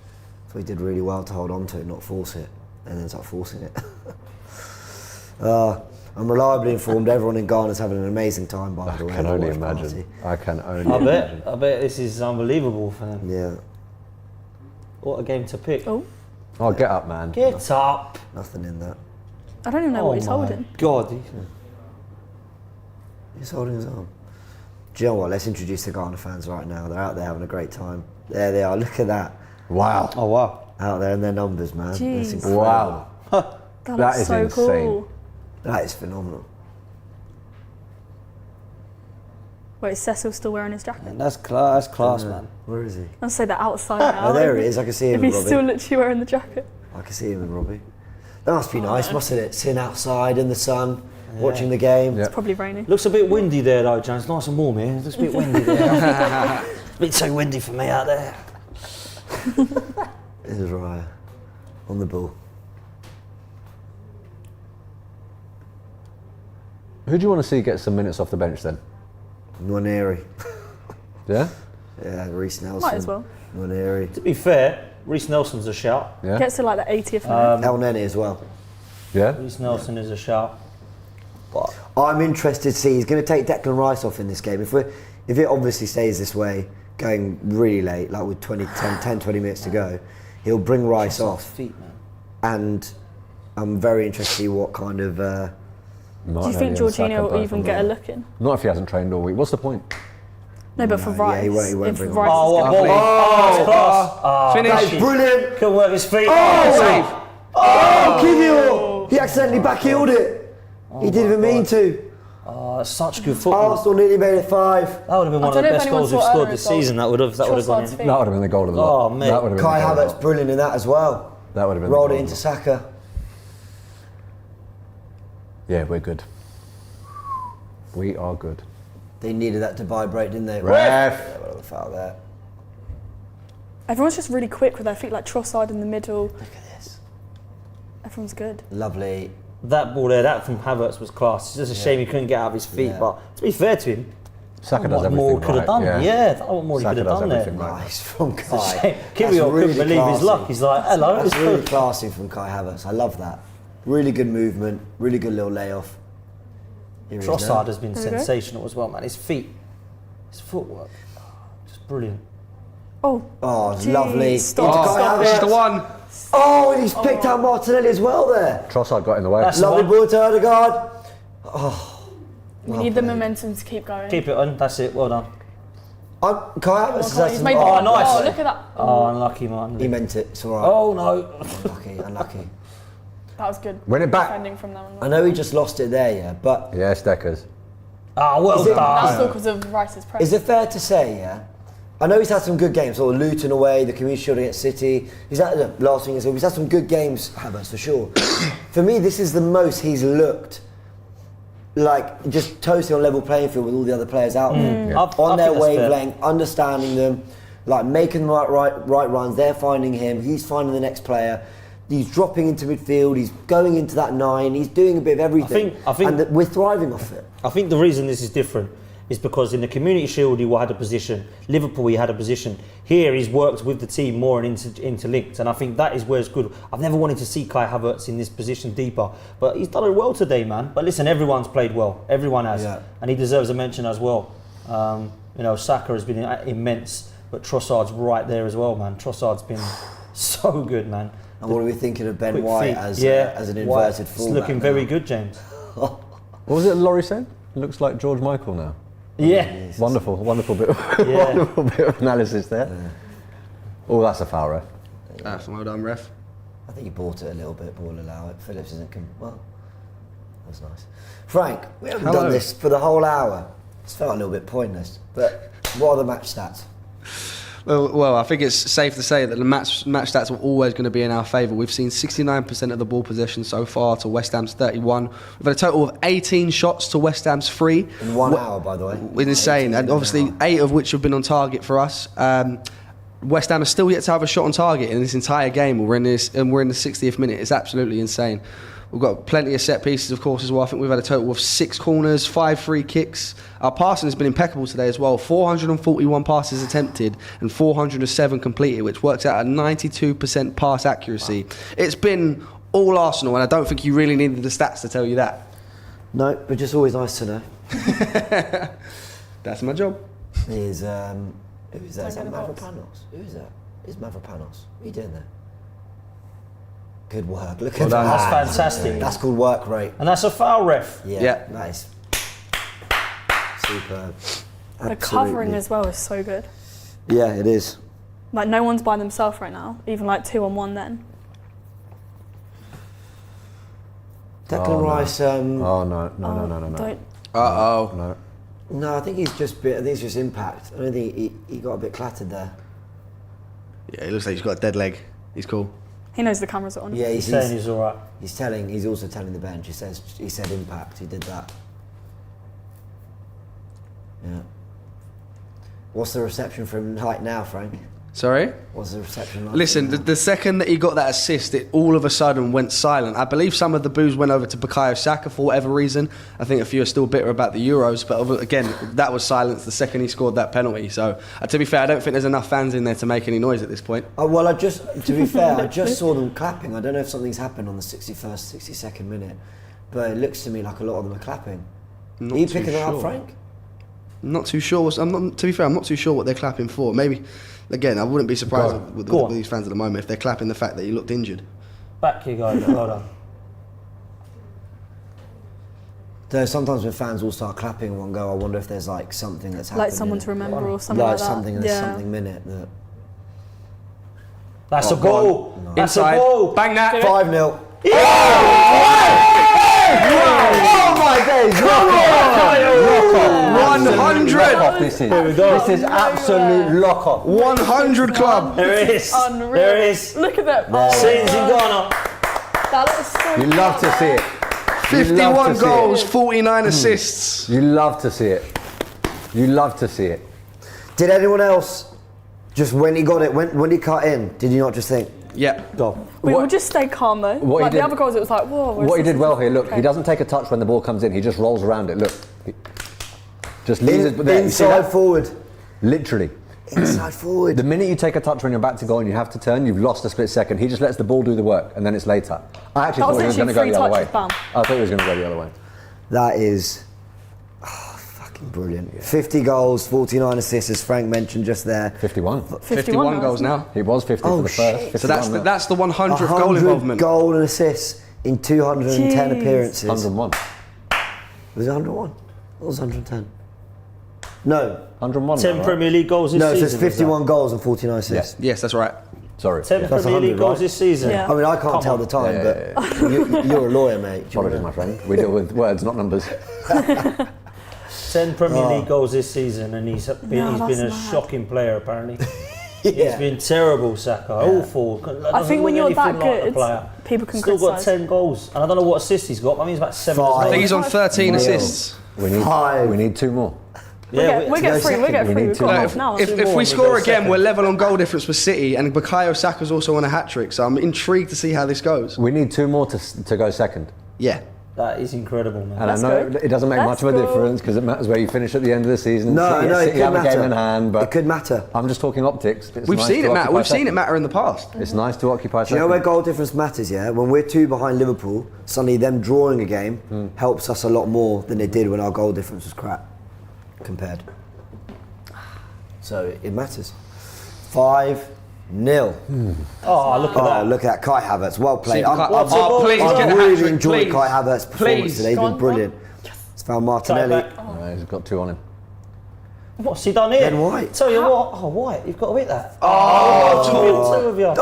So he did really well to hold on to it, not force it, and then start forcing it. I'm reliably informed everyone in Ghana's having an amazing time, by I the way. can at the only watch imagine. party. I can only I imagine. bet this is unbelievable for them. Yeah, What a game to pick. Oh, Oh, get up, man. Get up. nothing in that. I don't even know Oh what he's my holding. God. He's holding his arm. Do you know what? Let's introduce the Ghana fans right now. They're out there having a great time. There they are. Look at that. Wow. Oh wow. Out there in their numbers, man. Jeez. That's incredible. Wow. That That looks is so insane. cool. That is phenomenal. Wait, is Cecil still wearing his jacket? That's class, man. Where is he? I'll say that outside now. Oh, there he is. I can see If him, he's Robbie. still literally wearing the jacket. I can see him and Robbie. That must be nice, mustn't it? Sitting outside in the sun, watching the game. Yeah. Probably raining. Looks a bit windy there though, Jan. It's nice and warm here. It's a bit windy there. It's a bit too windy for me out there. This is Raya on the ball. Who do you want to see get some minutes off the bench then? Nwaneri. Yeah? Yeah, Reece Nelson. Might as well. Nwaneri. To be fair, Reece Nelson's a shout. Yeah? Gets to like the 80th minute. El Nene as well. Yeah? Reece Nelson is a shout. But I'm interested to see. He's going to take Declan Rice off in this game. If it obviously stays this way, going really late, like with 10, 20 minutes to go, he'll bring Rice off. feet, man. And I'm very interested to see what kind of... Do you think Jorginho will even get a look in? Not if he hasn't trained all week. What's the point? No, but for yeah, Rice. he won't if bring Rice on. is Oh, gonna what play. class. Finish. Brilliant! Can work his feet. Save. Oh, Kivior! He accidentally back-heeled it. He didn't even mean to. Oh, that's such good football. Arsenal nearly made it 5. That would have been one of don't the know if best anyone goals we've saw scored Aaron's this goal. season. That would have gone Trossard's in. feet. That would have been the goal of the lot. Oh, mate. That would have been Kai the goal of the Havertz lot. brilliant in that as well. That would have been Rolled the it goal into of the lot. Saka. Yeah, we're good. We are good. They needed that to vibrate, didn't they? Ref. Yeah, well, foul there. Everyone's just really quick with their feet, like Trossard in the middle. Look at this. Everyone's good. Lovely. That ball there, that from Havertz was class. It's just a shame he couldn't get out of his feet. Yeah. But to be fair to him, Saka does what everything more could have right, done? yeah. Yeah, that what more he Saka could have does done there. everything right. Nice from It's a Kai. shame. That's Kiwior really couldn't believe his classy. luck. He's like, hello, That's it's really good. classy from Kai Havertz. I love that. Really good movement. Really good little layoff. Here he is Trossard now. has been sensational as well, man. His feet, his footwork, just brilliant. Oh, Oh, it's geez, lovely. stop. Stop It's the one. Oh, and he's picked out Martinelli as well there. Trossard got in the way. That's Lovely the one. ball to Odegaard. We need the momentum to keep going. Keep it on. That's it. Well done. Kai Havertz has had He's some- made Oh, the nice. Oh, look at that. Oh, unlucky, man. He meant it. It's all right. Oh no. Unlucky. That was good. Win it back. Defending from them. I know he just lost it there, yeah, but Yeah, Steckers. Ah, well Is it- That's done. still because of Rice's press. is it fair to say, yeah? I know he's had some good games, sort of Luton away, the Community Shield against City. He's had last thing, he's had some good games, Havertz for sure. For me, this is the most he's looked like just totally on level playing field with all the other players out there, Yeah. I on their think that's fair. wavelength, understanding them, like making the right runs. They're finding him. He's finding the next player. He's dropping into midfield. He's going into that 9. He's doing a bit of everything. I think- and we're thriving off it. I think the reason this is different is because in the Community Shield he had a position, Liverpool he had a position. Here he's worked with the team more and interlinked, and I think that is where it's good. I've never wanted to see Kai Havertz in this position deeper, but he's done it well today, man. But listen, everyone's played well, everyone has, Yeah. and he deserves a mention as well. You know, Saka has been immense, but Trossard's right there as well, man. Trossard's been so good, man. And what are we thinking of Ben Quick White feet. as an White. inverted It's fullback? looking very good, James. What was it Laurie said? Looks like George Michael now. Yeah. Wonderful bit of, Yeah. wonderful bit of analysis there. Oh, that's a foul, ref. Well done, ref. I think he bought it a little bit, but we'll allow it. Phillips isn't. Well, that's nice. Frank, we haven't done this for the whole hour. It's felt a little bit pointless. But what are the match stats? Well, I think it's safe to say that the match stats are always going to be in our favour. We've seen 69% of the ball possession so far to West Ham's 31. We've had a total of 18 shots to West Ham's 3. In 1 hour, by the way. Insane, and obviously 8 of which have been on target for us. West Ham are still yet to have a shot on target in this entire game. We're in the 60th minute. It's absolutely insane. We've got plenty of set pieces, of course, as well. I think we've had a total of 6 corners, 5 free kicks. Our passing has been impeccable today as well. 441 passes attempted and 407 completed, which works out at 92% pass accuracy. Wow. It's been all Arsenal, and I don't think you really needed the stats to tell you that. No, but just always nice to know. That's my job. Who is that? Is that Mavropanos? Who is that? Who's Mavropanos? What are you doing there? Good work. Look at that. That's fantastic. That's called work rate. And that's a foul, ref. Yeah. Nice. Superb. The covering as well is so good. Yeah, it is. Like no one's by themselves right now, even like 2-on-1 then. Declan Rice. Oh no. Don't. Uh-oh. No, I think he's just it's just impact. I don't think he got a bit clattered there. Yeah, he looks like he's got a dead leg. He's cool. He knows the cameras are on. Yeah, He's saying he's all right. He's also telling the bench. He said impact. He did that. Yeah. What's the reception from like now, Frank? Sorry? What's the reception like? Listen, the second that he got that assist, it all of a sudden went silent. I believe some of the boos went over to Bukayo Saka for whatever reason. I think a few are still bitter about the Euros, but again, that was silence the second he scored that penalty. So, to be fair, I don't think there's enough fans in there to make any noise at this point. Well, to be fair, I just saw them clapping. I don't know if something's happened on the 61st, 62nd minute, but it looks to me like a lot of them are clapping. Are you picking it up, Frank? Not too sure. To be fair, I'm not too sure what they're clapping for. Maybe, again, I wouldn't be surprised with these fans at the moment if they're clapping the fact that he looked injured. Back you go. Well done. Though sometimes when fans all start clapping in one go, I wonder if there's like something that's happened. Like someone to remember or something like that. Something in a something minute that. That's a goal. No. That's Inside. a goal. Bang that. 5-0. Oh my days! Rock off! 100. Lock off, this is. This is absolute lock off. 100 club. There it is. Unreal. There it is. Look at that. Scenes in Ghana. That looks so You love to see it. 51 goals, 49 assists. You love to see it. You love to see it. Did anyone else just when he got it, when he cut in, did you not just think, Yeah. go? We will just stay calm though. What he Like the did- other goals, it was like, whoa. What he did well here, look, he doesn't take a touch when the ball comes in, he just rolls around it, look. He just leaves it there. You see Inside that? forward. Literally. Inside forward. The minute you take a touch when you're about to go and you have to turn, you've lost a split second. He just lets the ball do the work and then it's later. I actually That was thought he was going to go literally the other way. three touches, bam. I thought he was going to go the other way. That is Brilliant. 50 goals, 49 assists, as Frank mentioned just there. 51. 51 goals now. He was 50 for the first. So that's the 100th goal 100 involvement. goal and assists in 210 Jeez. appearances. 101. Was it 101? What was 110? No. 101. 10 right? Premier League goals this No, it season. says 51 goals and 49 assists. Yes, that's right. Sorry. 10 That's Premier 100, League goals right? this season. Yeah. I mean, I can't Come tell on. the time, Yeah, but you're a lawyer, mate. Do you Apologies, wanna- my friend. We deal with words, not numbers. 10 Premier League goals this season, and he's been a that's mad. shocking player apparently. Yeah. He's been terrible, Saka. Awful. I think when you're that good, player. people can Still got criticise. 10 goals, and I don't know what assists he's got. I mean, he's about 7 Five. as I well. think he's on 13 Nil. assists. We need, Five. we need 2 more. We get no free. We second. get We free. need We've to- got No, half an hour. If Two we more, score we go again, second. we're level on goal difference with City, and Bukayo Saka's also on a hat-trick, so I'm intrigued to see how this goes. We need 2 more to go second. Yeah. That is incredible, man. And Let's I know go. it doesn't make Let's much of a go. difference because it matters where you finish at the end of the season. No, City, no, it City could have a matter. game in hand, but It could matter. I'm just talking optics. It's We've nice seen to it matter. occupy We've seen it second. matter in the past. It's nice to occupy Do you know second. where goal difference matters, yeah? When we're 2 behind Liverpool, suddenly them drawing a game helps us a lot more than it did when our goal difference was crap compared. So it matters. 5-0. Oh, look at Oh, that. look at that. Kai Havertz, well played. See, I've please get a really hat-trick, enjoyed please. Kai Havertz's performance Please. today. He's Go been on, brilliant. It's found Martinelli. Back. He's got 2 on him. What's he done here? Ben White. Tell you what. Oh, White, you've got to hit that. Oh, two of you.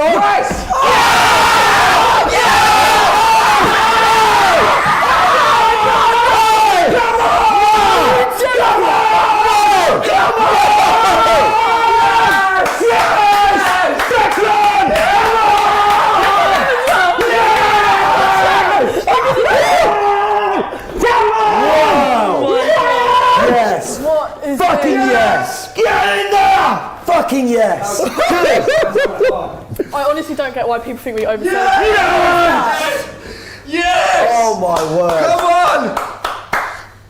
Yes! What is Fucking this? yes! Get in there! Fucking yes! I honestly don't get why people think we oversell. Yes! Oh my word! Come on!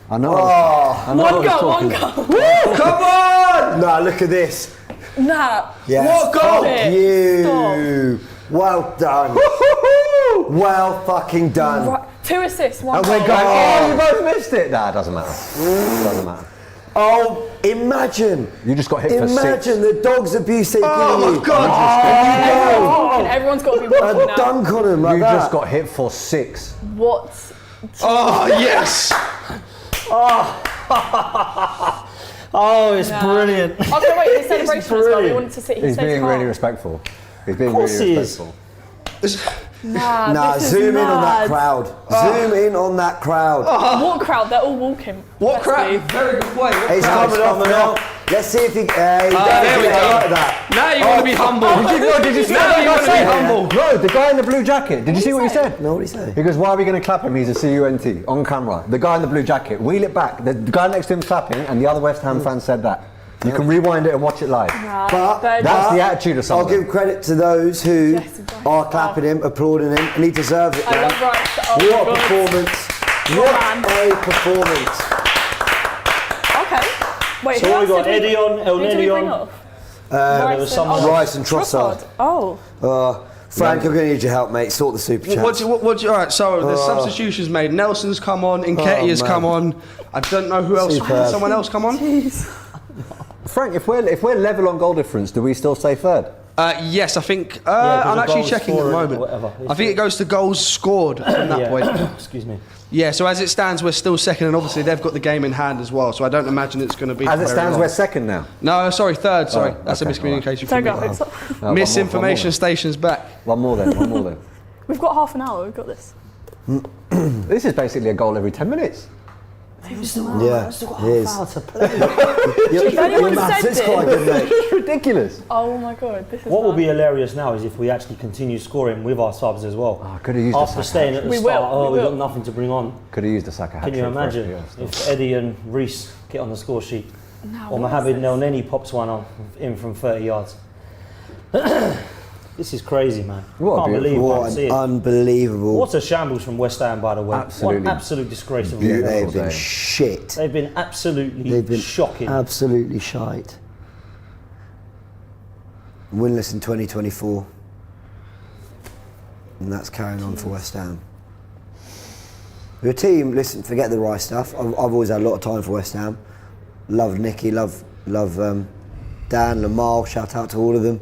I know. Oh, I know I One was goal, one talking- goal. Come on! no, look at this. Nah. Yes. What goal? You! Well done. Well fucking done. Right. 2 assists, 1 And goal. we're going, Oh, you both missed it. Nah, it doesn't matter. Doesn't matter. Oh, imagine. You just got hit for 6. Imagine the dog's abuse they've Oh given my you. God! Everyone's got to be A walking now. dunk on him like You that. just got hit for 6. What? Oh, yes! Oh, it's brilliant. Okay, wait, his celebration as well. We brilliant. wanted to see. He's being really respectful. He's being course really he is. respectful. Nah, Nah, this is zoom in on that mad. crowd. Zoom in on that crowd. What crowd? They're all walking. What Let's crowd? see. Very good play. What He's crowd? coming off now. Let's see if he. there we I go. like that. Now you want to be humble. Did you see Now what you I want to be said? humble. No, the guy in the blue jacket. Did you see what he said? No, what did he say? He goes, why are we going to clap him? He's a CUNT on camera. The guy in the blue jacket. Wheel it back. The guy next to him clapping, and the other West Ham fan said that. You can rewind it and watch it live. Nah, But That's the attitude of I'll someone. give credit to those who Yes, he does. are clapping him, applauding him, and he deserves it, I man. love Rice. Oh What a my God. performance! man. What a performance! Okay. Wait, So who what we else got? did Eddie on, El Who did we Neri bring on. off? There was someone. Rice and Trossard. Oh. Frank, I'm going to need your help, mate. Sort the super chat. All right, so there's substitutions made. Nelson's come on, Nketiah's man. come on. I don't know who else. Superb. Someone else come on? Frank, if we're level on goal difference, do we still stay third? Yes, I think. 'cause I'm the actually goals checking at the scored or moment. whatever. I think it goes to goals scored from that point. Excuse me. Yeah, so as it stands, we're still second, and obviously they've got the game in hand as well. So I don't imagine it's going to be. As it very stands, long. we're second now. No, sorry, third. Sorry, Oh, that's okay, a miscommunication. So from me. go. It's- One Misinformation more station's back. then. One more then. We've got half an hour. We've got this. This is basically a goal every 10 minutes. Yeah, it is. If anyone said It's quite this, good, mate. It's ridiculous. oh my god, this is. What will mad. be hilarious now is if we actually continue scoring with our subs as well. Oh, could have used After a staying at the We start, will, we we've got will. nothing to bring on. Could have used a Saka Can you imagine if Eddie and Reece get on the score sheet? Nah, Or what is Mohamed this? Nelneny pops one on in from 30 yards. This is crazy, man. What a Can't believe What I an see it. unbelievable. What a shambles from West Ham, by the way. Absolutely. What an absolute disgrace of a Beautiful. game. They've been day. shit. They've been absolutely They've been shocking. absolutely shite. Winless in 2024. And that's carrying on for West Ham. We're a team, listen, forget the Rice stuff. I've always had a lot of time for West Ham. Love Nicky, love Dan, Lamal, shout out to all of them.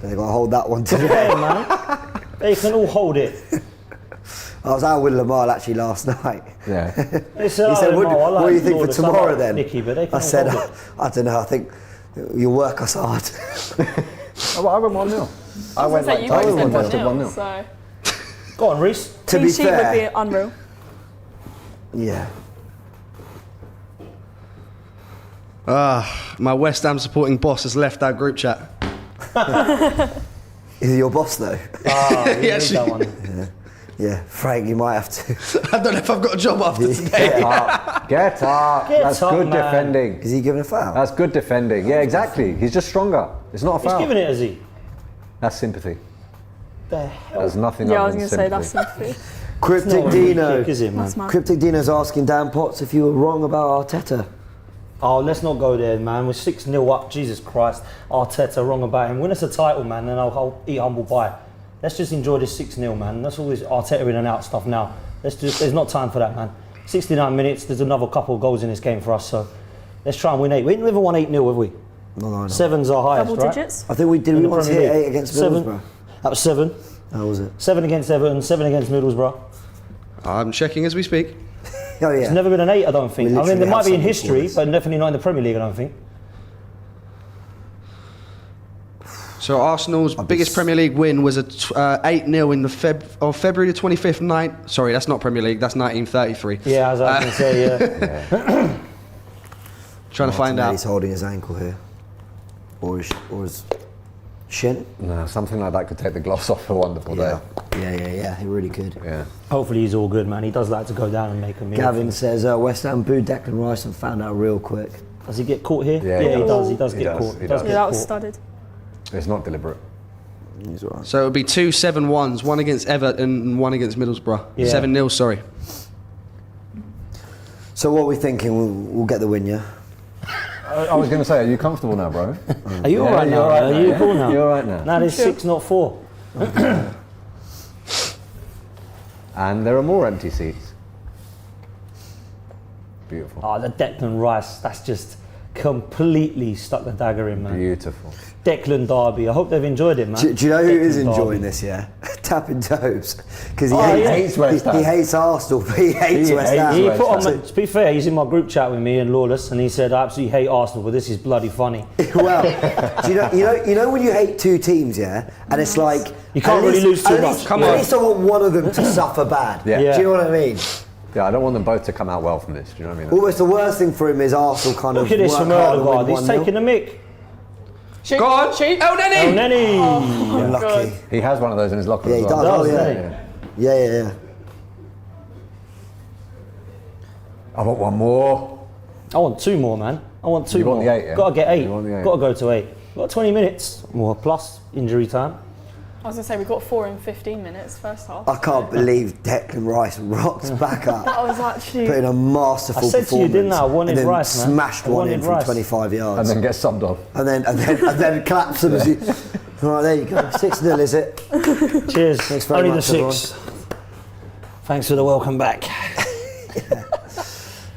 They've got to hold that one today. Hey, man. They can all hold it. I was out with Lamal actually last night. Yeah. He said, He said, what do you think for Lawless, I tomorrow like then? Nicky, but they can I all said, hold it. I don't know, I think you'll work us hard. Oh, I went 1-0. I went So like you both Tyler said went 1-0, 1-0. so Go on, Reese. To be clean sheet would fair, be unreal. yeah. My West Ham supporting boss has left our group chat. Is he your boss though? Ah, we Yeah, need she- that one. Yeah, Frank, you might have to. I don't know if I've got a job after today. Get up. Get up. Get That's up, good man. defending. Is he giving a foul? That's good defending. Yeah, exactly. He's just stronger. It's not a He's foul. giving it as he. That's sympathy. The hell? There's nothing Yeah, I other was than going to say sympathy. that's something. Cryptic Not a free Dino. kick, is it, man? That's mad. Cryptic Dino's asking Dan Potts if you were wrong about Arteta. Oh, let's not go there, man. We're 6-0 up. Jesus Christ. Arteta, wrong about him. Win us a title, man, and I'll eat humble pie. Let's just enjoy this 6-0, man. That's all this Arteta in and out stuff now. There's not time for that, man. 69 minutes, there's another couple of goals in this game for us, so let's try and win 8. We never won 8-0, have we? No. 7's our highest, Double right? digits. I think we did. In We the once Premier hit League. 8 against 7. Middlesbrough. That was 7. How was it? 7 against Everton, 7 against Middlesbrough. I'm checking as we speak. Oh yeah. It's never been an 8, I don't think. We I mean, there literally might have be in something history, for this. but definitely not in the Premier League, I don't think. So Arsenal's biggest Premier League win was a 8-0 in the February the 25th night. Sorry, that's not Premier League. That's 1933. Yeah, as I was going to say, yeah. Trying to find He's out. holding his ankle here, or his shin. No, something like that could take the gloss off a wonderful Yeah. day. Yeah. He really could. Yeah. Hopefully he's all good, man. He does like to go down and make a meal. Gavin says West Ham booed Declan Rice and found out real quick. Does he get caught here? Yeah, he he does. does. He does He get does. caught. He He does. does Yeah, get that was caught. studded. It's not deliberate. He's alright. So it would be 2 7-1s, one against Everton and one against Middlesbrough. Yeah. 7-0, sorry. So what are we thinking? We'll get the win, yeah. I was going to say, are you comfortable now, bro? Are you all right you're now? all right Are now, you yeah? cool now? You're all right now. Now there's Sure. 6, not 4. And there are more empty seats. Beautiful. Oh, the Declan Rice, that's just completely stuck the dagger in, man. Beautiful. Declan Derby. I hope they've enjoyed it, man. Do you know who is Declan enjoying Derby. this? Yeah, tapping toes because he Oh, hates, yeah. hates West Ham. He hates Arsenal, but he hates He West hates Ham. He West put on, Ham. to be fair, he's in my group chat with me and Lawless, and he said, I absolutely hate Arsenal, but this is bloody funny. Well, do you know when you hate two teams, yeah, and it's like You can't at really lose too at much. least- Come at on. least I want one of them to suffer bad. Yeah. Yeah. Do you know what I mean? Yeah, I don't want them both to come out well from this. Do you know what I mean? Almost the worst thing for him is Arsenal kind of Look at this work from hard and Erdegaard. win He's 1-0. taking the mick. Shoot, Go on. shoot. El Neni! El Neni. Unlucky. He has one of those in his locker Yeah, as he well. does. Oh, Does, yeah. doesn't Yeah. I want one more. I want 2 more, man. I want 2 You more. want the 8, yeah? Gotta get 8. You want the 8. Gotta go to 8. Got 20 minutes more plus injury time. I was going to say, we got 4 in 15 minutes, first half. I can't believe Declan Rice rocked back up, That was actually... put in a masterful I said to you, performance, didn't I? I wanted and then Rice, man. smashed I one wanted in from Rice. 25 yards, And then get subbed off. and then claps him as you. Right, there you go. 6-0, is it? Cheers. Thanks very Only much, the 6. Thanks for the welcome back.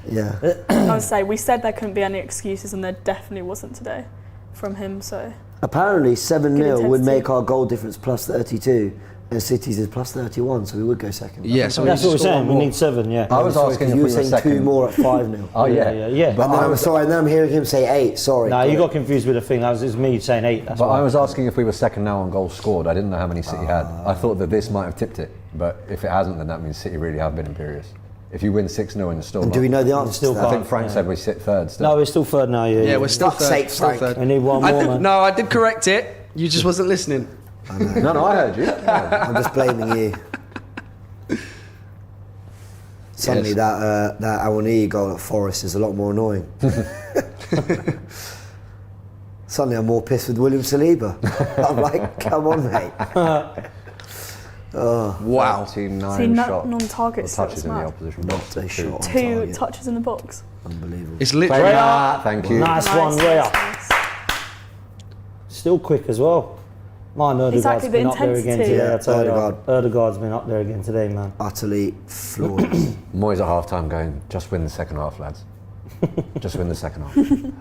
Yeah. I would say, we said there couldn't be any excuses, and there definitely wasn't today from him, so... Apparently, 7-0 would intensity. make our goal difference plus 32, and City's is plus 31, so we would go second. Yeah, so That's what we're score saying. We more. need 7, yeah. I was Sorry, asking 'cause if you we were were saying second. 2 more at 5-0. Oh, yeah. Yeah. And then I'm hearing him say 8. Sorry. No, you got confused with the thing. It was me saying 8. That's But why. I was asking if we were second now on goals scored. I didn't know how many City had. I thought that this might have tipped it. But if it hasn't, then that means City really have been imperious. If you win 6-0 and you're still And do we know the answer still to I that? think Frank said we sit third still. No, we're still 3rd now, yeah. yeah, we're still Fuck's third. sake, Still Frank. third. We need one I more, did, man. no, I did correct it. You just wasn't listening. No, I heard you. I'm just blaming you. Suddenly that Awoniyi goal at Forest is a lot more annoying. Suddenly I'm more pissed with William Saliba. I'm like, come on, mate. Wow. 39 See, shots. non-target still, touches it's in the mad. opposition Not box. a shot on 2 target. touches in the box. Unbelievable. It's literally. Raya, thank you. Nice one, Raya. nice. Still quick as well. Man, Erdegaard's Exactly, the been up there again intensity. today. Yeah, I tell you, Erdegaard. Erdegaard's been up there again today, man. Utterly flawless. Moyes at half time going, just win the second half, lads. Just win the second half.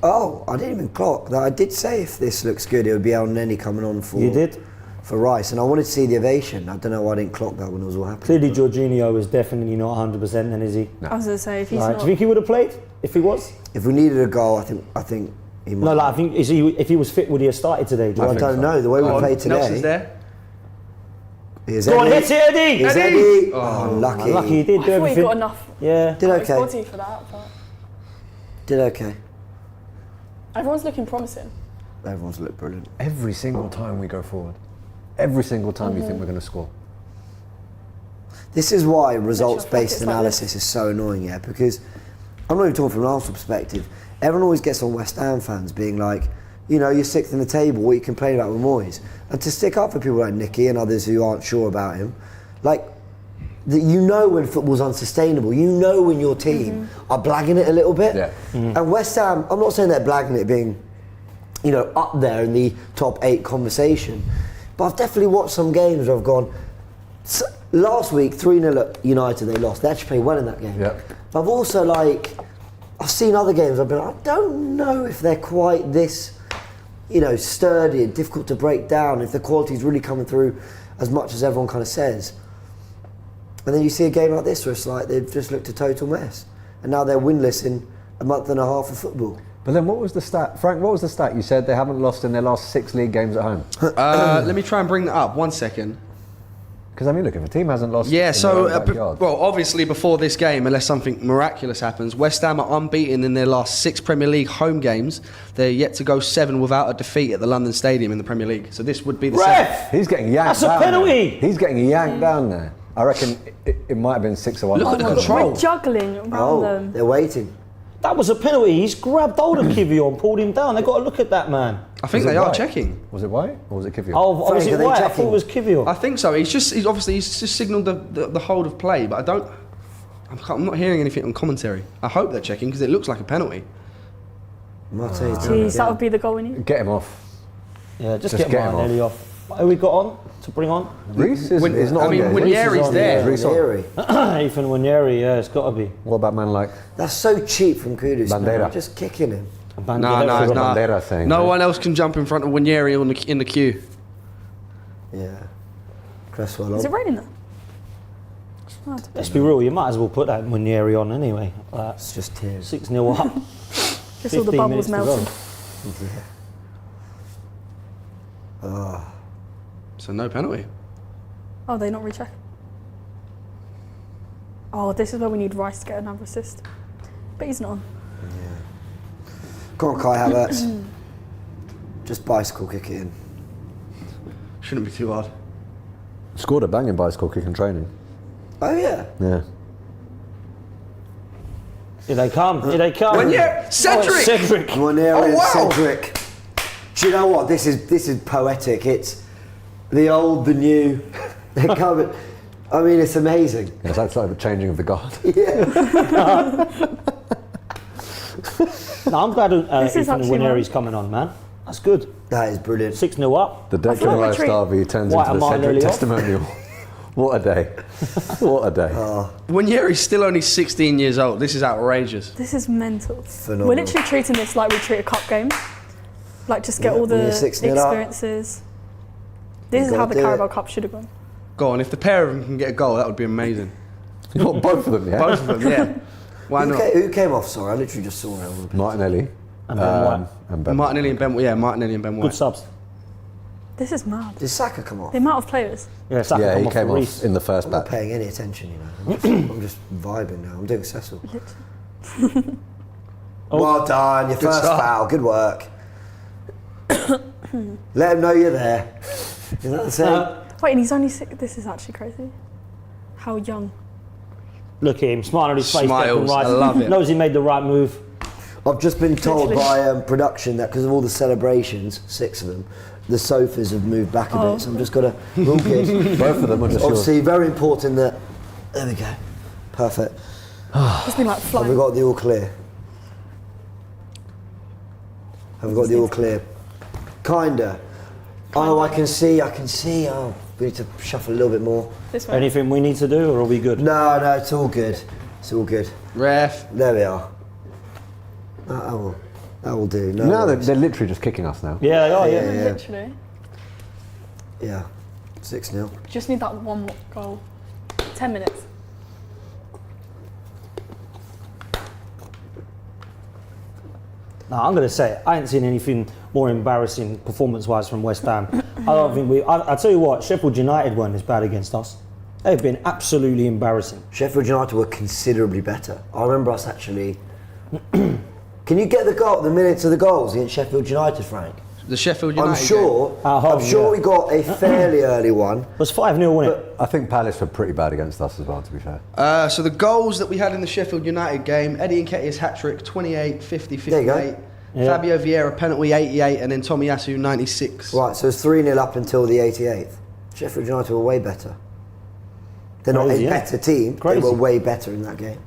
Oh, I didn't even clock that. I did say if this looks good, it would be El Neni coming on for. You did? For Rice, and I wanted to see the ovation. I don't know why I didn't clock that when it was all happening. Clearly, Jorginho is definitely not 100%. Then is he? I was going to say, if he's Like, not... do you think he would have played if he was? If we needed a goal, I think he might. No, like I think if he was fit, would he have started today? I don't know. The way we played today. Nelson's there. Here's Go on, Eddie. hit it, Eddie! Here's Eddie. Oh, lucky. Lucky he did I do thought he everything. got enough Yeah. Did okay. body for that, but Did okay. everyone's looking promising. Everyone's looked brilliant. Every single time we go forward. Every single time you think we're going to score. This is why results-based pockets like analysis is so annoying, yeah, because I'm not even talking from an Arsenal perspective. Everyone always gets on West Ham fans being like, you know, you're sixth in the table, what are you complaining about with Moyes? And to stick up for people like Nicky and others who aren't sure about him, like, you know when football's unsustainable, you know when your team are blagging it a little bit. Yeah. And West Ham, I'm not saying they're blagging it being, you know, up there in the top 8 conversation, but I've definitely watched some games where I've gone, last week 3-0 at United they lost, they actually played well in that game. Yeah. But I've also I've seen other games I've been like, I don't know if they're quite this, you know, sturdy and difficult to break down, if the quality's really coming through as much as everyone kind of says. And then you see a game like this where it's like they've just looked a total mess. And now they're winless in a month and a half of football. But then what was the stat? Frank, what was the stat? You said they haven't lost in their last 6 league games at home. Let me try and bring that up. 1 second. Because I mean, look, if a team hasn't lost Yeah, in so, their own backyard, well, obviously before this game, unless something miraculous happens, West Ham are unbeaten in their last 6 Premier League home games. They're yet to go 7 without a defeat at the London Stadium in the Premier League. So this would be the 7th. Ref! he's getting yanked That's a down penalty! there. He's getting yanked down there. I reckon it might have been 6-1. Look at the control. We're juggling around Oh, them. they're waiting. That was a penalty. He's grabbed hold of Kivio and pulled him down. They've got to look at that man. I think Was it they are white? checking. Was it white or was it Kivio? Oh, was Frank, it are they white? I checking? thought it was Kivio. I think so. He's just signalled the hold of play, but I'm not hearing anything on commentary. I hope they're checking because it looks like a penalty. Jeez, that would be the goal we need. Get him off. Yeah, just Just get get him Martinelli off. Who we got on to bring on? Reece is not I on mean, yet, is when he? Yeri's on, there. yeah. Reece on. Theory. Ethan Wanyeri, yeah, it's got to be. What about man like That's so cheap from Kudus. Bandera. Man. Just kicking him. No, it's not. Bandera thing? No one else can jump in front of Wanyeri in the queue. Yeah. Cresswell Is it on. raining there? Oh, Let's be real, you might as well put that Wanyeri on anyway. It's just tears. 6-0 up. just all the 15 bubbles minutes to go. melting. So no penalty. Oh, they not recheck. Oh, this is where we need Rice to get another assist. But he's not on. Come on, Kai Havertz. Just bicycle kick it in. Shouldn't be too hard. Scored a banging bicycle kick in training. Oh yeah. Yeah. Here they come, here they come. Wanyeri! Cedric! Oh, Cedric! Wanyeri Oh, and wow. Cedric. Do you know what? This is poetic. It's the old, the new. They're coming. I mean, it's amazing. Yes, that's like the changing of the guard. No, I'm glad This is Ethan actually Wanyeri's coming on, man. That's good. That is brilliant. 6-0 up. The Declan feel like we're lifestyle view turns White into and the Cedric Martinelli off. testimonial. What a day. What a day. Wanyeri's still only 16 years old. This is outrageous. This is mental. Phenomenal. We're literally treating this like we treat a cup game. Like, just get Yeah, all when the you're 6-0 up. experiences. This is gotta how the do Carabao it. Cup should have gone. Go on, if the pair of them can get a goal, that would be amazing. You want both of them, yeah? Both of them, yeah. Why not? Who came off? Sorry, I literally just saw it. Martinelli. And Ben White. And Ben Martinelli and Ben. Yeah, Martinelli and Ben White. Good subs. This is mad. Did Saka come off? The amount of players. Yeah, Saka Yeah, come he off came for off Reece. in the first I'm not back. paying any attention, you know. I'm just vibing now. I'm doing Cecil. Well done, your first start. foul. Good work. Let him know you're there. Is that the same? Wait, and he's only 6. This is actually crazy. How young. Look at him, smile on his face, Smiles, right. I love it. Knows he made the right move. I've just been told Literally. by production that because of all the celebrations, 6 of them, the sofas have moved back a bit. So I'm just got to. We're all good. Both of them are just yours. Obviously, very important that. There we go. Perfect. It's been like Have we flying. got the all clear? Have we got the all clear? Kinda. Oh, I can see. Oh, we need to shuffle a little bit more. This way. Anything we need to do, or are we good? No, it's all good. It's all good. Ref. There we are. That will do. No Now worries. they're literally just kicking us now. Yeah, they are. Yeah. Yeah. Literally. Yeah, 6-0. Just need that one more goal. 10 minutes. No, I'm going to say it. I ain't seen anything more embarrassing performance-wise from West Ham. I don't think we. I tell you what, Sheffield United weren't as bad against us. They've been absolutely embarrassing. Sheffield United were considerably better. I remember us actually. Can you get the minutes of the goals against Sheffield United, Frank? The Sheffield United I'm sure. game. home, I'm sure yeah. we got a fairly early one. It was 5-0, wasn't it? I think Palace were pretty bad against us as well, to be fair. So the goals that we had in the Sheffield United game, Eddie Nketiah's hat-trick, 28, 50, There you 58. go. Yeah. Fabio Vieira, penalty, 88, and then Tomiyasu, 96. Right, so it's 3-0 up until the 88th. Sheffield United were way better. They're not Crazy, a yeah. better team. Crazy. They were way better in that game.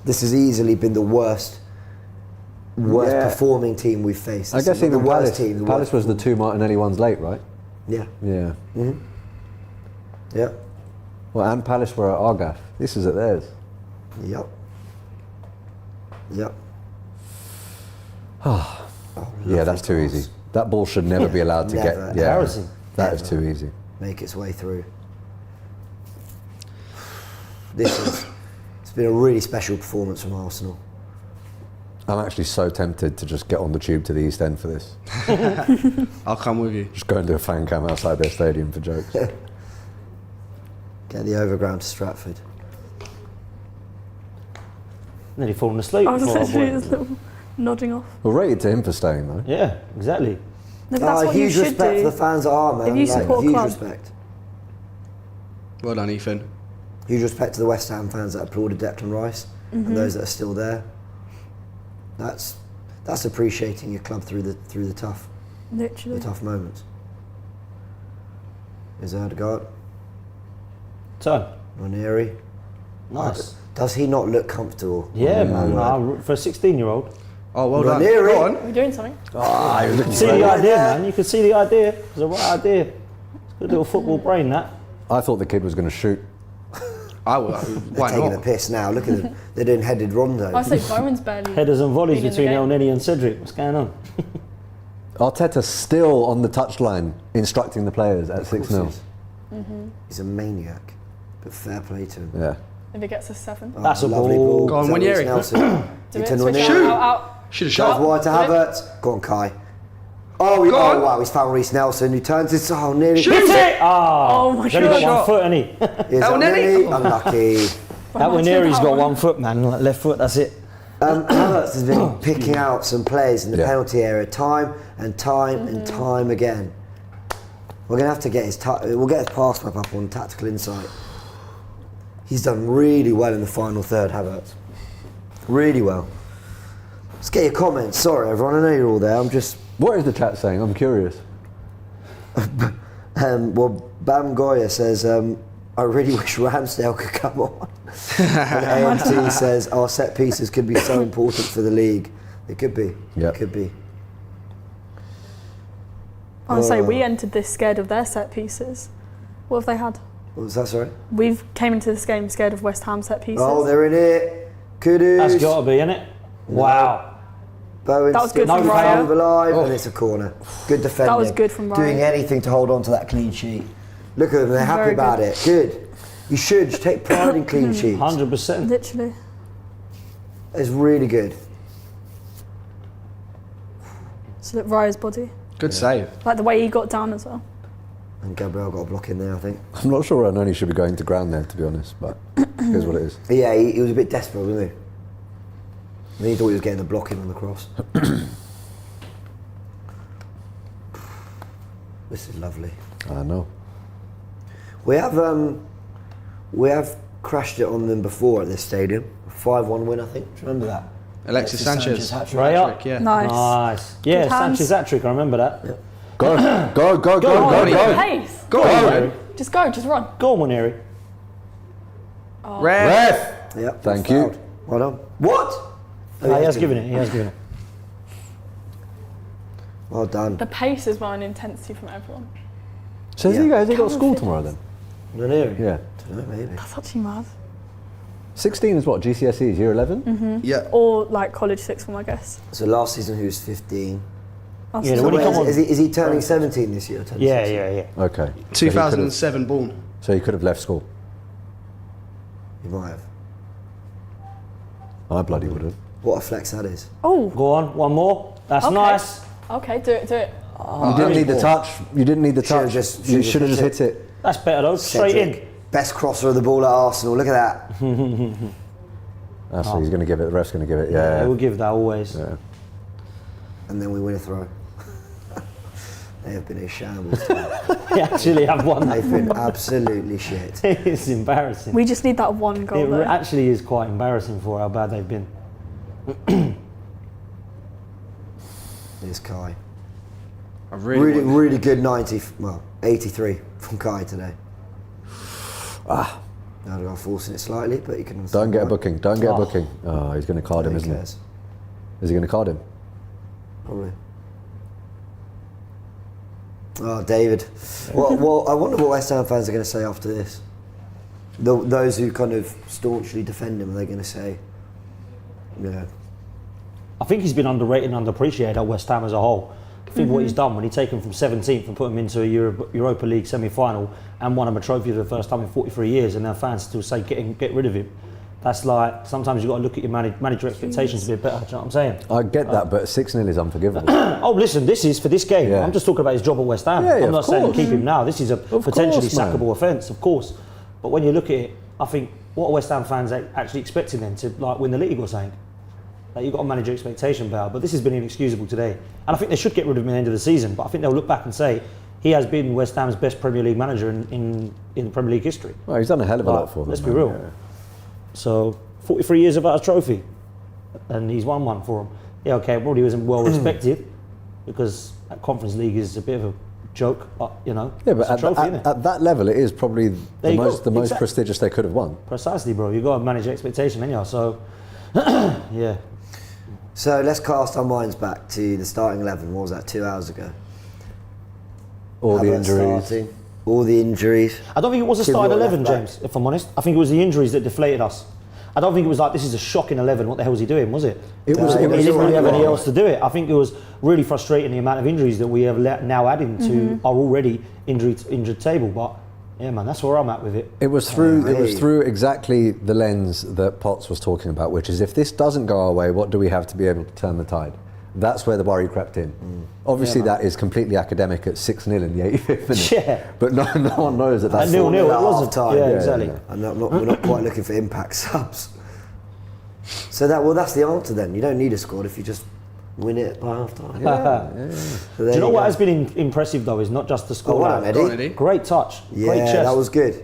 This has easily been the worst Yeah. performing team we've faced. I This guess is not even the worst Palace, team. the Palace worst was the 2 Martinelli ones late, right? Yeah, Yeah. yeah, Well, and Palace were at our gaff. This is at theirs. yep. Yep. Yeah, that's too easy. That ball should never be allowed to Never. get. Yeah, Embarrassing. that is Never. too easy. Make its way through. It's been a really special performance from Arsenal. I'm actually so tempted to just get on the tube to the East End for this. I'll come with you. Just go and do a fan cam outside their stadium for jokes. Get the overground to Stratford. Nearly fallen asleep. I was before I literally went. just little nodding off. Well, rated to him for staying though. Yeah, exactly. No, but that's what you huge should respect do. for the fans at Arsenal, man. If you support a huge club. respect. Well done, Ethan. Huge respect to the West Ham fans that applauded Declan Rice and those that are still there. That's appreciating your club through the tough Literally. moments. Is Erdegaard, Turn. Ranieri? Nice. Does he not look comfortable? Yeah, Oh, man. my word. Nah, for a 16-year-old. Oh, well done. Ranieri. Go on. Are we doing something? You can see the idea, man. You can see the idea. It's the right idea. It's a good little football brain, that. I thought the kid was going to shoot. I will. They're Why taking not? a piss now. Look at them. They're doing headed rondo. I say Bowen's barely. Headers and volleys Big in the between game. El Neni and Cedric. What's going on? Arteta still on the touchline instructing the players at Of course 6-0. he is. He's a maniac. But fair play to him. Yeah. If it gets a 7. Oh, That's a lovely ball. Go on, Is that Ranieri. Reece Nelson? Do You it, turn switch Ranieri. out. Should have Goes shot. wide to Do it. Havertz. Go on, Kai. Oh, Go on. wow, he's found Reece Nelson, who turns his nearly. Shoot Hit it! it! Ah, Oh my he's only got God. one foot, hasn't he? Is El Neni. Neni? Unlucky. That Ranieri's got 1 foot, man. Like left foot, that's it. Havertz has been picking out some players in the Yeah. penalty area time and time and time again. We're going to have to get we'll get his pass map up on Tactical Insight. He's done really well in the final third, Havertz. Really well. Let's get your comments. Sorry, everyone. I know you're all there. I'm just. What is the chat saying? I'm curious. Well, Bam Goya says, I really wish Ramsdale could come on. And AMT says, our set pieces could be so important for the league. It could be. Yep. It could be. I would say we entered this scared of their set pieces. What have they had? What was that, sorry? We've came into this game scared of West Ham set pieces. Oh, they're in it. Kudus. That's got to be, innit? Wow. Bowen That was good still from alive, Raya. and it's a corner. Good defending. That was good from Raya. Doing anything to hold on to that clean sheet. Look at them, they're happy Very about good. it. Good. You should just take pride in clean sheets. 100%. Literally. It's really good. So look, Raya's body. Good save. Like the way he got down as well. And Gabriel got a block in there, I think. I'm not sure Ranoni should be going to ground there, to be honest, but here's what it is. Yeah, he was a bit desperate, wasn't he? And he thought he was getting the block in on the cross. This is lovely. I know. We have crashed it on them before at this stadium. 5-1 win, I think. Do you remember that? Alexis Sanchez. hat-trick. Raya. Yeah. Nice. Nice. Yeah, Good hands. Sanchez hat-trick, I remember that. Go, go, go, go, Go on, go, go. Pace. Go on, man. Just go, just run. Go on, Ranieri. Ref. Yep. Thank you. fouled. Well done. What? Oh, he has given it, he has given it. Well done. The pace as well and intensity from everyone. So has he got school tomorrow then? Ranieri? Yeah. Don't know, maybe. That's actually mad. 16 is what, GCSEs, year 11? Yeah. Or like college sixth form, I guess. So last season he was 15. Yeah, So when he wait, come on- is he turning 17 this year? Turning Yeah, 16? yeah, yeah. Okay. 2007 born. So he could have left school. He might have. I bloody would have. What a flex that is. Oh, Go on, one more. That's Okay. nice. okay, do it, do it. You didn't need the touch. You didn't need the Should've touch. just- You should've should have just hit hit it. That's better though. Straight in. Cedric, best crosser of the ball at Arsenal. Look at that. That's what he's going to give it. The ref's going to give it. Yeah, Yeah. we'll give that always. Yeah. And then we win a throw. They have been a shambles today. We actually have won that. They've been absolutely shit. It's embarrassing. We just need that one goal It though. actually is quite embarrassing for how bad they've been. There's Kai. I Really, really good 83 from Kai today. Now I'm forcing it slightly, but you can. Don't get a booking. Don't get a Oh. booking. Oh, he's going to card him, Who isn't he? cares? Is he going to card him? Probably. Oh, David. Well, I wonder what West Ham fans are going to say after this. Those who kind of staunchly defend him, are they going to say, yeah, I think he's been underrated and underappreciated at West Ham as a whole. I think what he's done when he take him from 17th and put him into a Europa League semi-final and won him a trophy for the first time in 43 years, and their fans still say get rid of him. That's like, sometimes you've got to look at your manager expectations a bit better. Do you know what I'm saying? I get that, but 6-0 is unforgivable. Oh, listen, this is for this game. Yeah. I'm just talking about his job at West Ham. Yeah, yeah, I'm not of saying course. keep him now. This is a potentially course, man. sackable offence, of course. But when you look at it, I think what are West Ham fans actually expecting then to like win the league or something? Like, you've got to manage your expectation, Bale. But this has been inexcusable today. And I think they should get rid of him at the end of the season. But I think they'll look back and say he has been West Ham's best Premier League manager in Premier League history. Well, he's done a hell of a Like, lot for them. let's be man. real. Yeah. So 43 years without a trophy, and he's won one for them. Yeah, okay, probably wasn't well respected because that Conference League is a bit of a joke, but you know, Yeah, it's but a trophy, isn't it? at that level, it is probably There the you go. most Exactly. prestigious they could have won. Precisely, bro. You got to manage your expectation, anyhow. So, yeah. So let's cast our minds back to the starting 11. What was that, 2 hours ago? All the Havertz injuries. starting, all the injuries. I don't think it was a Two starting right 11, left back. James, if I'm honest. I think it was the injuries that deflated us. I don't think it was like, this is a shocking 11, what the hell is he doing, was it? It was. No, He It was. didn't really have alright. anything else to do it. I think it was really frustrating the amount of injuries that we have now adding to our already injured table. But yeah, man, that's where I'm at with it. It was through. It was Hey. through exactly the lens that Potts was talking about, which is if this doesn't go our way, what do we have to be able to turn the tide? That's where the worry crept in. Obviously, Yeah, man. that is completely academic at 6-0 in the 85th minute. Yeah. But no one knows that At that's 0-0, it At wasn't. half-time. Yeah, Yeah, exactly. And we're not quite looking for impact subs. So that's the answer then. You don't need a squad if you just win it by half time. So Do you know what has been impressive though is not just the score. Oh, well done, Eddie. Go on, Eddie. Great touch, Yeah, great chest. that was good.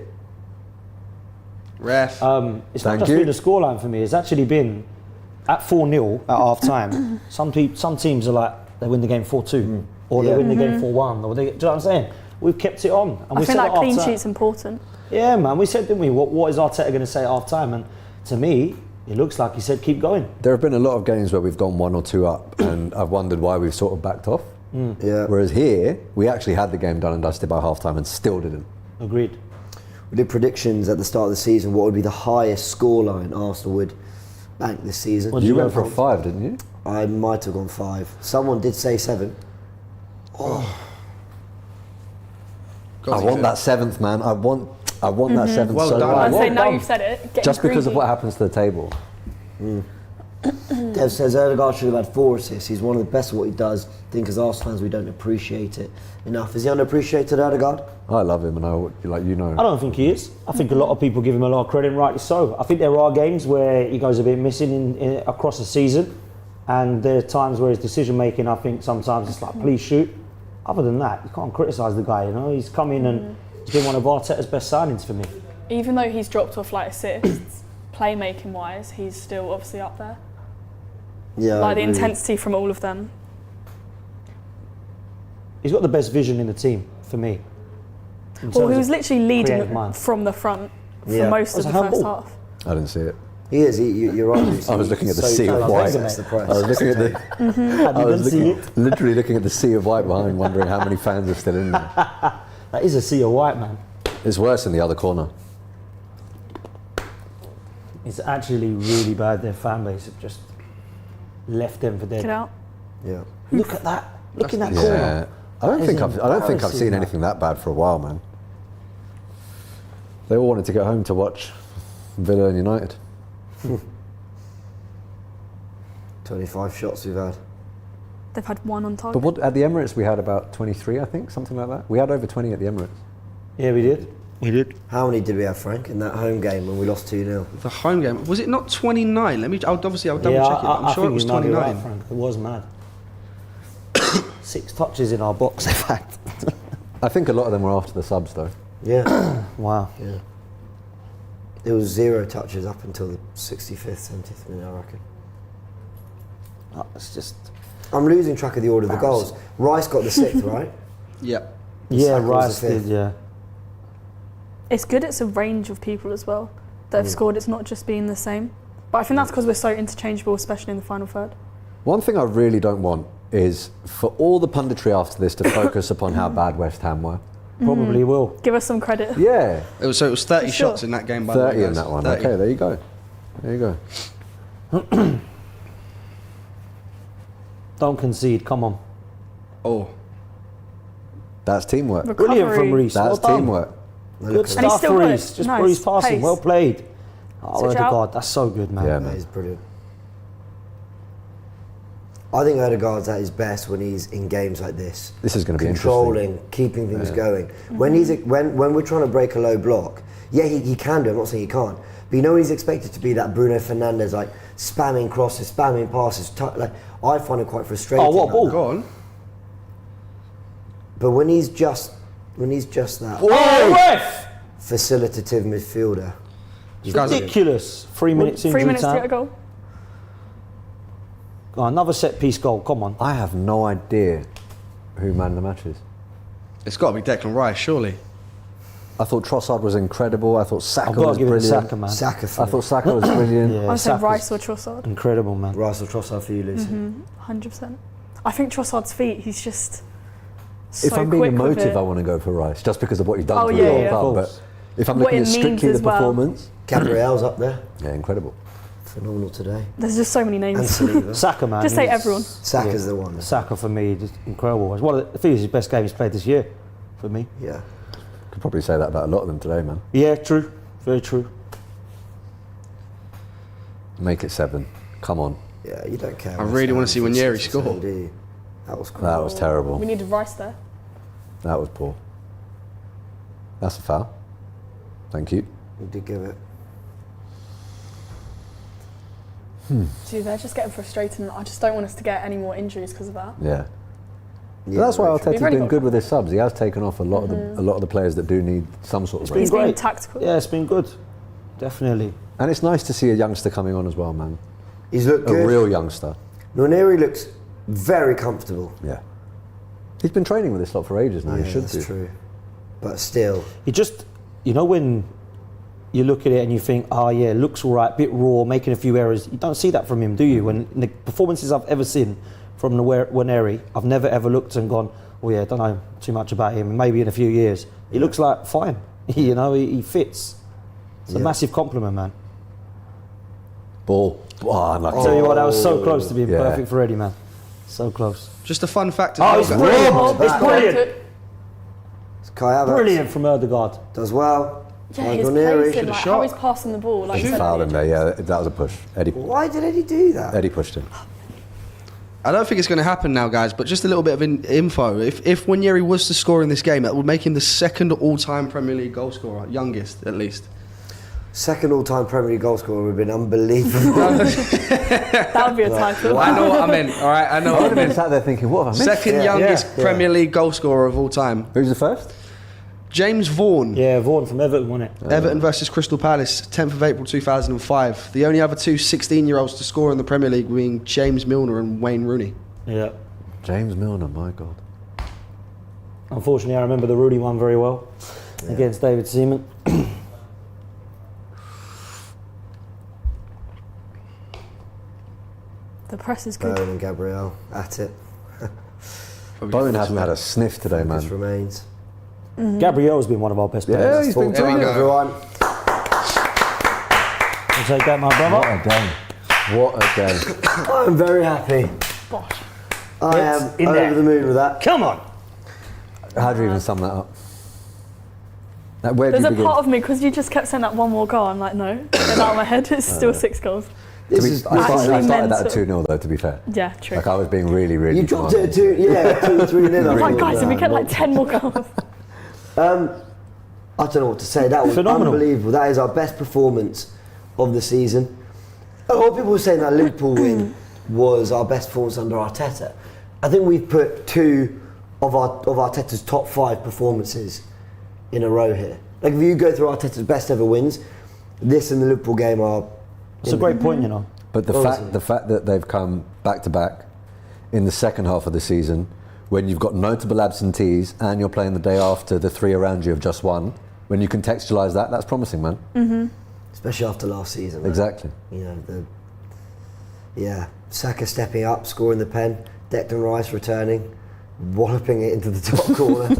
Ref. It's not Thank just you. been the scoreline for me. It's actually been at 4-0 at half time. Some teams are like they win the game 4-2 or they win the game 4-1. Or do you know what I'm saying? We've kept it on. And I we think said that at clean half-time- sheet's important. Yeah, man. We said, didn't we? What is Arteta going to say at half time? And to me, it looks like he said keep going. There have been a lot of games where we've gone 1 or 2 up, and I've wondered why we've sort of backed off. Yeah. Whereas here, we actually had the game done and dusted by half time and still didn't. Agreed. We did predictions at the start of the season. What would be the highest scoreline Arsenal would bank this season? What did You you went go for a for? 5, didn't you? I might have gone 5. Someone did say 7. I want that 7th, man. I want that 7th Well so done. bad. I say now done. you've said it. Getting Just because of greedy. what happens to the table. Dev says Odegaard should have had 4 assists. He's one of the best at what he does. I think as Arsenal fans we don't appreciate it enough. Is he underappreciated, Odegaard? I love him, and I don't think he is. I think a lot of people give him a lot of credit, and rightly so. I think there are games where he goes a bit missing in across the season, and there are times where his decision making, I think sometimes it's like, please shoot. Other than that, you can't criticise the guy. You know, he's come in and he's been one of Arteta's best signings for me. Even though he's dropped off like assists, playmaking wise, he's still obviously up there. Yeah. I Like the agree. intensity from all of them. He's got the best vision in the team for me. in Well, terms he was of literally creative leading mind. from the front for Yeah. most Was of it the first handball? half. I didn't see it. He is. You're right. Lucy. I was looking at the So sea of clever, white. that's the press. I was looking at the. I was didn't see looking, literally looking at the sea of white behind, wondering how many fans are still in there. That is a sea of white, man. It's worse in the other corner. It's actually really bad. Their fan base have just left them for dead. Get out. Yeah. Look at that. Look in that Yeah. corner. I don't think I've embarrassing, seen man. anything that bad for a while, man. They all wanted to get home to watch Villa and United. 25 shots we've had. They've had one on target. But what, at the Emirates we had about 23, I think, something like that. We had over 20 at the Emirates. Yeah, we did. We did. How many did we have, Frank, in that home game when we lost 2-0? The home game, was it not 29? I'll double check it. But I I'm sure think it was you might be 29. right, Frank. It was mad. 6 touches in our box, in fact. I think a lot of them were after the subs, though. Yeah. Wow. Yeah. There was 0 touches up until the 65th, 70th minute, I reckon. It's just. I'm losing track of the order of the goals. Rice got the 6th, right? Yeah. Yeah, Saka was Rice the did, fifth. yeah. It's good it's a range of people as well that have scored. It's not just being the same. But I think that's because we're so interchangeable, especially in the final third. One thing I really don't want is for all the punditry after this to focus upon how bad West Ham were. Probably will. Give us some credit. Yeah. It was 30 For sure. shots in that game, by the way. 30 in guys. that one. 30. Okay, there you go. There you go. Don't concede, come on. Oh. That's teamwork. Brilliant from Reece. That's well done. teamwork. Good And he's stuff still for good. Reece. Just Nice. breeze passing. Pace. Well played. Oh, Switch out. Odegaard, that's so good, man. Yeah, That man. is brilliant. I think Odegaard's at his best when he's in games like this. This is going to be controlling, keeping things going. When we're trying to break a low block, yeah, he can do. I'm not saying he can't, but you know when he's expected to be that Bruno Fernandes, like spamming crosses, spamming passes. Like I find it quite frustrating. Oh, what ball? Go on. But when he's just that Oh, ref! facilitative midfielder, Ridiculous. 3 minutes 3 injury minutes to get a time. goal. Oh, another set piece goal, come on. I have no idea who man of the match is. It's got to be Declan Rice, surely. I thought Trossard was incredible. I thought Saka I've got was to give it to brilliant. Saka, man. Saka for I me. thought Saka was brilliant. Yeah, I would say Saka's Rice or Trossard. incredible, man. Rice or Trossard for you, Lucy. 100%. I think Trossard's feet, he's just so If I'm being quick with emotive, it. I want to go for Rice, just because of what he's done Oh, for yeah, the World yeah. Cup. Of But course. if I'm What looking it at strictly means the as well. performance, Gabriel's up there, yeah, incredible. phenomenal today. There's just so many And names. Saliba. Saka, man. Just say he's- everyone. Saka's the one. Saka for me, just incredible. It's one of the, I think it's his best game he's played this year, for me. Yeah. Could probably say that about a lot of them today, man. Yeah, true. Very true. Make it 7. Come on. Yeah, you don't care. I really wanna see Waneri score. Do you? That was cool. That was terrible. We needed Rice there. That was poor. That's a foul. Thank you. We did give it. See, they're just getting frustrated, and I just don't want us to get any more injuries because of that. Yeah. Yeah, That's why very true. We've Arteta's only doing got- good with his subs. He has taken off a lot of the players that do need some sort of He's break. being tactical. Yeah, it's been good. Definitely. And it's nice to see a youngster coming on as well, man. He's looked A good. real youngster. Nwaneri looks very comfortable. Yeah. He's been training with this lot for ages now. Yeah, he should that's do. true. But still, You just, you know, when you look at it and you think, oh yeah, looks all right, bit raw, making a few errors. You don't see that from him, do you? When in the performances I've ever seen from Nwaneri, I've never ever looked and gone, oh yeah, I don't know too much about him. Maybe in a few years, he looks like fine. You know, he fits. It's a Yeah. massive compliment, man. Ball. Oh, unlucky. Tell you what, that was so close to being Yeah. perfect for Eddie, man. So close. Just a fun fact. Oh, it's brilliant! It's brilliant! Kai Havertz Brilliant from Odegaard. does well. Yeah, Like his Nwaneri. placing, like how he's passing the ball. Like He fouled him there, yeah. That was a push. Eddie Why did Eddie do that? pushed him. I don't think it's going to happen now, guys, but just a little bit of info. If Waneri was to score in this game, that would make him the second all-time Premier League goal scorer, youngest at least. Second all-time Premier League goal scorer would have been unbelievable. That would be a title. Well, I know what I meant, all right? I know I what would I have been meant. sat there thinking, what have I missed? Second youngest yeah. Premier League goal scorer of all time. Who's the first? James Vaughan. Yeah, Vaughan from Everton won it. Everton versus Crystal Palace, 10th of April 2005. The only other two 16-year-olds to score in the Premier League being James Milner and Wayne Rooney. Yeah. James Milner, my God. Unfortunately, I remember the Rooney one very well against David Seaman. The press is good. Bowen and Gabriel at it. Bowen hasn't had a sniff today, This man. remains. Gabriel's been one of our best players. Yeah, he's been Full time, go. everyone. take that, my brother. What a game. What a game. I'm very happy. Bosh. I It's am in over there. the moon with that. Come on. How do you even sum that up? Where do There's you a begin? part of me, because you just kept saying that one more goal, I'm like, no, get out of my head, it's still 6 goals. This To be- is I started actually that at mental. 2-0 though, to be fair. Yeah, true. Like I was being really, really you dropped it demanding. at 2, 2 3 nil. I'm like, guys, if we get like 10 more goals. I don't know what to say. That was Phenomenal. unbelievable. That is our best performance of the season. A lot of people were saying that Liverpool win was our best performance under Arteta. I think we've put 2 of Arteta's top 5 performances in a row here. Like if you go through Arteta's best ever wins, this and the Liverpool game are. It's a great point, you know. But the fact that they've come back to back in the second half of the season, when you've got notable absentees and you're playing the day after the 3 around you have just won, when you contextualise that, that's promising, man. Especially after last season. Man. Exactly. You know, Saka stepping up, scoring the pen, Declan Rice returning, walloping it into the top corner.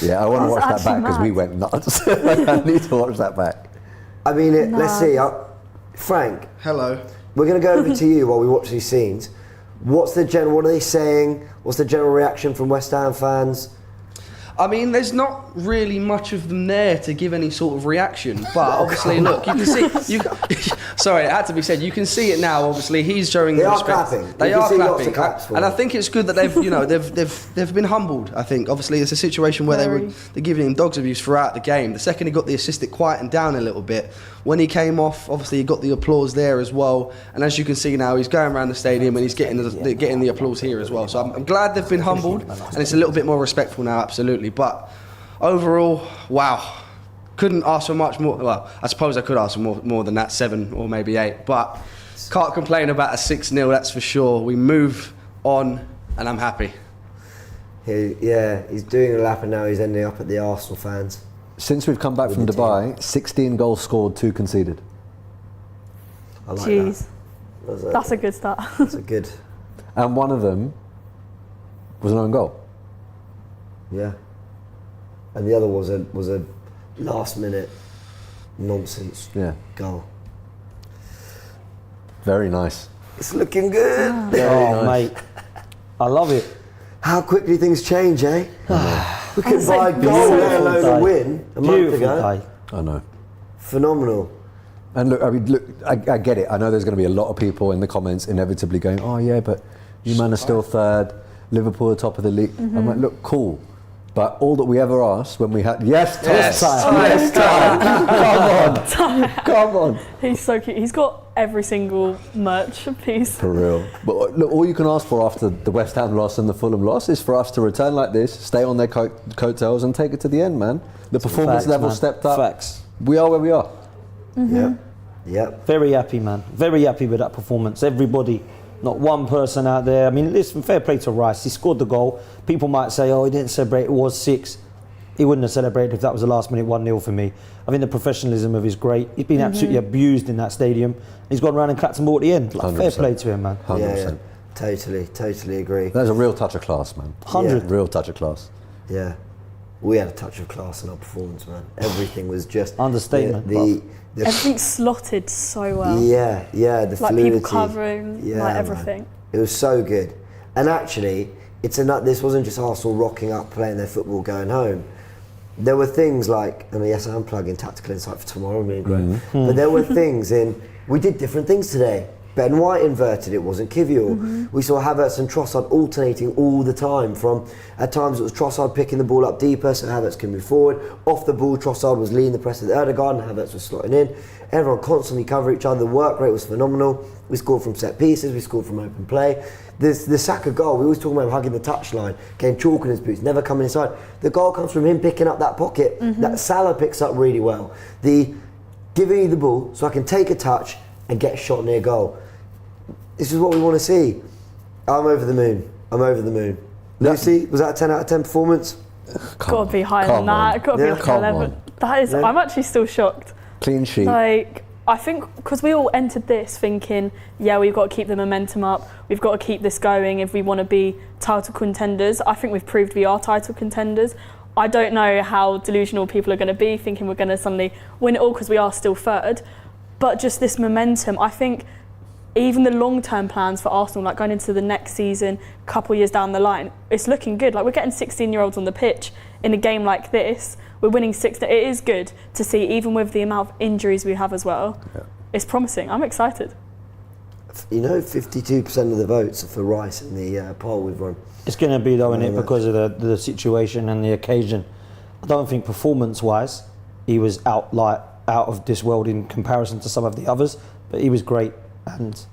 Yeah, I want to That's watch that back actually because we mad. went nuts. I need to watch that back. I mean, let's see. Frank, Hello. we're going to go over to you while we watch these scenes. What are they saying? What's the general reaction from West Ham fans? I mean, there's not really much of them there to give any sort of reaction, but obviously, look, you can see. Sorry, it had to be said. You can see it now. Obviously, he's showing They the are respect. clapping. They You can are see lots of clapping, claps for and I them. think it's good that they've been humbled. I think obviously it's a situation where they're giving him dogs abuse throughout the game. The second he got the assist, it quietened down a little bit. When he came off, obviously he got the applause there as well. And as you can see now, he's going around the stadium and he's getting the applause here as well. So I'm glad they've been humbled, and it's a little bit more respectful now, absolutely. But overall, wow. Couldn't ask for much more. Well, I suppose I could ask for more than that, 7 or maybe 8. But can't complain about a 6-0, that's for sure. We move on, and I'm happy. He's doing a lap and now he's ending up at the Arsenal fans. Since we've come back from the Dubai, 16 goals scored, 2 conceded. I like Jeez, that. that's a good start. That's a good. And one of them was an own goal. Yeah. And the other was a last minute nonsense goal. Very nice. It's looking good. Oh, mate. I love it. How quickly things change, eh? We could buy a goal, let alone a win, a month Beautiful ago. day. I know. Phenomenal. And look, I get it. I know there's going to be a lot of people in the comments inevitably going, oh yeah, but you man are still 3rd, Liverpool are top of the league. I'm like, look, cool. But all that we ever asked when we had... Yes, time. Come on. He's so cute. He's got every single merch piece. For real. But look, all you can ask for after the West Ham loss and the Fulham loss is for us to return like this, stay on their coattails and take it to the end, man. The performance Facts, level man. stepped up. Facts. We are where we are. Yep. Very happy, man. Very happy with that performance. Everybody, not one person out there. I mean, listen, fair play to Rice. He scored the goal. People might say, oh, he didn't celebrate. It was 6. He wouldn't have celebrated if that was the last minute 1-0 for me. I think the professionalism of his great. He's been absolutely abused in that stadium. He's gone around and clapped him all at the end. Like, fair 100%. play to him, man. 100%. Totally agree. There's a real touch of class, man. 100. Real touch of class. Yeah. We had a touch of class in our performance, man. Everything was just... Understatement, The Everything's slotted so well. the Like fluidity. people covering, like man. everything. It was so good. And actually, this wasn't just Arsenal rocking up, playing their football, going home. There were things like, and yes, I'm plugging Tactical Insight for tomorrow, me and Greg. But there were things we did different things today. Ben White inverted, it wasn't Kivior. We saw Havertz and Trossard alternating all the time. At times it was Trossard picking the ball up deeper so Havertz can move forward. Off the ball, Trossard was leading the press with Erdegaard and Havertz was slotting in. Everyone constantly covered each other. The work rate was phenomenal. We scored from set pieces, we scored from open play. The Saka goal, we always talk about him hugging the touchline, getting chalk in his boots, never coming inside. The goal comes from him picking up that pocket that Salah picks up really well. The giving you the ball so I can take a touch and get a shot near goal. This is what we want to see. I'm over the moon. Lucy, was that a 10 out of 10 performance? Got to be higher than that. Got to be like Come 11. on. That is. Yeah. I'm actually still shocked. Clean sheet. Like, I think because we all entered this thinking, yeah, we've got to keep the momentum up. We've got to keep this going if we want to be title contenders. I think we've proved we are title contenders. I don't know how delusional people are going to be thinking we're going to suddenly win it all because we are still 3rd. but just this momentum. I think even the long-term plans for Arsenal, like going into the next season, couple years down the line, it's looking good. Like we're getting 16-year-olds on the pitch in a game like this. We're winning 6. It is good to see, even with the amount of injuries we have as well. Yeah. It's promising. I'm excited. 52% of the votes are for Rice in the poll we've run. It's going to be though, innit, because of the situation and the occasion. I don't think performance-wise he was out of this world in comparison to some of the others, but he was great, and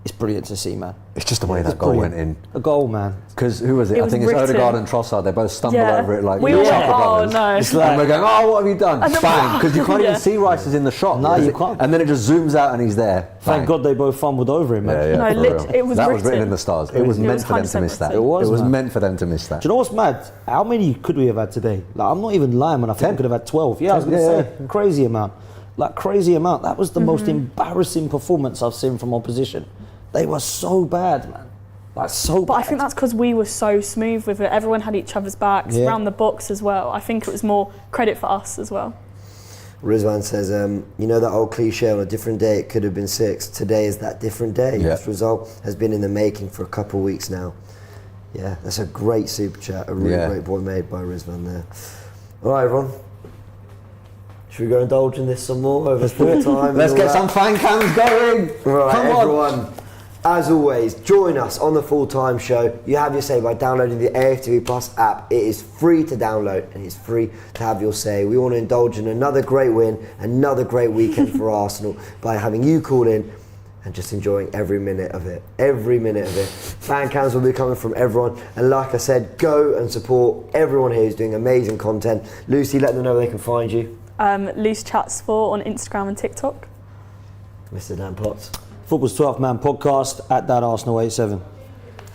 it's brilliant to see, man. It's just the way that goal went in. A goal, man. Because who was it? I think it's Odegaard and Trossard. They both stumble over it like we all brothers. no. It's like, and we're going, oh, what have you done? Bang! Because you can't even see Rice is in the shot. No, you can't. And then it just zooms out and he's there. Thank God they both fumbled over him, man. Yeah, no, it was that was written in the stars. It was meant for them to miss that. It was meant for them to miss that. Do you know what's mad? How many could we have had today? Like, I'm not even lying when I think we could have had 12. Yeah, I was going to say, crazy amount. Like, crazy amount. That was the most embarrassing performance I've seen from opposition. They were so bad, man. Like, so bad. But I think that's because we were so smooth with it. Everyone had each other's backs, around the box as well. I think it was more credit for us as well. Rizwan says, you know that old cliche, on a different day it could have been 6. Today is that different day. Yeah. This result has been in the making for a couple of weeks now. Yeah, that's a great super chat. A really great point made by Rizwan there. All right, everyone. Should we go indulge in this some more over full time? Let's get some fan cams going. Right, come everyone. On. As always, join us on the full-time show. You have your say by downloading the AFTV Plus app. It is free to download and it's free to have your say. We want to indulge in another great win, another great weekend for Arsenal by having you call in and just enjoying every minute of it. Every minute of it. Fan cams will be coming from everyone. And like I said, go and support everyone here who's doing amazing content. Lucy, let them know where they can find you. Loose Chats 4 on Instagram and TikTok. Mr. Dan Potts. Football's 12th Man podcast at that Arsenal 87.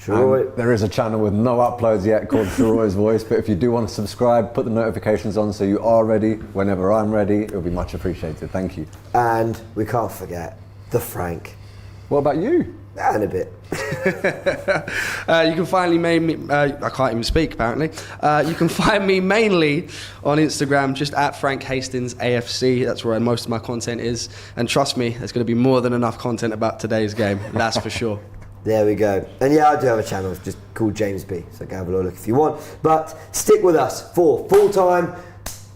Sure. There is a channel with no uploads yet called Sharoy's Voice, but if you do want to subscribe, put the notifications on so you are ready whenever I'm ready. It'll be much appreciated. Thank you. And we can't forget the Frank. What about you? And a bit. You can find me, I can't even speak apparently. You can find me mainly on Instagram, just at Frank Hastings AFC. That's where most of my content is. And trust me, there's going to be more than enough content about today's game. That's for sure. There we go. And yeah, I do have a channel just called James B. So go have a look if you want. But stick with us for full time.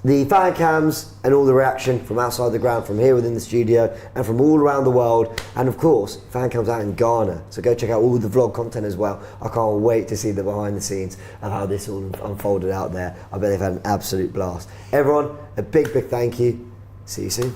The fan cams and all the reaction from outside the ground, from here within the studio and from all around the world. And of course, fan cams out in Ghana. So go check out all the vlog content as well. I can't wait to see the behind the scenes of how this all unfolded out there. I bet they've had an absolute blast. Everyone, a big, big thank you. See you soon.